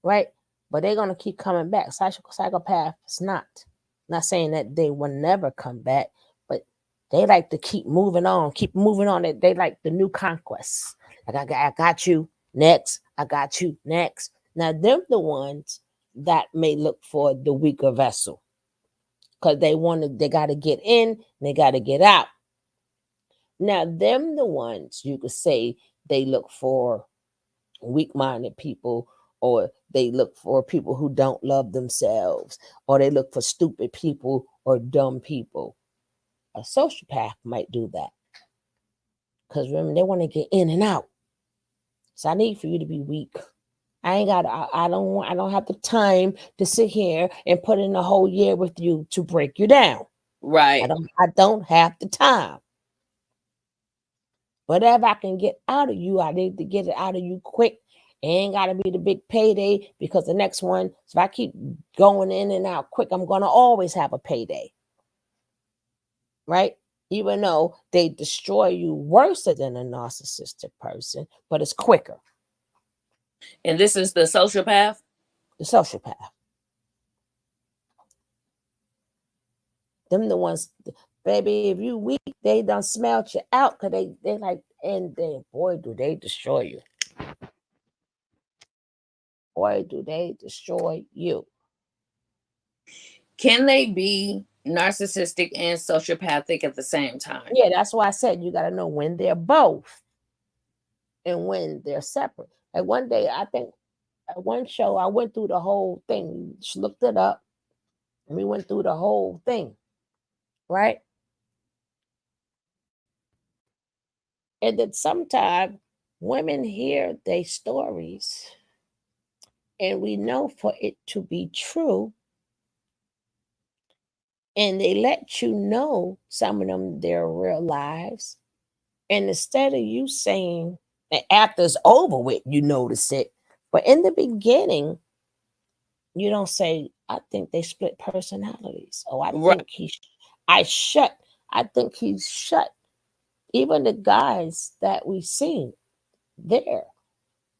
Right? But they're going to keep coming back. Psychopath is not. Not saying that they will never come back, but they like to keep moving on. They like the new conquests. Like, I got you next. I got you next. Now, them the ones that may look for the weaker vessel, because they got to get in and they got to get out. Now, them the ones you could say they look for weak-minded people or they look for people who don't love themselves, or they look for stupid people or dumb people. A sociopath might do that because remember, they want to get in and out. So I need for you to be weak. I don't have the time to sit here and put in a whole year with you to break you down. Right. I don't have the time. Whatever I can get out of you, I need to get it out of you quick. It ain't got to be the big payday, because the next one, if I keep going in and out quick, I'm going to always have a payday. Right? Even though they destroy you worse than a narcissistic person, but it's quicker. And this is the sociopath? The sociopath. Them the ones, baby, if you weak, they done smelt you out, because they like, and they, boy, do they destroy you. Boy, do they destroy you. Can they be narcissistic and sociopathic at the same time? Yeah, that's why I said you got to know when they're both and when they're separate. Like one day, I think at one show, I went through the whole thing. She looked it up, and we went through the whole thing, right? And then sometimes women hear their stories, and we know for it to be true, and they let you know some of them their real lives. And instead of you saying, and after it's over with, you notice it. But in the beginning, you don't say, I think they split personalities. Oh, I Right. think I think he's shut. Even the guys that we've seen there,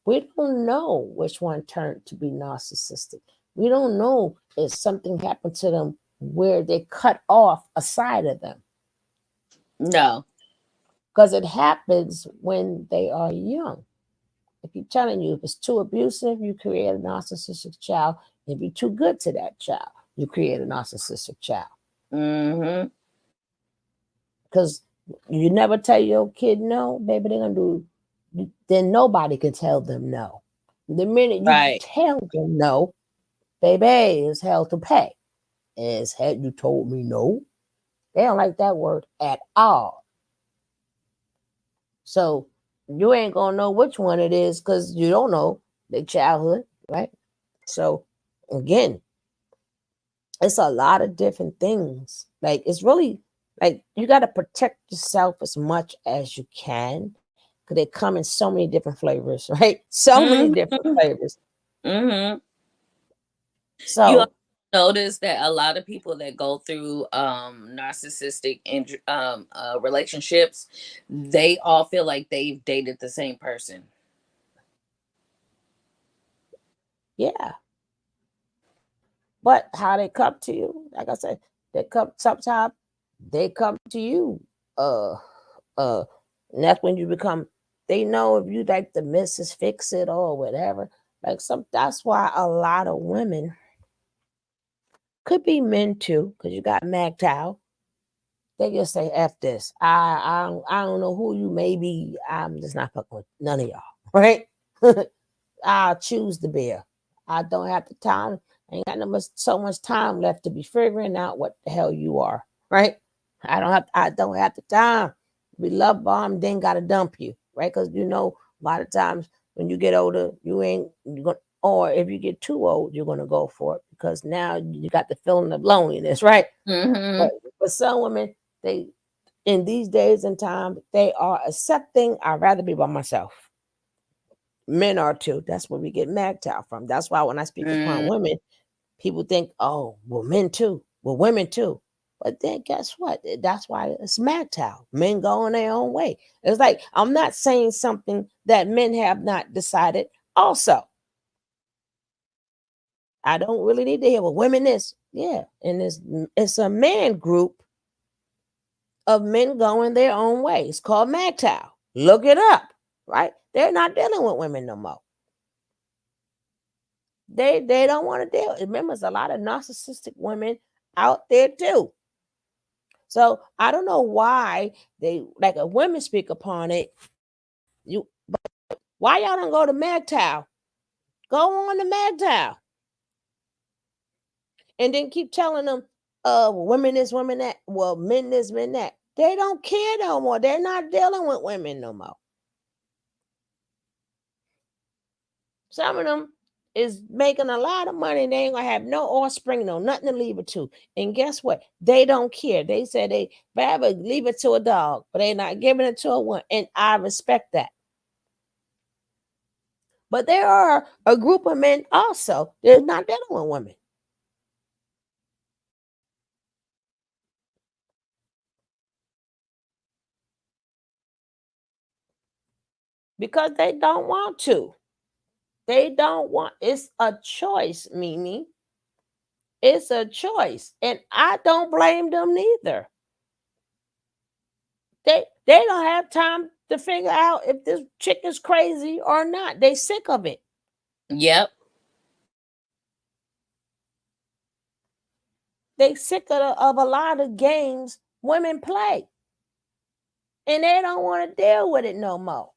we don't know which one turned to be narcissistic. We don't know if something happened to them where they cut off a side of them. No. Because it happens when they are young. I keep telling you, if it's too abusive, you create a narcissistic child. If you're too good to that child, you create a narcissistic child. Mm-hmm. Because you never tell your kid no, baby, they're going to do, then nobody can tell them no. The minute you Right. tell them no, baby, it's hell to pay. It's had you told me no. They don't like that word at all. So you ain't gonna know which one it is because you don't know their childhood, right? So again, it's a lot of different things. Like it's really like you got to protect yourself as much as you can, because they come in so many different flavors, right? So many different flavors. Mm-hmm. So You notice that a lot of people that go through narcissistic relationships, they all feel like they've dated the same person. yeah. But how they come to you, like I said, they come sometimes they come to you. And that's when you become, they know if you like the Mrs. Fix It or whatever. Like that's why a lot of women, could be men too, because you got MGTOW. They just say F this. I don't know who you may be. I'm just not fucking with none of y'all. Right? I'll choose the bear. I don't have the time. I ain't got so much time left to be figuring out what the hell you are. Right? I don't have the time. We love bomb, then gotta dump you. Right? Because you know, a lot of times when you get older, you're gonna, or if you get too old, you're gonna go for it because now you got the feeling of loneliness, right? Mm-hmm. But for some women, they in these days and time, they are accepting, I'd rather be by myself. Men are too. That's where we get MGTOW from. That's why when I speak upon women, people think, oh, well, men too. Well, women too. But then guess what? That's why it's MGTOW. Men go on their own way. It's like, I'm not saying something that men have not decided also. I don't really need to hear what women is. Yeah. And it's a man group of men going their own way. It's called MGTOW. Look it up, right? They're not dealing with women no more. They don't want to deal. Remember, there's a lot of narcissistic women out there too. So I don't know why they like a women speak upon it. But why y'all don't go to MGTOW? Go on the MGTOW. And then keep telling them, women this, women that. Well, men this, men that. They don't care no more. They're not dealing with women no more. Some of them is making a lot of money. They ain't gonna have no offspring, no nothing to leave it to. And guess what? They don't care. They said they rather leave it to a dog, but they're not giving it to a woman. And I respect that. But there are a group of men also that are not dealing with women. Because they don't want to. They don't want, it's a choice, Mimi. It's a choice. And I don't blame them neither. They don't have time to figure out if this chick is crazy or not. They sick of it. Yep. They sick of a lot of games women play. And they don't want to deal with it no more.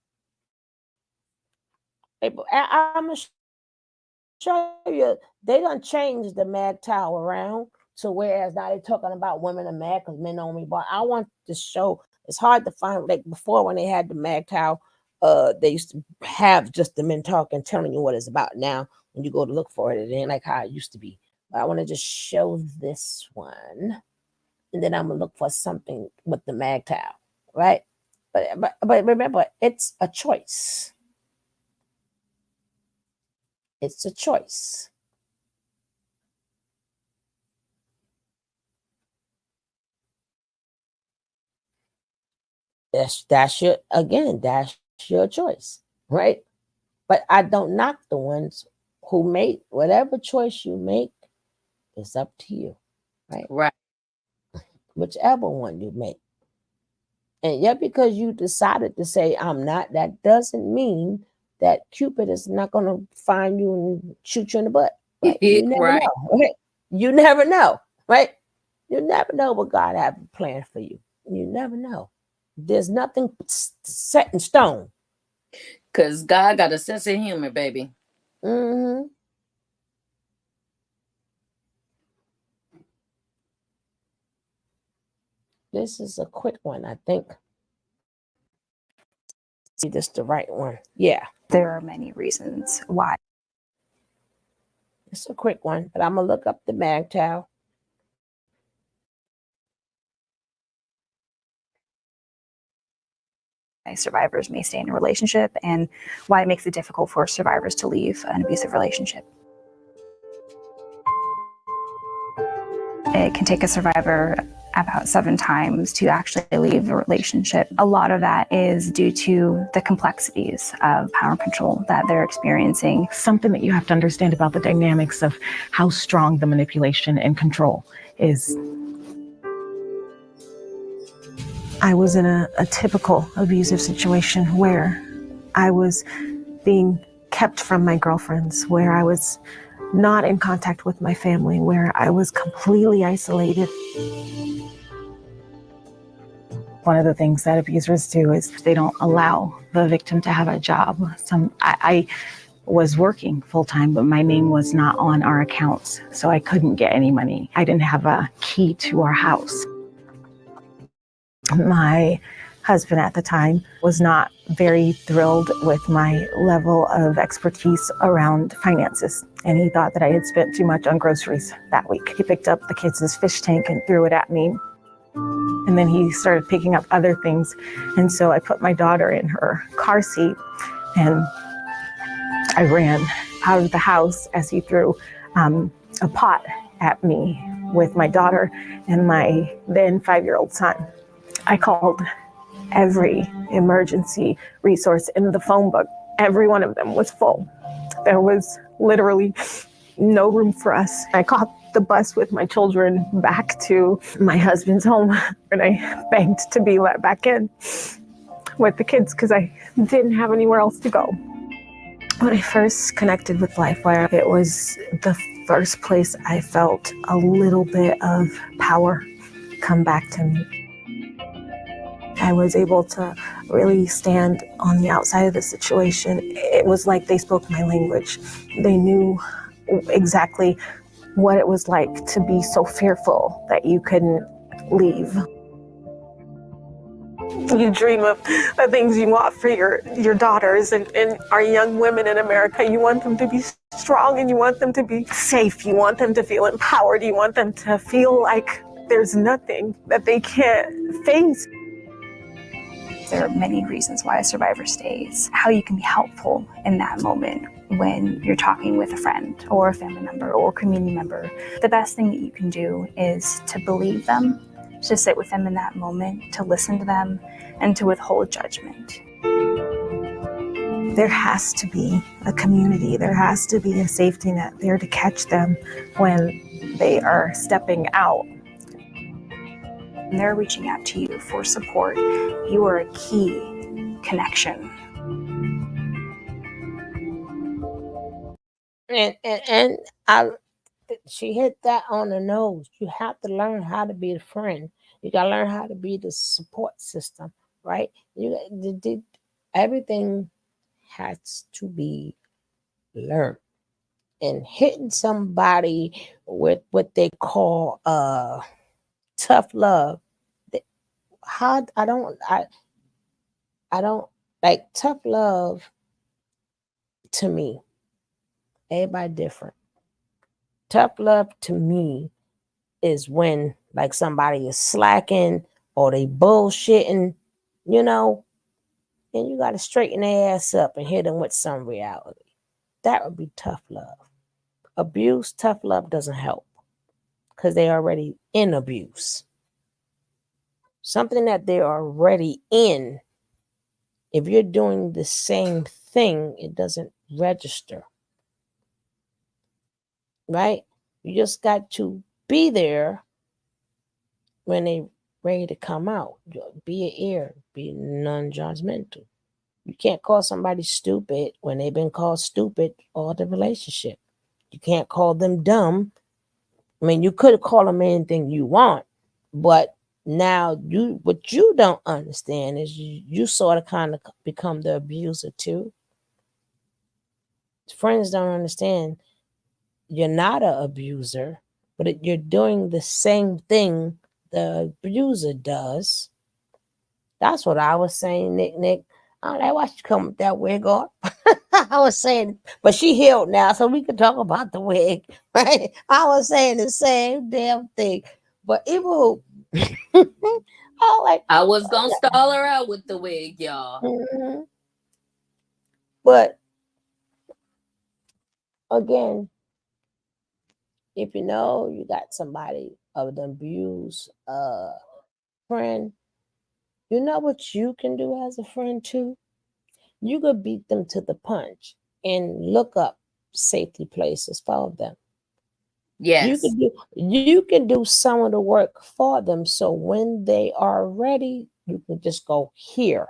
I'm going to show you, they done changed the MGTOW around to whereas now they're talking about women are mad because men only. But I want to show, it's hard to find, like before when they had the MGTOW, they used to have just the men talking, telling you what it's about. Now, when you go to look for it, it ain't like how it used to be. But I want to just show this one. And then I'm going to look for something with the MGTOW, right? But remember, it's a choice. It's a choice. That's your choice, right? But I don't knock the ones who make whatever choice you make. It's up to you, right? Right. Whichever one you make. And yet because you decided to say I'm not, that doesn't mean that Cupid is not going to find you and shoot you in the butt. Right? You never Right. know. Right? You never know, right? You never know what God has planned for you. You never know. There's nothing set in stone. Because God got a sense of humor, baby. Mm-hmm. This is a quick one, I think. See, this the right one. Yeah. There are many reasons why It's a quick one, but I'm going to look up the MGTOW. survivors may stay in a relationship and why it makes it difficult for survivors to leave an abusive relationship. It can take a survivor about 7 times to actually leave a relationship. A lot of that is due to the complexities of power and control that they're experiencing. Something that you have to understand about the dynamics of how strong the manipulation and control is. I was in a typical abusive situation where I was being kept from my girlfriends, where I was not in contact with my family, where I was completely isolated. One of the things that abusers do is they don't allow the victim to have a job. I was working full-time, but my name was not on our accounts, so I couldn't get any money. I didn't have a key to our house. My husband at the time was not very thrilled with my level of expertise around finances, and he thought that I had spent too much on groceries that week. He picked up the kids' fish tank and threw it at me. And then he started picking up other things. And so I put my daughter in her car seat and I ran out of the house as he threw a pot at me with my daughter and my then 5-year-old son. I called every emergency resource in the phone book. Every one of them was full. There was literally no room for us. I caught the bus with my children back to my husband's home, and I begged to be let back in with the kids because I didn't have anywhere else to go. When I first connected with LifeWire, it was the first place I felt a little bit of power come back to me. I was able to really stand on the outside of the situation. It was like they spoke my language. They knew exactly what it was like to be so fearful that you couldn't leave. You dream of the things you want for your daughters and our young women in America. You want them to be strong and you want them to be safe. You want them to feel empowered. You want them to feel like there's nothing that they can't face. There are many reasons why a survivor stays. How you can be helpful in that moment when you're talking with a friend or a family member or a community member. The best thing that you can do is to believe them, to sit with them in that moment, to listen to them, and to withhold judgment. There has to be a community. There has to be a safety net there to catch them when they are stepping out. And they're reaching out to you for support. You are a key connection. And she hit that on the nose. You have to learn how to be a friend. You got to learn how to be the support system, right? Everything has to be learned. And hitting somebody with what they call tough love. I don't like tough love. To me, everybody different. Tough love to me is when like somebody is slacking or they bullshitting, you know, and you got to straighten their ass up and hit them with some reality. That would be tough love. Abuse, tough love doesn't help because they're already in abuse. Something that they're already in, if you're doing the same thing, it doesn't register. Right? You just got to be there when they ready to come out. Be an ear, be non-judgmental. You can't call somebody stupid when they've been called stupid all the relationship. You can't call them dumb. I mean, you could call them anything you want, but now what you don't understand is you sort of kind of become the abuser too. Friends don't understand you're not an abuser, but you're doing the same thing the abuser does. That's what I was saying, Nick. I don't know why she come with that wig on. I was saying, but she healed now, so we can talk about the wig, right? I was saying the same damn thing. But even I was gonna stall her out with the wig, y'all. Mm-hmm. But again, if you know you got somebody of an abused friend, you know what you can do as a friend too? You could beat them to the punch and look up safety places for them. Yes. You can do some of the work for them. So when they are ready, you can just go here.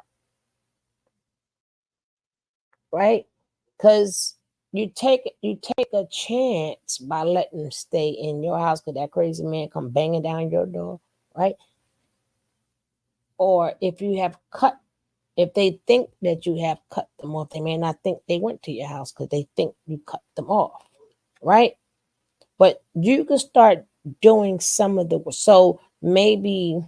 Right? Because you take a chance by letting them stay in your house because that crazy man come banging down your door, right? Or if they think that you have cut them off, they may not think they went to your house because they think you cut them off, right? But you can start doing some of the, so maybe,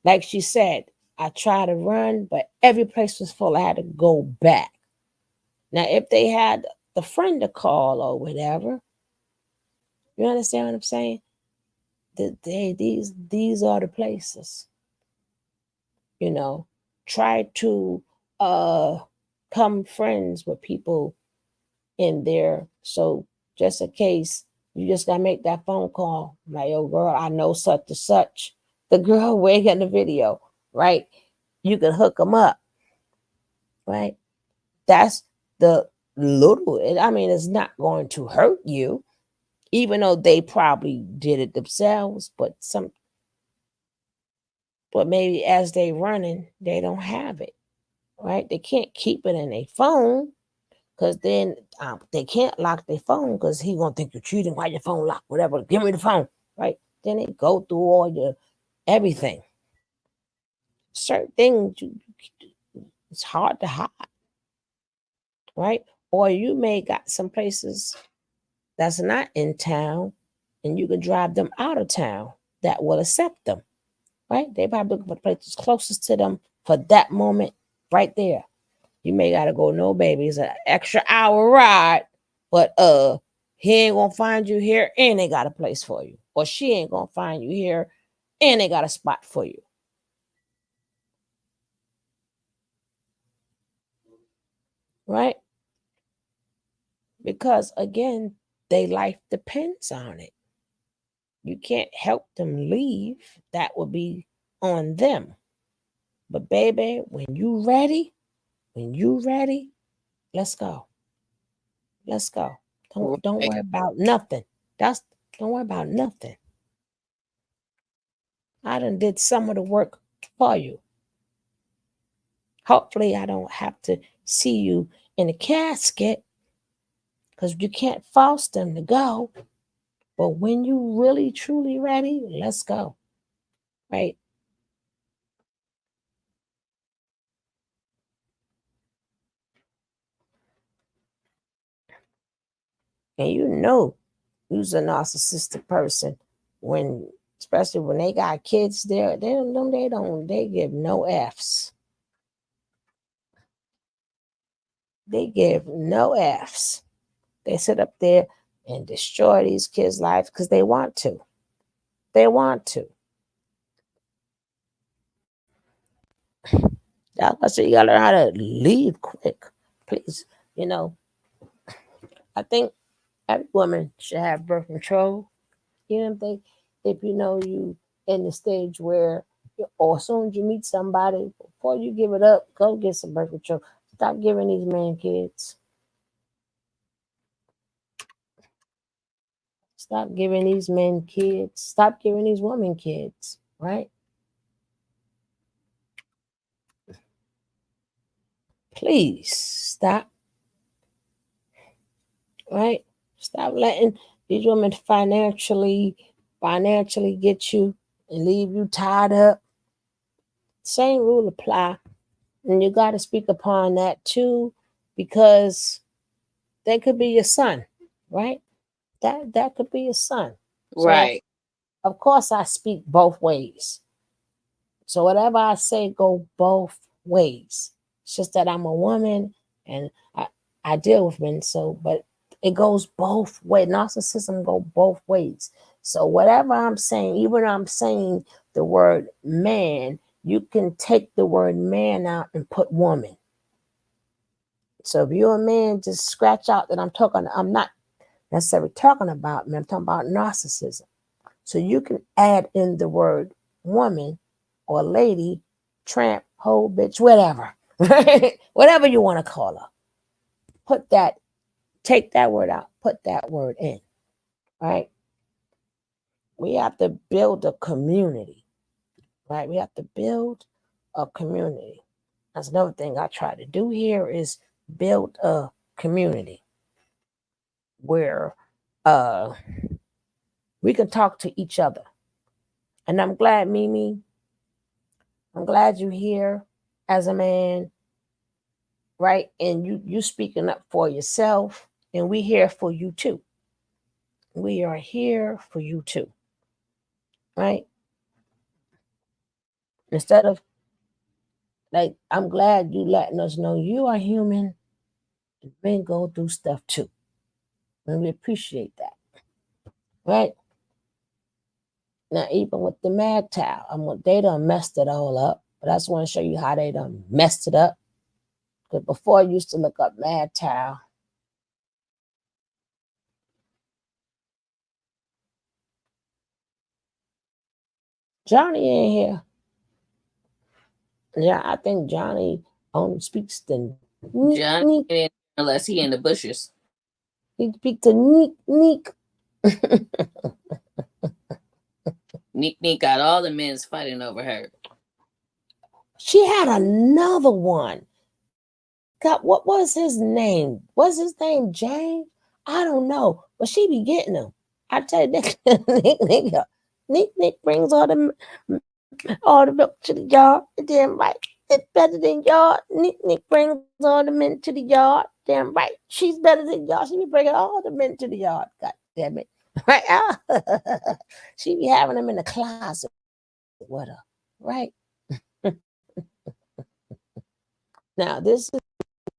like she said, I tried to run, but every place was full. I had to go back. Now, if they had the friend to call or whatever, you understand what I'm saying? These are the places. You know, try to come friends with people in there. So just in case, you just gotta make that phone call. Like, yo, girl, I know such and such. The girl way in the video, right? You can hook them up, right? That's the little, I mean, it's not going to hurt you, even though they probably did it themselves, but maybe as they running, they don't have it, right? They can't keep it in their phone because then they can't lock their phone because he gonna think you're cheating. Why your phone locked? Whatever, give me the phone, right? Then they go through all your everything. certain things it's hard to hide, right? Or you may got some places that's not in town, and you can drive them out of town that will accept them, right? They probably looking for the places closest to them for that moment right there. You may gotta go, no, baby, it's an extra hour ride, but he ain't gonna find you here and they got a place for you. Or she ain't gonna find you here and they got a spot for you. Right? Because again, their life depends on it. You can't help them leave. That would be on them. But baby, when you ready, let's go. Let's go. Don't Right. worry about nothing. Don't worry about nothing. I done did some of the work for you. Hopefully I don't have to see you in a casket, because you can't force them to go. But when you really truly ready, let's go. Right? And you know who's a narcissistic person when, especially when they got kids there, they give no F's. They give no F's. They sit up there and destroy these kids' lives because they want to. They want to. That's why you gotta learn how to leave quick. Please. I think every woman should have birth control. If you know you in the stage where, or as soon as you meet somebody, before you give it up, go get some birth control. Stop giving these men kids. Stop giving these men kids. Stop giving these women kids, right? Please stop. Right? Stop letting these women financially get you and leave you tied up. Same rule apply. And you got to speak upon that too, because they could be your son, right? That could be your son. Right. So, of course, I speak both ways. So whatever I say go both ways. It's just that I'm a woman and I deal with men, but it goes both ways. Narcissism go both ways. So whatever I'm saying, even I'm saying the word man, you can take the word man out and put woman. So if you're a man, just scratch out that I'm not necessarily talking about men, I'm talking about narcissism. So you can add in the word woman or lady, tramp, hoe, bitch, whatever. Whatever you want to call her. Take that word out, put that word in. Right? We have to build a community. Right? We have to build a community. That's another thing I try to do here is build a community where we can talk to each other. And I'm glad, Mimi, I'm glad you're here as a man, right? And you speaking up for yourself, and we here for you too. We are here for you too, right? Instead of, like, I'm glad you letting us know you are human and men go through stuff too. And we appreciate that, right? Now, even with the MGTOW, they done messed it all up, but I just want to show you how they done messed it up. Because before I used to look up MGTOW, Johnny ain't here. Yeah, I think Johnny only speaks to Johnny ain't unless he in the bushes. He speaks to Neek. Neek got all the men's fighting over her. She had another one. God, what was his name? Was his name James? I don't know, but she be getting them. I tell you, Nick brings all them all the milk to the yard. Damn right. It's better than y'all. Nick brings all the men to the yard. Damn right. She's better than y'all. She be bringing all the men to the yard. God damn it. Right? She be having them in the closet with her. Right? Now, this is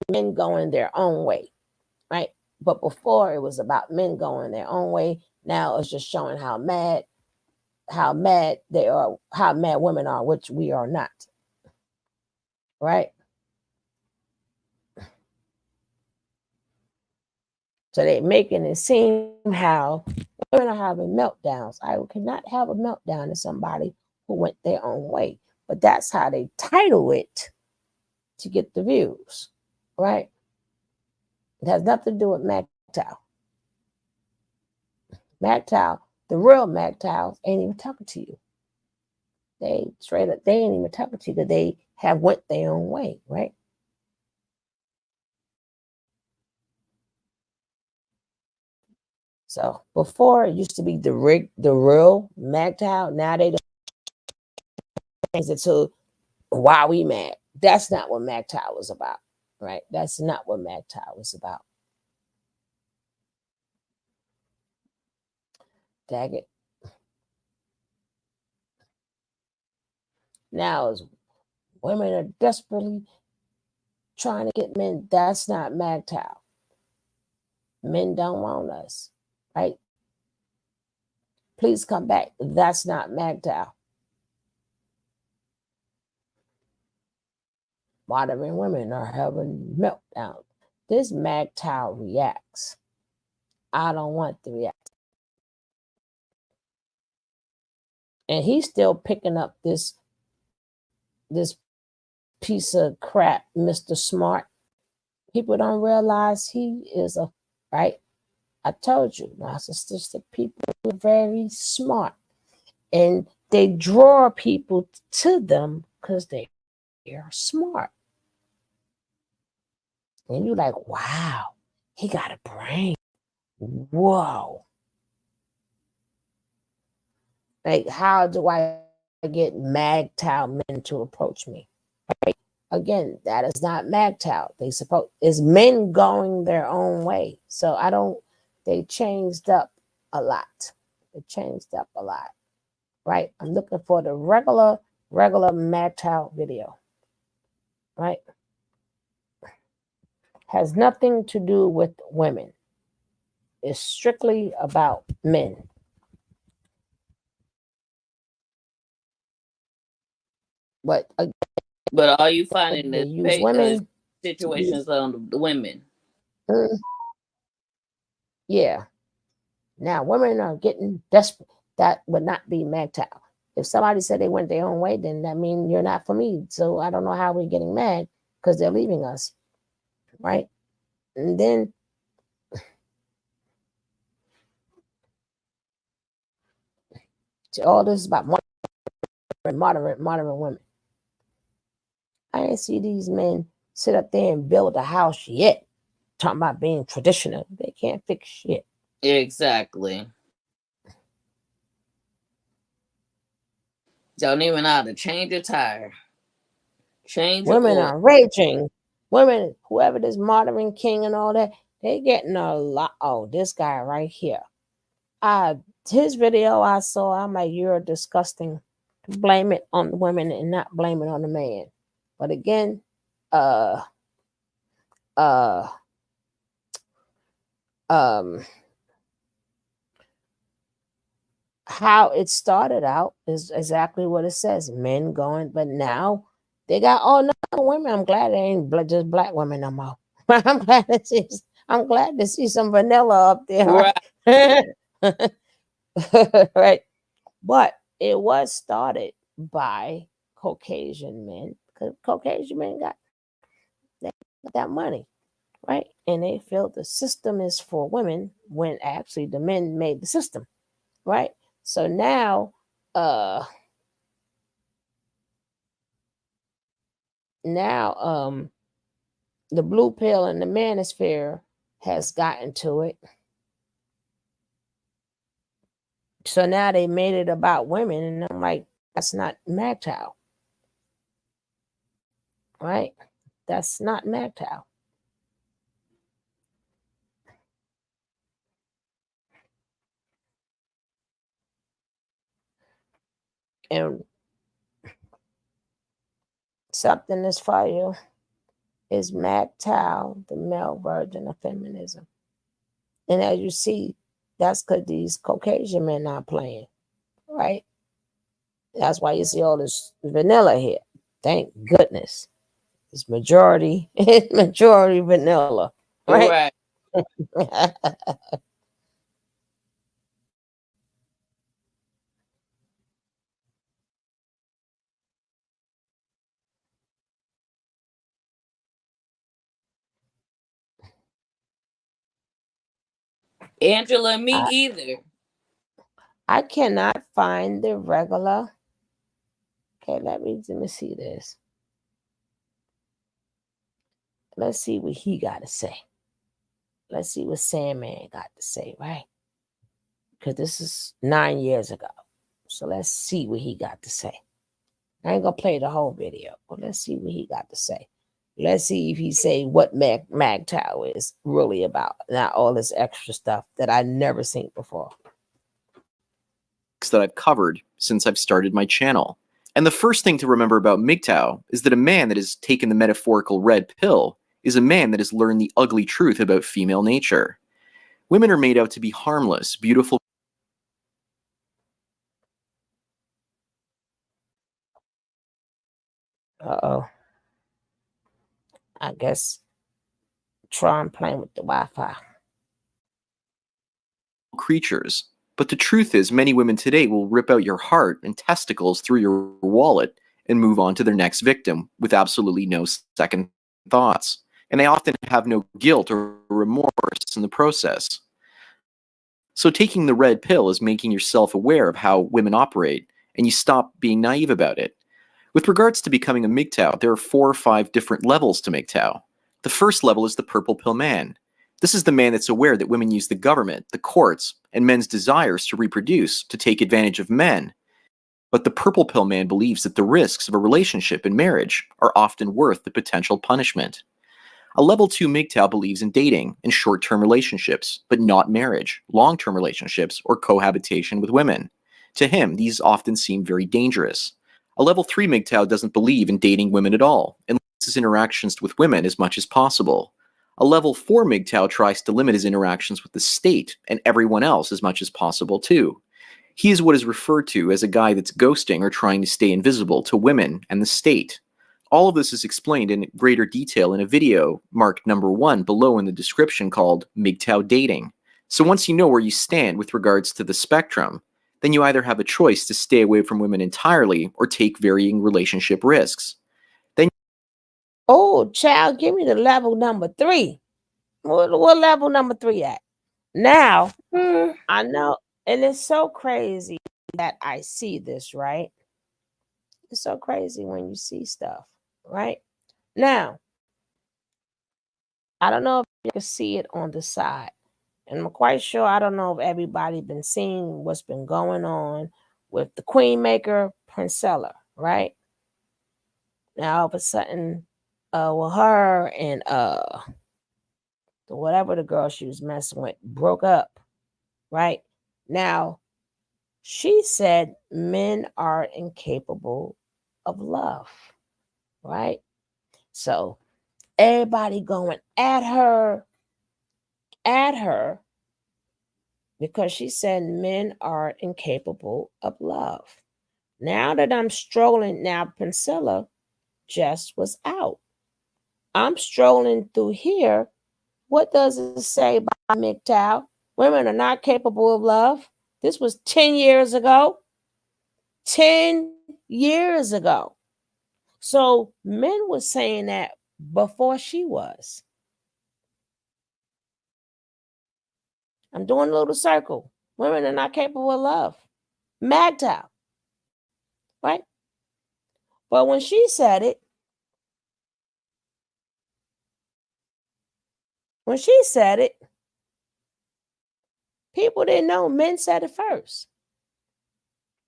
men going their own way. Right? But before it was about men going their own way. Now it's just showing how mad they are, how mad women are, which we are not. Right? So they're making it seem how women are having meltdowns. I cannot have a meltdown to somebody who went their own way. But that's how they title it to get the views. Right? It has nothing to do with MGTOW. MGTOW, the real MGTOWs ain't even talking to you. They straight up, they ain't even talking to you because they have went their own way, right? So before it used to be the real MGTOW. Now they don't change it to why we mad. That's not what MGTOW was about, right? That's not what MGTOW was about. Dag it. Now as women are desperately trying to get men. That's not MGTOW. Men don't want us, right? Please come back. That's not MGTOW. Modern women are having meltdowns. This MGTOW reacts. I don't want to react. And he's still picking up this piece of crap, Mr. Smart. People don't realize he is a, right? I told you, narcissistic people are very smart. And they draw people to them because they are smart. And you're like, wow, he got a brain. Whoa. Like, how do I get MGTOW men to approach me? Right? Again, that is not MGTOW. It's men going their own way. So they changed up a lot. They changed up a lot. Right? I'm looking for the regular MGTOW video. Right? Has nothing to do with women. It's strictly about men. But all you find in they this use women situations on the women. Yeah. Now women are getting desperate. That would not be MGTOW. If somebody said they went their own way, then that means you're not for me. So I don't know how we're getting mad because they're leaving us. Right? And then all this is about moderate women. I didn't see these men sit up there and build a house yet. Talking about being traditional. They can't fix shit. Exactly. Don't even know how to change a tire. Women are raging. Women, whoever this modern king and all that, they getting a lot. Oh, this guy right here. His video I saw, I'm like, you're disgusting. Blame it on the women and not blame it on the man. But again, how it started out is exactly what it says. Men going, but now they got no women. I'm glad they ain't just black women no more. I'm glad to see some vanilla up there. Right. Right. But it was started by Caucasian men because Caucasian men got that money, right? And they feel the system is for women when actually the men made the system, right? So now, the blue pill and the manosphere has gotten to it. So now they made it about women, and I'm like, That's not MGTOW, right? That's not MGTOW. And something is for you is MGTOW, the male version of feminism. And as you see, that's because these Caucasian men not playing, right? That's why you see all this vanilla here. Thank goodness. It's majority vanilla, right? Right. Angela, me I, either. I cannot find the regular. Okay, let me see this. Let's see what he got to say. Let's see what Sandman got to say, right? Because this is 9 years ago. So let's see what he got to say. I ain't gonna play the whole video, but let's see what he got to say. Let's see if he say what MGTOW is really about, not all this extra stuff that I never seen before. That I've covered since I've started my channel. And the first thing to remember about MGTOW is that a man that has taken the metaphorical red pill is a man that has learned the ugly truth about female nature. Women are made out to be harmless, beautiful. Uh-oh. I guess Tron playing with the Wi-Fi. Creatures. But the truth is, many women today will rip out your heart and testicles through your wallet and move on to their next victim with absolutely no second thoughts. And they often have no guilt or remorse in the process. So taking the red pill is making yourself aware of how women operate, and you stop being naive about it. With regards to becoming a MGTOW, there are 4 or 5 different levels to MGTOW. The first level is the purple pill man. This is the man that's aware that women use the government, the courts, and men's desires to reproduce to take advantage of men. But the purple pill man believes that the risks of a relationship and marriage are often worth the potential punishment. A level 2 MGTOW believes in dating and short-term relationships, but not marriage, long-term relationships, or cohabitation with women. To him, these often seem very dangerous. A level 3 MGTOW doesn't believe in dating women at all, and limits his interactions with women as much as possible. A level 4 MGTOW tries to limit his interactions with the state and everyone else as much as possible too. He is what is referred to as a guy that's ghosting or trying to stay invisible to women and the state. All of this is explained in greater detail in a video marked number 1 below in the description called MGTOW Dating. So once you know where you stand with regards to the spectrum, then you either have a choice to stay away from women entirely or take varying relationship risks. Oh, child, give me the level number 3. What level number 3 at? Now, I know, and it's so crazy that I see this, right? It's so crazy when you see stuff, right? Now, I don't know if you can see it on the side. And I'm quite sure, I don't know if everybody been seeing what's been going on with the Queen Maker, Princella, right? Now, all of a sudden, with her and whatever the girl she was messing with broke up, right? Now, she said men are incapable of love, right? So everybody going at her because she said men are incapable of love. Now that I'm strolling, now Priscilla just was out. I'm strolling through here. What does it say by MGTOW? Women are not capable of love. This was 10 years ago. 10 years ago. So men were saying that before she was. I'm doing a little circle. Women are not capable of love. MGTOW. Right? But when she said it, people didn't know men said it first.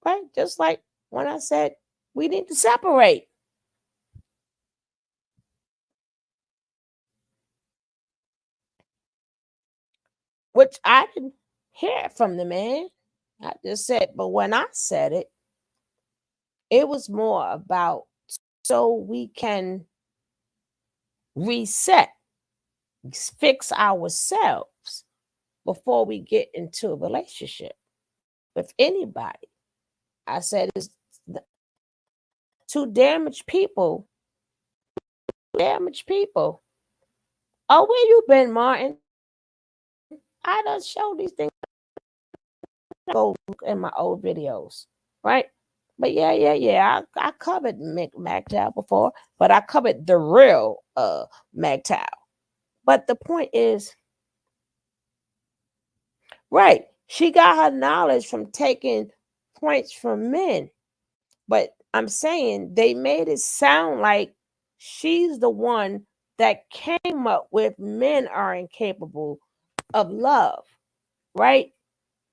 Right? Just like when I said we need to separate. Which I didn't hear from the man. I just said, but when I said it, it was more about so we can reset, fix ourselves before we get into a relationship with anybody. I said it's to damage people. Damage people. Oh, where you been, Martin? I done show these things. Go look in my old videos, right? But yeah. I covered MGTOW before, but I covered the real MGTOW. But the point is, right, she got her knowledge from taking points from men. But I'm saying they made it sound like she's the one that came up with men are incapable of love, right?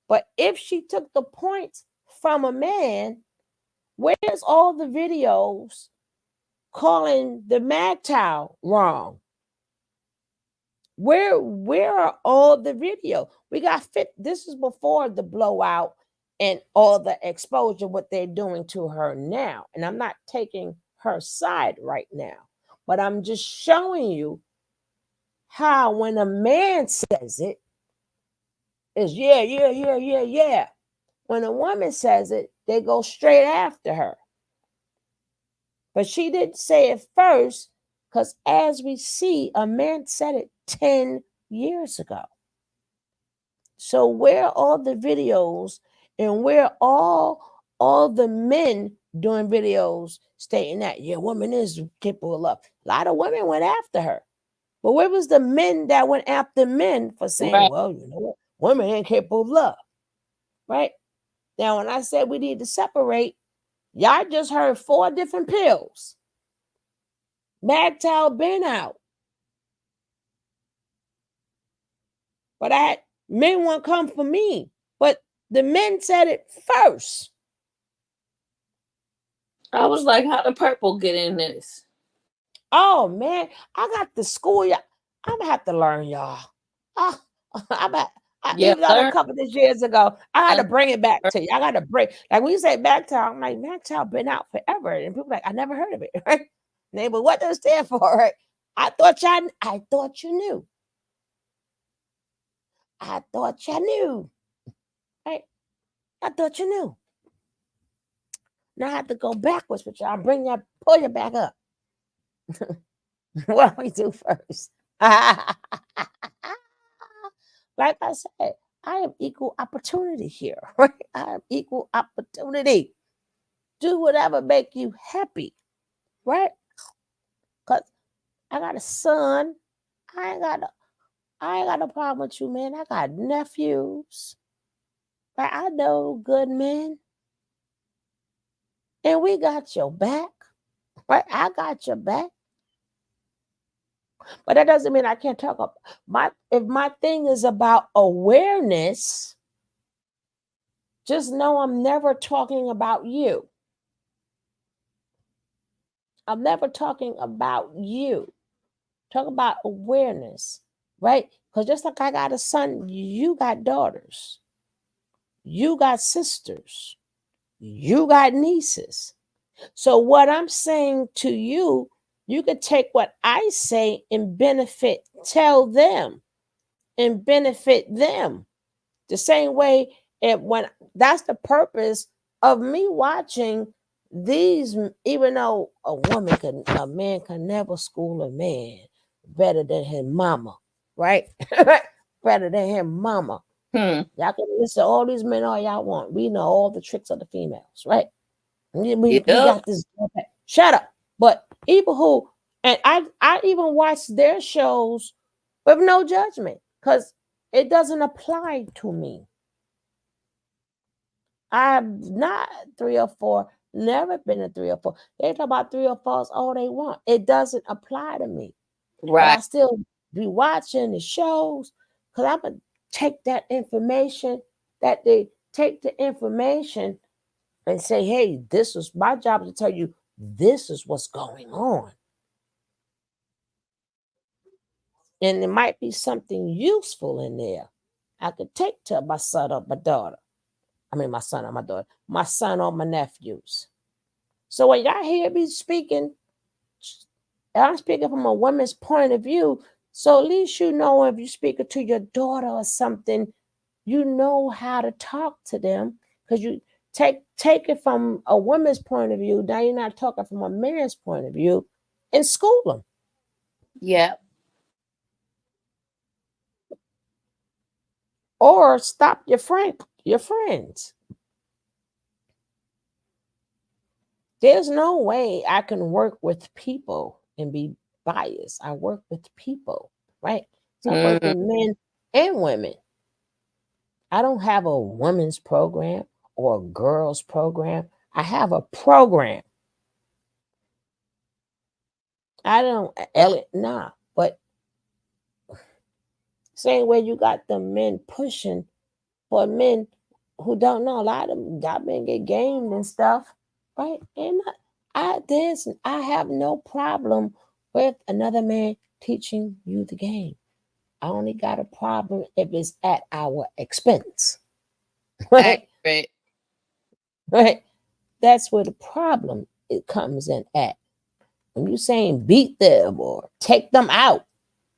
But if she took the points from a man, where's all the videos calling the MGTOW wrong? Where are all the video? We got fit. This is before the blowout and all the exposure, what they're doing to her now. And I'm not taking her side right now, but I'm just showing you how when a man says it, is yeah. When a woman says it, they go straight after her. But she didn't say it first, because as we see, a man said it 10 years ago. So where are all the videos and where all the men doing videos stating that, yeah, woman is capable of love? A lot of women went after her. But where was the men that went after men for saying, Right. well, you know what, women ain't capable of love, right? Now, when I said we need to separate, y'all just heard 4 different pills. MGTOW been out. But I had men want to come for me. But the men said it first. I was like, how did purple get in this? Oh man, I got the school. I'm gonna have to learn, y'all. Yeah, Even though I learn. covered this years ago, I had to bring it back to you. I got to bring, like when you say MGTOW, I'm like, MGTOW been out forever. And people are like, I never heard of it, right? But what does it stand for, right? I thought you knew. I thought you knew. Right? I thought you knew. Now I have to go backwards with y'all. Pull you back up. What do we do first? Like I said, I am equal opportunity here, right? I am equal opportunity. Do whatever make you happy, right? Because I got a son. I ain't got no problem with you, man. I got nephews. Right? I know good men. And we got your back. Right? I got your back. But that doesn't mean I can't talk about if my thing is about awareness, just know I'm never talking about you. I'm never talking about you. Talk about awareness, right? Because just like I got a son, you got daughters. You got sisters. You got nieces. So what I'm saying to you, you could take what I say and tell them and benefit them. The same way when that's the purpose of me watching these, even though a man can never school a man better than his mama, right? Better than his mama. Y'all can listen to all these men all y'all want. We know all the tricks of the females, right? We got this. Shut up. But people who, and I even watch their shows with no judgment because it doesn't apply to me. I'm not 3 or 4, never been a 3 or 4. They talk about 3 or 4s all they want. It doesn't apply to me. Right. But I still be watching the shows because I'm going to take that information, that they take the information and say, hey, this is my job to tell you this is what's going on. And there might be something useful in there I could take to my son or my daughter. I mean, my son or my daughter, my son or my nephews. So when y'all hear me speaking, I'm speaking from a woman's point of view. So at least you know if you're speaking to your daughter or something, you know how to talk to them, because you take it from a woman's point of view. Now you're not talking from a man's point of view, and school them. Yeah. Or stop your friends. There's no way I can work with people and be biased. I work with people, right? So I work with men and women. I don't have a women's program or a girls program. I have a program. I don't, Elliot, nah. But same way you got the men pushing for men who don't know. A lot of them got men get gamed and stuff, right? And I have no problem with another man teaching you the game. I only got a problem if it's at our expense. Right? Accurate. Right? That's where the problem it comes in at. When you saying beat them or take them out,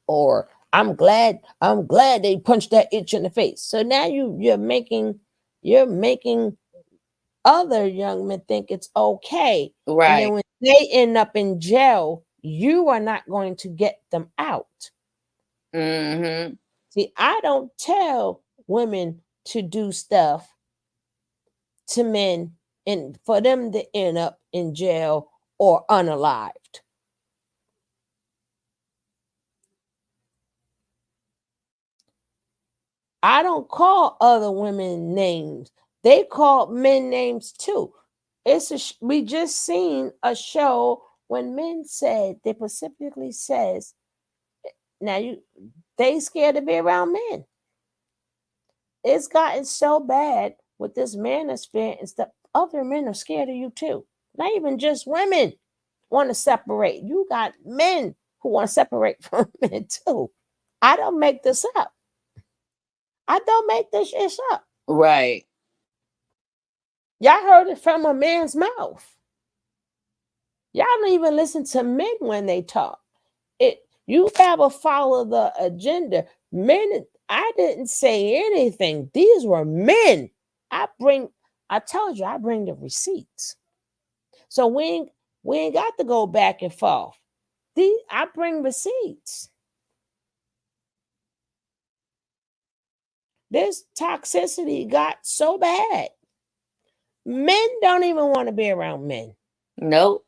or I'm glad they punched that itch in the face. So now you're making other young men think it's okay. Right. And then when they end up in jail, you are not going to get them out. Mm-hmm. See, I don't tell women to do stuff to men and for them to end up in jail or unalived. I don't call other women names. They call men names too. We just seen a show when men said, they specifically says, now they scared to be around men. It's gotten so bad with this manosphere and stuff. Other men are scared of you too. Not even just women want to separate. You got men who want to separate from men too. I don't make this up. I don't make this shit up. Right. Y'all heard it from a man's mouth. Y'all don't even listen to men when they talk. You gotta follow the agenda. Men, I didn't say anything. These were men. I told you I bring the receipts. So we ain't got to go back and forth. I bring receipts. This toxicity got so bad. Men don't even want to be around men. Nope.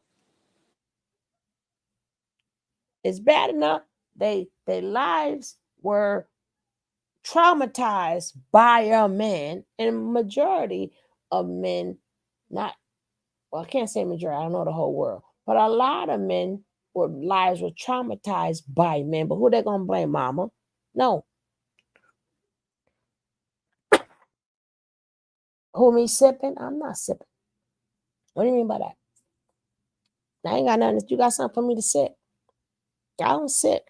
It's bad enough their lives were traumatized by a man, and majority of men, I can't say majority, I don't know the whole world, but a lot of men lives were traumatized by men. But who they gonna blame? Mama? No. Who, me sipping? I'm not sipping. What do you mean by that? I ain't got nothing. You got something for me to sip? I don't sip.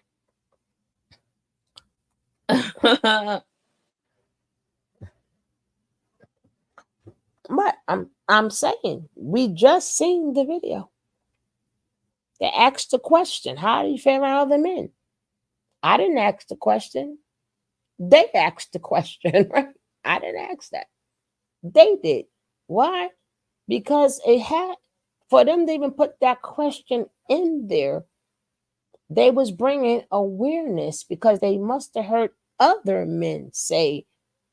But I'm saying we just seen the video. They asked the question, how do you feel around other men? I didn't ask the question. They asked the question, right? I didn't ask that. They did. Why? Because it had, for them to even put that question in there, they was bringing awareness, because they must have heard other men say,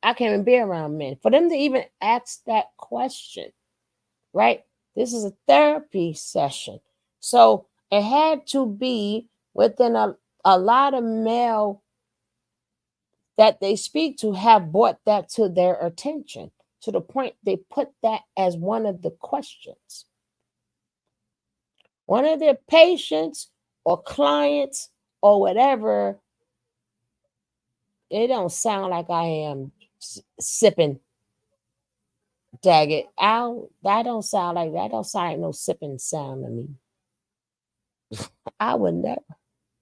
I can't even be around men. For them to even ask that question, right? This is a therapy session. So it had to be within a lot of male that they speak to have brought that to their attention, to the point they put that as one of the questions. One of their patients or clients or whatever, it don't sound like I am sipping. Dag it. That don't sound like no sipping sound to me. I would never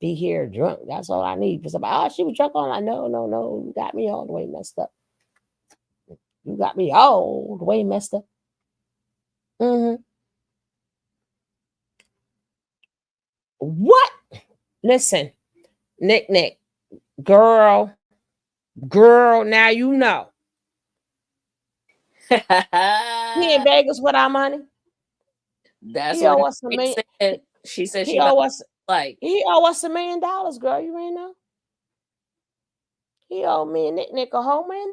be here drunk. That's all I need. For somebody, oh, she was drunk on. Like, no. You got me all the way messed up. You got me all the way messed up. What? Listen, Nick, girl, now you know. He in Vegas with our money. That's He owe what us $1 million. said. She said He she owe us like $1 million, girl. You ain't know. He owe me and Nick a whole $1 million.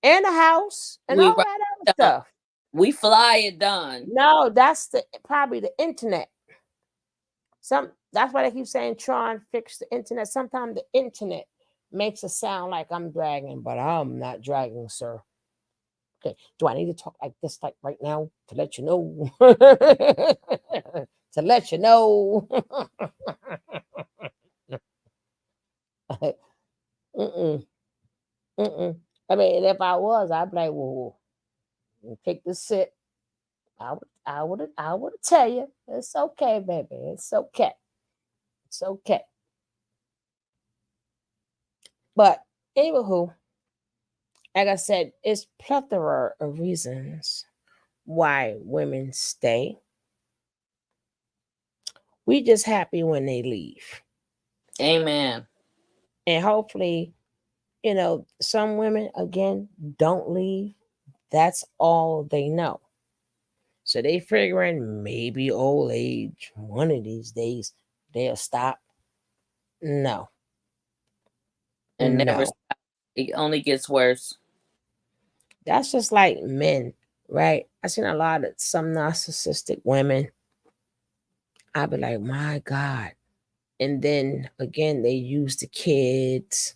And a house and all that other stuff. We fly it done. No, that's probably the internet. That's why they keep saying Tron fix the internet. Sometimes the internet makes it sound like I'm dragging, but I'm not dragging, sir. Okay, do I need to talk like this, like right now, to let you know? To let you know. I mean, if I was, I'd be like, well, take the sip. I would tell you, it's okay, baby. It's okay. It's okay. But anywho, like I said, it's plethora of reasons why women stay. We just happy when they leave. Amen. And hopefully, some women, again, don't leave. That's all they know. So they figuring maybe old age, one of these days, they'll stop. No. And never stop. It only gets worse. That's just like men, right? I've seen a lot of some narcissistic women. I'd be like, my God. And then again, they use the kids.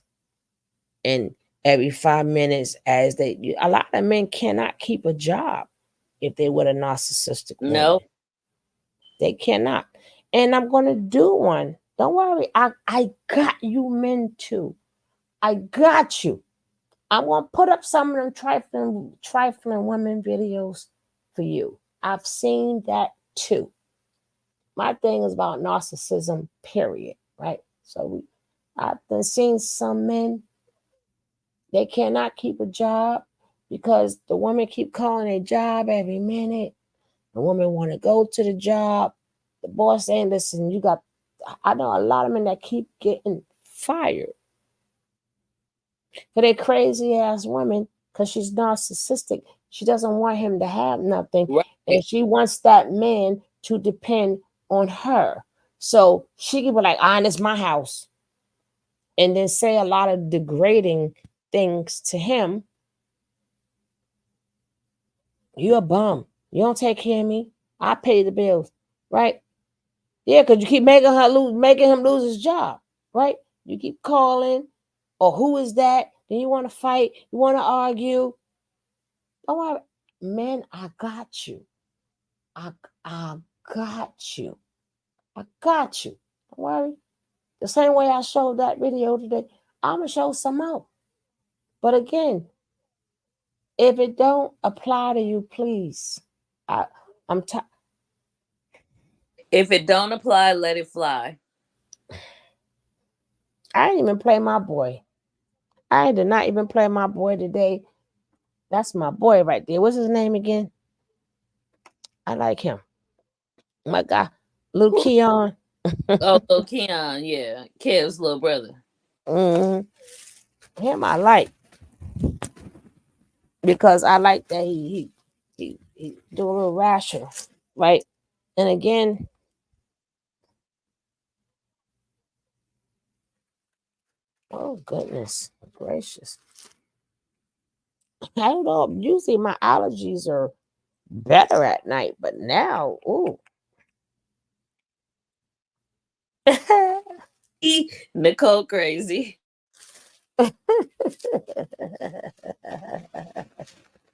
And every 5 minutes, a lot of men cannot keep a job if they with a narcissistic woman. No. They cannot. And I'm going to do one. Don't worry. I got you men too. I got you. I'm going to put up some of them trifling women videos for you. I've seen that too. My thing is about narcissism, period, right? So I've been seeing some men, they cannot keep a job because the women keep calling a job every minute. The women want to go to the job. The boss saying, listen, I know a lot of men that keep getting fired for their crazy ass woman because she's narcissistic. She doesn't want him to have nothing. Right. And she wants that man to depend on her. So she can be like, it's my house. And then say a lot of degrading things to him. You're a bum. You don't take care of me. I pay the bills. Right? Yeah, because you keep making him lose his job. Right? You keep calling. Or who is that? Then you want to fight. You want to argue. Don't worry. Man, I got you. I got you. I got you. Don't worry. The same way I showed that video today, I'm going to show some more. But again, if it don't apply to you, please. If it don't apply, let it fly. I didn't even play my boy. I did not even play my boy today. That's my boy right there. What's his name again? I like him. My guy, Lil Keon. Oh, Lil Keon, yeah. Kev's little brother. Him I like. Because I like that he do a little rational, right? And again, oh goodness gracious. I don't know. Usually my allergies are better at night, but now, ooh. Nicole crazy.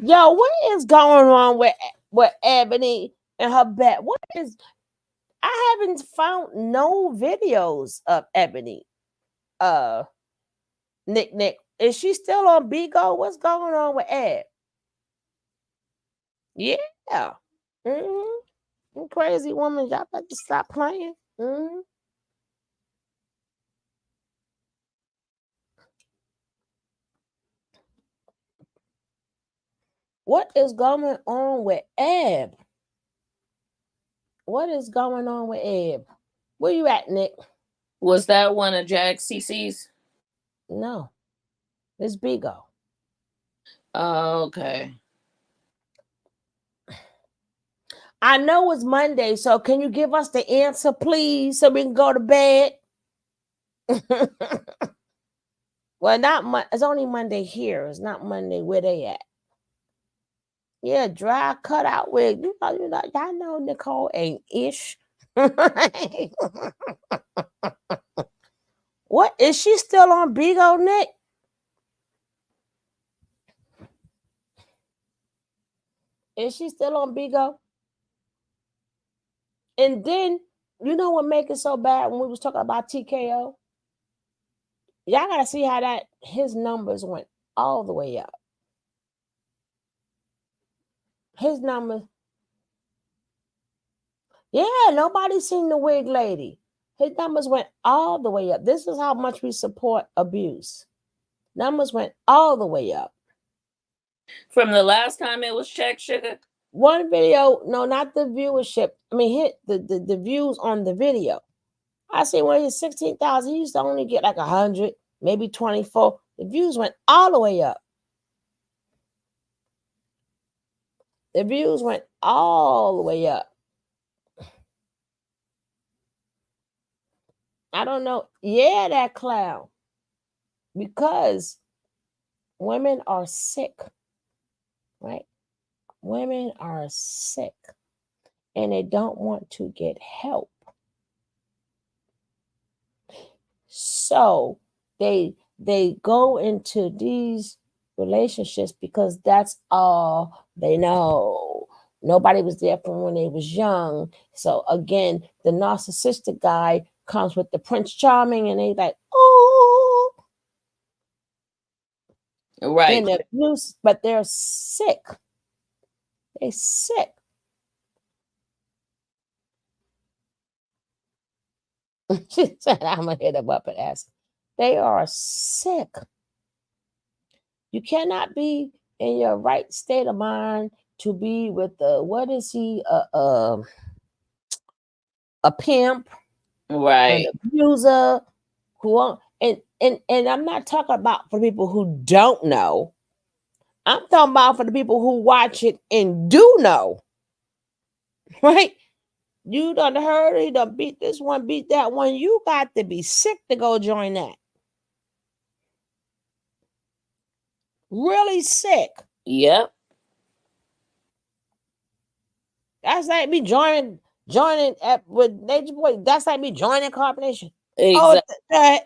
Yo, what is going on with Ebony and her bet? I haven't found no videos of Ebony. Nick, is she still on Bigo? What's going on with Eb? Yeah. You crazy woman, y'all better stop playing. What is going on with Eb? What is going on with Eb? Where you at, Nick? Was that one of Jack CC's? No, it's Bigo. Oh, okay. I know it's Monday, so can you give us the answer, please, so we can go to bed? Well, it's only Monday here. It's not Monday where they at. Yeah, dry cutout wig. Y'all know Nicole ain't ish. What is she still on Bigo, Nick? Is she still on Bigo? And then you know what make it so bad when we was talking about TKO? Y'all gotta see how his numbers went all the way up. His numbers. Yeah, nobody seen the wig lady. His numbers went all the way up. This is how much we support abuse. Numbers went all the way up. From the last time it was checked, Sugar? One video, no, not the viewership. I mean, hit the views on the video. I see when he's 16,000, he used to only get like 100, maybe 24. The views went all the way up. The views went all the way up. I don't know. Yeah, that clown. Because women are sick, right? Women are sick and they don't want to get help. So they go into these relationships because that's all they know. Nobody was there from when they was young. So again, the narcissistic guy comes with the Prince Charming and they like, oh, right. And abuse, but they're sick. They sick. She said, I'm gonna hit them up and ask. They are sick. You cannot be in your right state of mind to be with what is he? A pimp, right? An abuser, and I'm not talking about for people who don't know. I'm talking about for the people who watch it and do know. Right? You done heard he done beat this one, beat that one. You got to be sick to go join that. Really sick. Yep. That's like me joining with Nature Boy. That's like me joining Carb Nation. Exactly.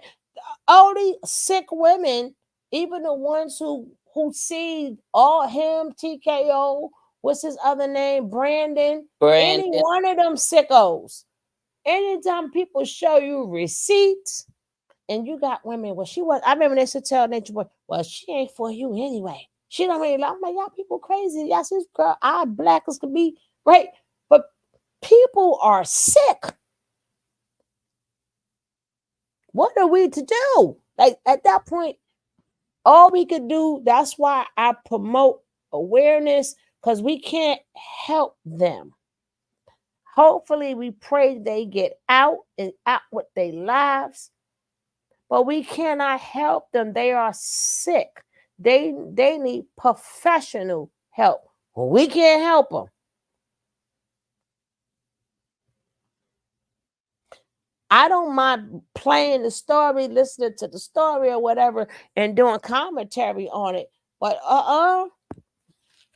Only sick women, even the ones who see all him, TKO, what's his other name, Brandon. Any one of them sickos. Anytime people show you receipts and you got women, I remember they used to tell Nature Boy, well, she ain't for you anyway. She don't really love. I'm like, y'all people crazy. Y'all see this girl, eye black as could be, right? But people are sick. What are we to do? Like at that point, all we could do, that's why I promote awareness, because we can't help them. Hopefully, we pray they get out and out with their lives, but we cannot help them. They are sick. They need professional help. Well, we can't help them. I don't mind playing the story, listening to the story or whatever, and doing commentary on it. But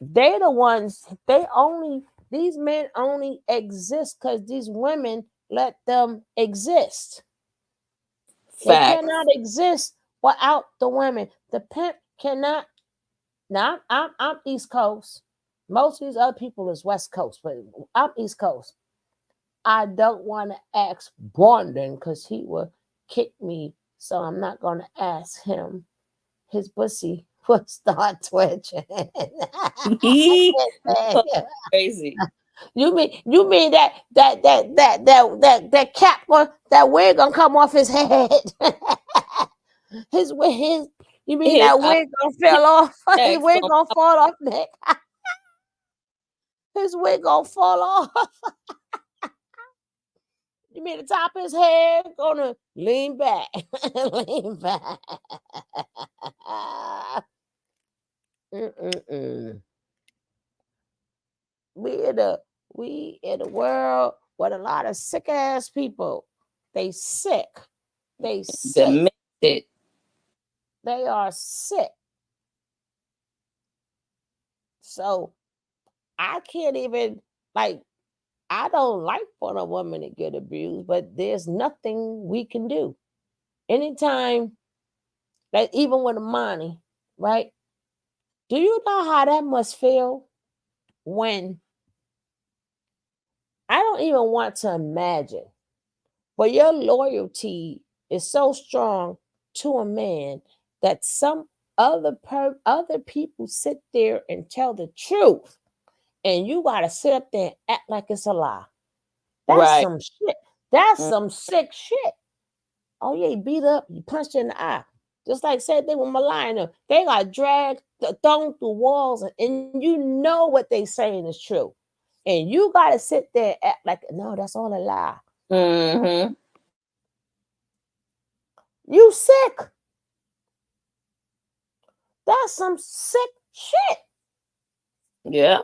they're the ones, these men only exist because these women let them exist. Fact. They cannot exist without the women. The pimp cannot. Now I'm East Coast. Most of these other people is West Coast, but I'm East Coast. I don't want to ask Brandon because he will kick me, so I'm not going to ask him his pussy would start twitching. Crazy. You mean that cap that wig gonna come off his head? his you mean that wig gonna fall off? His wig gonna fall off, Nick. His wig gonna fall off. You mean the top of his head gonna lean back, lean back. We in a world with a lot of sick ass people. They sick. They sick. Demented. They are sick. So I can't even I don't like for a woman to get abused, but there's nothing we can do. Anytime, like even with money, right? Do you know how that must feel when I don't even want to imagine, but your loyalty is so strong to a man that some other people sit there and tell the truth, and you gotta sit up there and act like it's a lie. That's some shit. That's some sick shit. Oh yeah, he beat up, you punched in the eye. Just like said they were maligning. They got dragged, thrown through walls, and you know what they saying is true. And you gotta sit there and act like, no, that's all a lie. Mm-hmm. You sick. That's some sick shit. Yeah.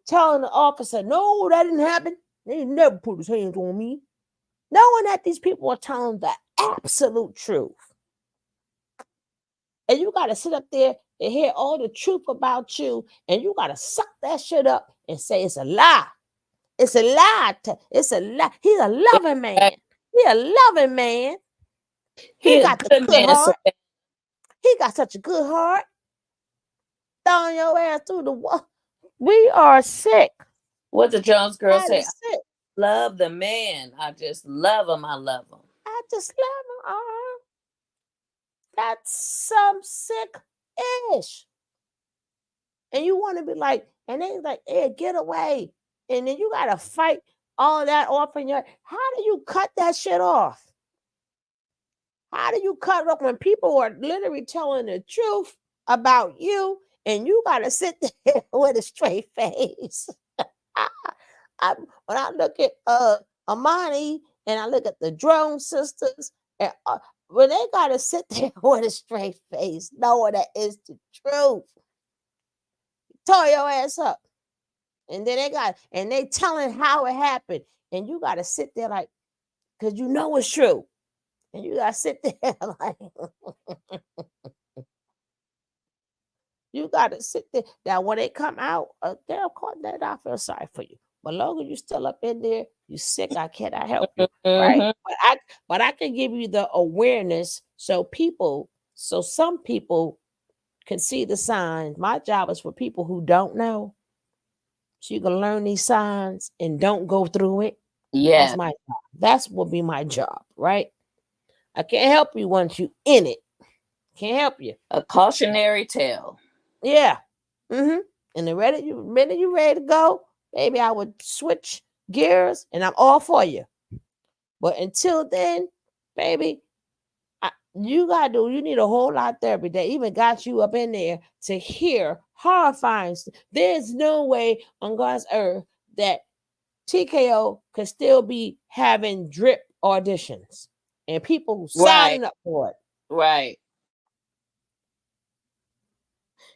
Telling the officer, no, that didn't happen. They never put his hands on me. Knowing that these people are telling the absolute truth. And you got to sit up there and hear all the truth about you, and you got to suck that shit up and say it's a lie. It's a lie. It's a lie. He's a loving man. He's a loving man. He got the good heart. He got such a good heart. Throwing your ass through the wall. We are sick. What the Jones girl say? Sick. Love the man. I just love him. I love him. I just love him. That's some sick-ish. And you want to be like, and they like, hey, get away. And then you got to fight all that off in your, how do you cut that shit off? How do you cut it off when people are literally telling the truth about you and you got to sit there with a straight face? When I look at Amani and I look at the Drone sisters, and when they got to sit there with a straight face, knowing that is the truth, tore your ass up. And then they telling how it happened. And you got to sit there like, because you know it's true. And you got to sit there like, you got to sit there. Now, when they come out, they'll call that. I feel sorry for you. But long as you still up in there, you sick, I cannot help you. Right? But I can give you the awareness so some people can see the signs. My job is for people who don't know. So you can learn these signs and don't go through it. Yeah. That's my job. That's will be my job, right? I can't help you once you in it. Can't help you. A cautionary tale. Yeah. Mm-hmm. And the minute you ready to go, baby, I would switch gears and I'm all for you. But until then, baby, you need a whole lot of therapy that even got you up in there to hear horrifying. There's no way on God's earth that TKO could still be having drip auditions and people signing up for it. Right.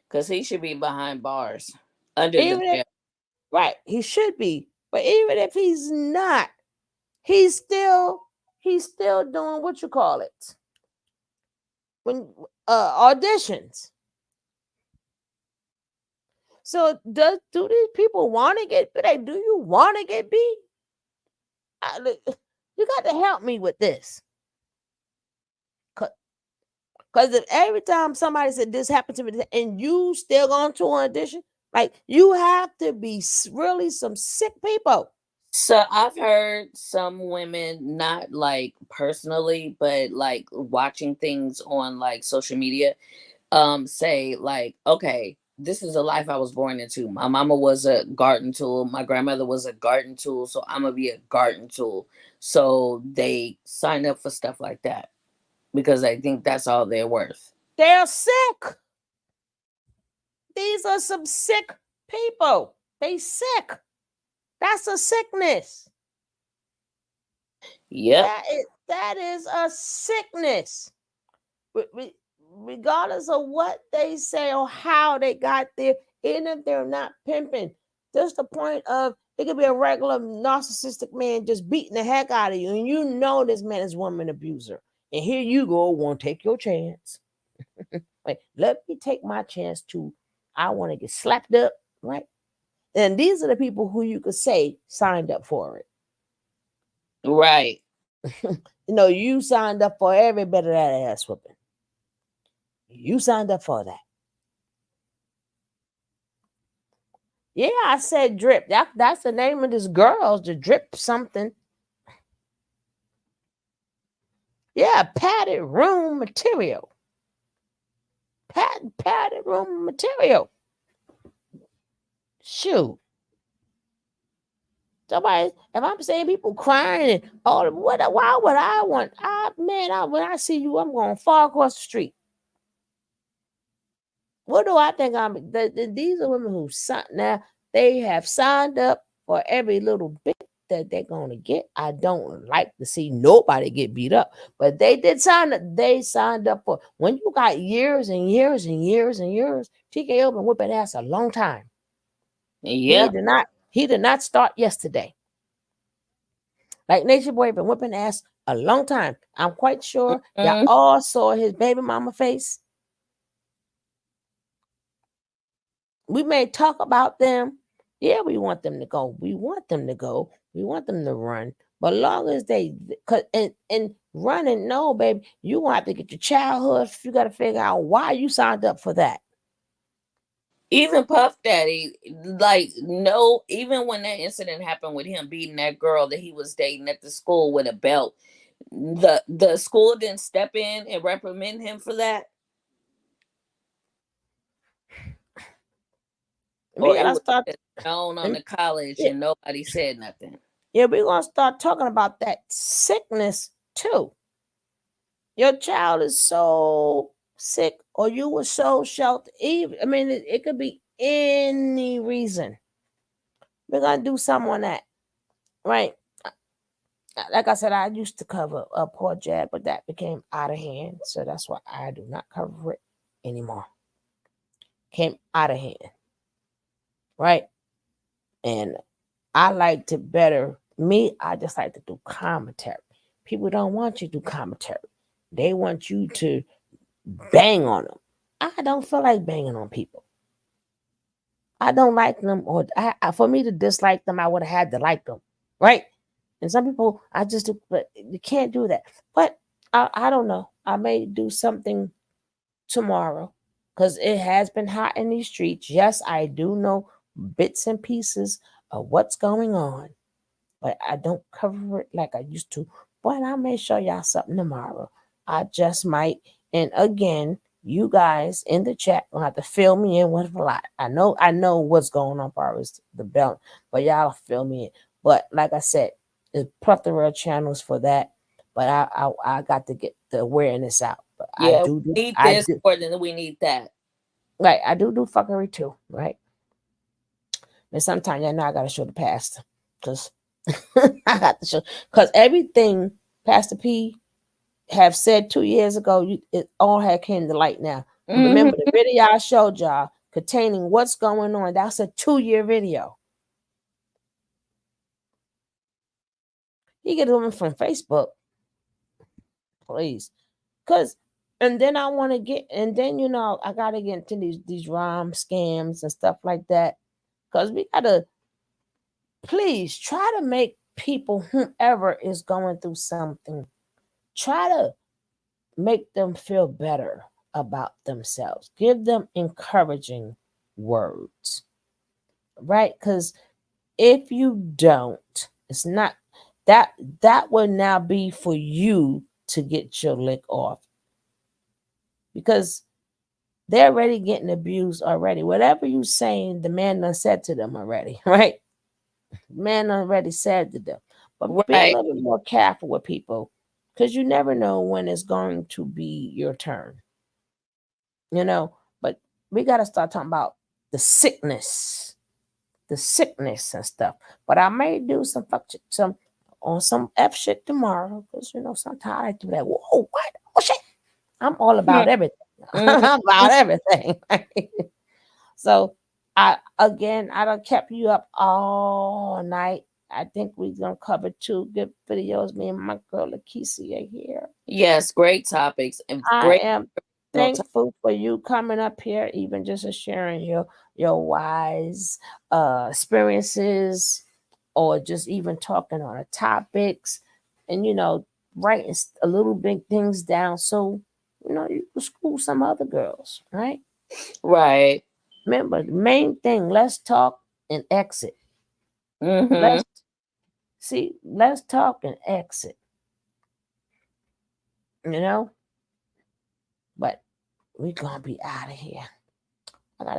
Because he should be behind bars under the jail. Right. He should be. But even if he's not, he's still doing what you call it. When auditions. So do these people want to get beat? Do you want to get beat? You got to help me with this. Because if every time somebody said this happened to me and you still going to an audition, like you have to be really some sick people. So I've heard some women, not like personally, but like watching things on like social media, say like, okay, this is a life I was born into. My mama was a garden tool, my grandmother was a garden tool, so I'm gonna be a garden tool. So they sign up for stuff like that because I think that's all they're worth. They're sick. These are some sick people. They sick. That's a sickness. Yep. That is a sickness. Regardless of what they say or how they got there, even if they're not pimping, just the point of it could be a regular narcissistic man just beating the heck out of you, and you know this man is woman abuser. And here you go, want to take your chance. Like, let me take my chance too. I want to get slapped up, right? And these are the people who you could say signed up for it. Right. You signed up for every bit of that ass whooping. You signed up for that. Yeah, I said drip. That's the name of this girl, the drip something. Yeah, padded room material. Padded room material. Shoot. Somebody, if I'm saying people crying and all, why would I want? When I see you, I'm going far across the street. What do I think these are women who now they have signed up for every little bit that they're going to get. I don't like to see nobody get beat up, but they did sign up. They signed up for when you got years and years and years and years. TKO been whipping ass a long time. Yeah. He did not start yesterday. Like Nature Boy been whipping ass a long time. I'm quite sure y'all all saw his baby mama face. We may talk about them. Yeah, we want them to go. We want them to go. We want them to run. But long as and running, no, baby, you gonna have to get your childhood. You got to figure out why you signed up for that. Even Puff Daddy, like, no, even when that incident happened with him beating that girl that he was dating at the school with a belt, the school didn't step in and reprimand him for that. Or it was known on the college and nobody said nothing. Yeah, we're gonna start talking about that sickness too. Your child is so sick, or you were so sheltered. It could be any reason. We're gonna do something on that, right? Like I said, I used to cover a poor jab, but that became out of hand, so that's why I do not cover it anymore. Came out of hand, right? And I like to better me. I just like to do commentary. People don't want you to do commentary. They want you to bang on them. I don't feel like banging on people. I don't like them, or for me to dislike them, I would have had to like them, right? And some people, I just do, but you can't do that. But I don't know. I may do something tomorrow because it has been hot in these streets. Yes, I do know bits and pieces of what's going on, but I don't cover it like I used to. But I may show y'all something tomorrow. I just might. And again, you guys in the chat will have to fill me in with a lot. I know what's going on as far as the belt, but y'all fill me in. But like I said, there's plethora of channels for that. But I got to get the awareness out. But yeah, we need this more than we need that. Right. I do fuckery too, right? And sometimes I know I gotta show the pastor. Because I got to show, because everything Pastor P have said 2 years ago, it all had came to light now. Remember the video I showed y'all containing what's going on. That's a 2-year video. You get a woman from Facebook, please. And then I want to get, and then I gotta get into these rhyme scams and stuff like that. Because we gotta please try to make people, whomever is going through something, try to make them feel better about themselves. Give them encouraging words, right? Because if you don't, It's not that will now be for you to get your lick off, because they're already getting abused already. Whatever you saying, the man done said to them already, right? Man already said to them. But be a Right. little bit more careful with people, because you never know when it's going to be your turn. But we got to start talking about the sickness and stuff. But I may do some F shit tomorrow, because sometimes I do that. Whoa, what? Oh shit! I'm all about everything. I'm about everything. So I done kept you up all night. I think we're gonna cover 2 good videos. Me and my girl Lakeisha are here. Yes, great topics and I great. am thankful for you coming up here, even just sharing your wise experiences, or just even talking on the topics, and writing a little big things down, so you can school some other girls, right? Right. Remember, the main thing: let's talk and exit. Mm-hmm. Let's talk and exit. But we're gonna be out of here. I got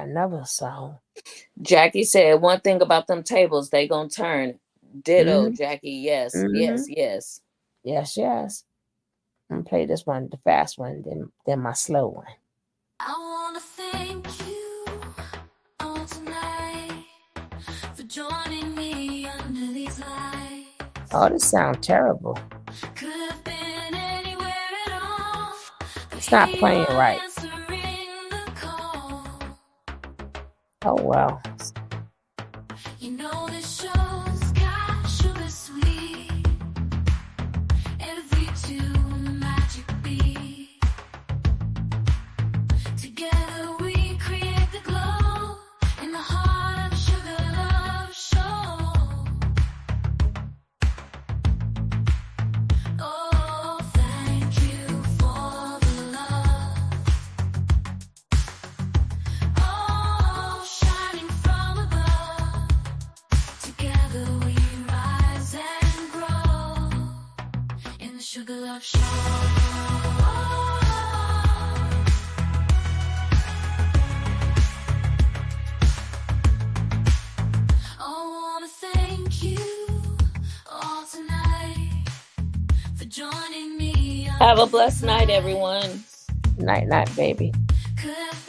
another song. Jackie said, one thing about them tables, they gonna turn. Ditto, Mhm. Jackie. Yes, Mhm. yes. Yes. I'm gonna play this one, the fast one, then my slow one. I wanna thank you all tonight for joining me under these lights. Oh, this sounds terrible. Could have been anywhere at all. It's not playing right. Answering the call. Oh well. This show's got sugar sweet. Every tune a magic beat. Together we create the glow in the heart of Sugar Love Show. Oh, thank you for the love. Oh, shining from above. Together we rise and grow in the Sugar Love Show. I wanna thank you all tonight for joining me. Have a blessed night, everyone. Night, baby. Could have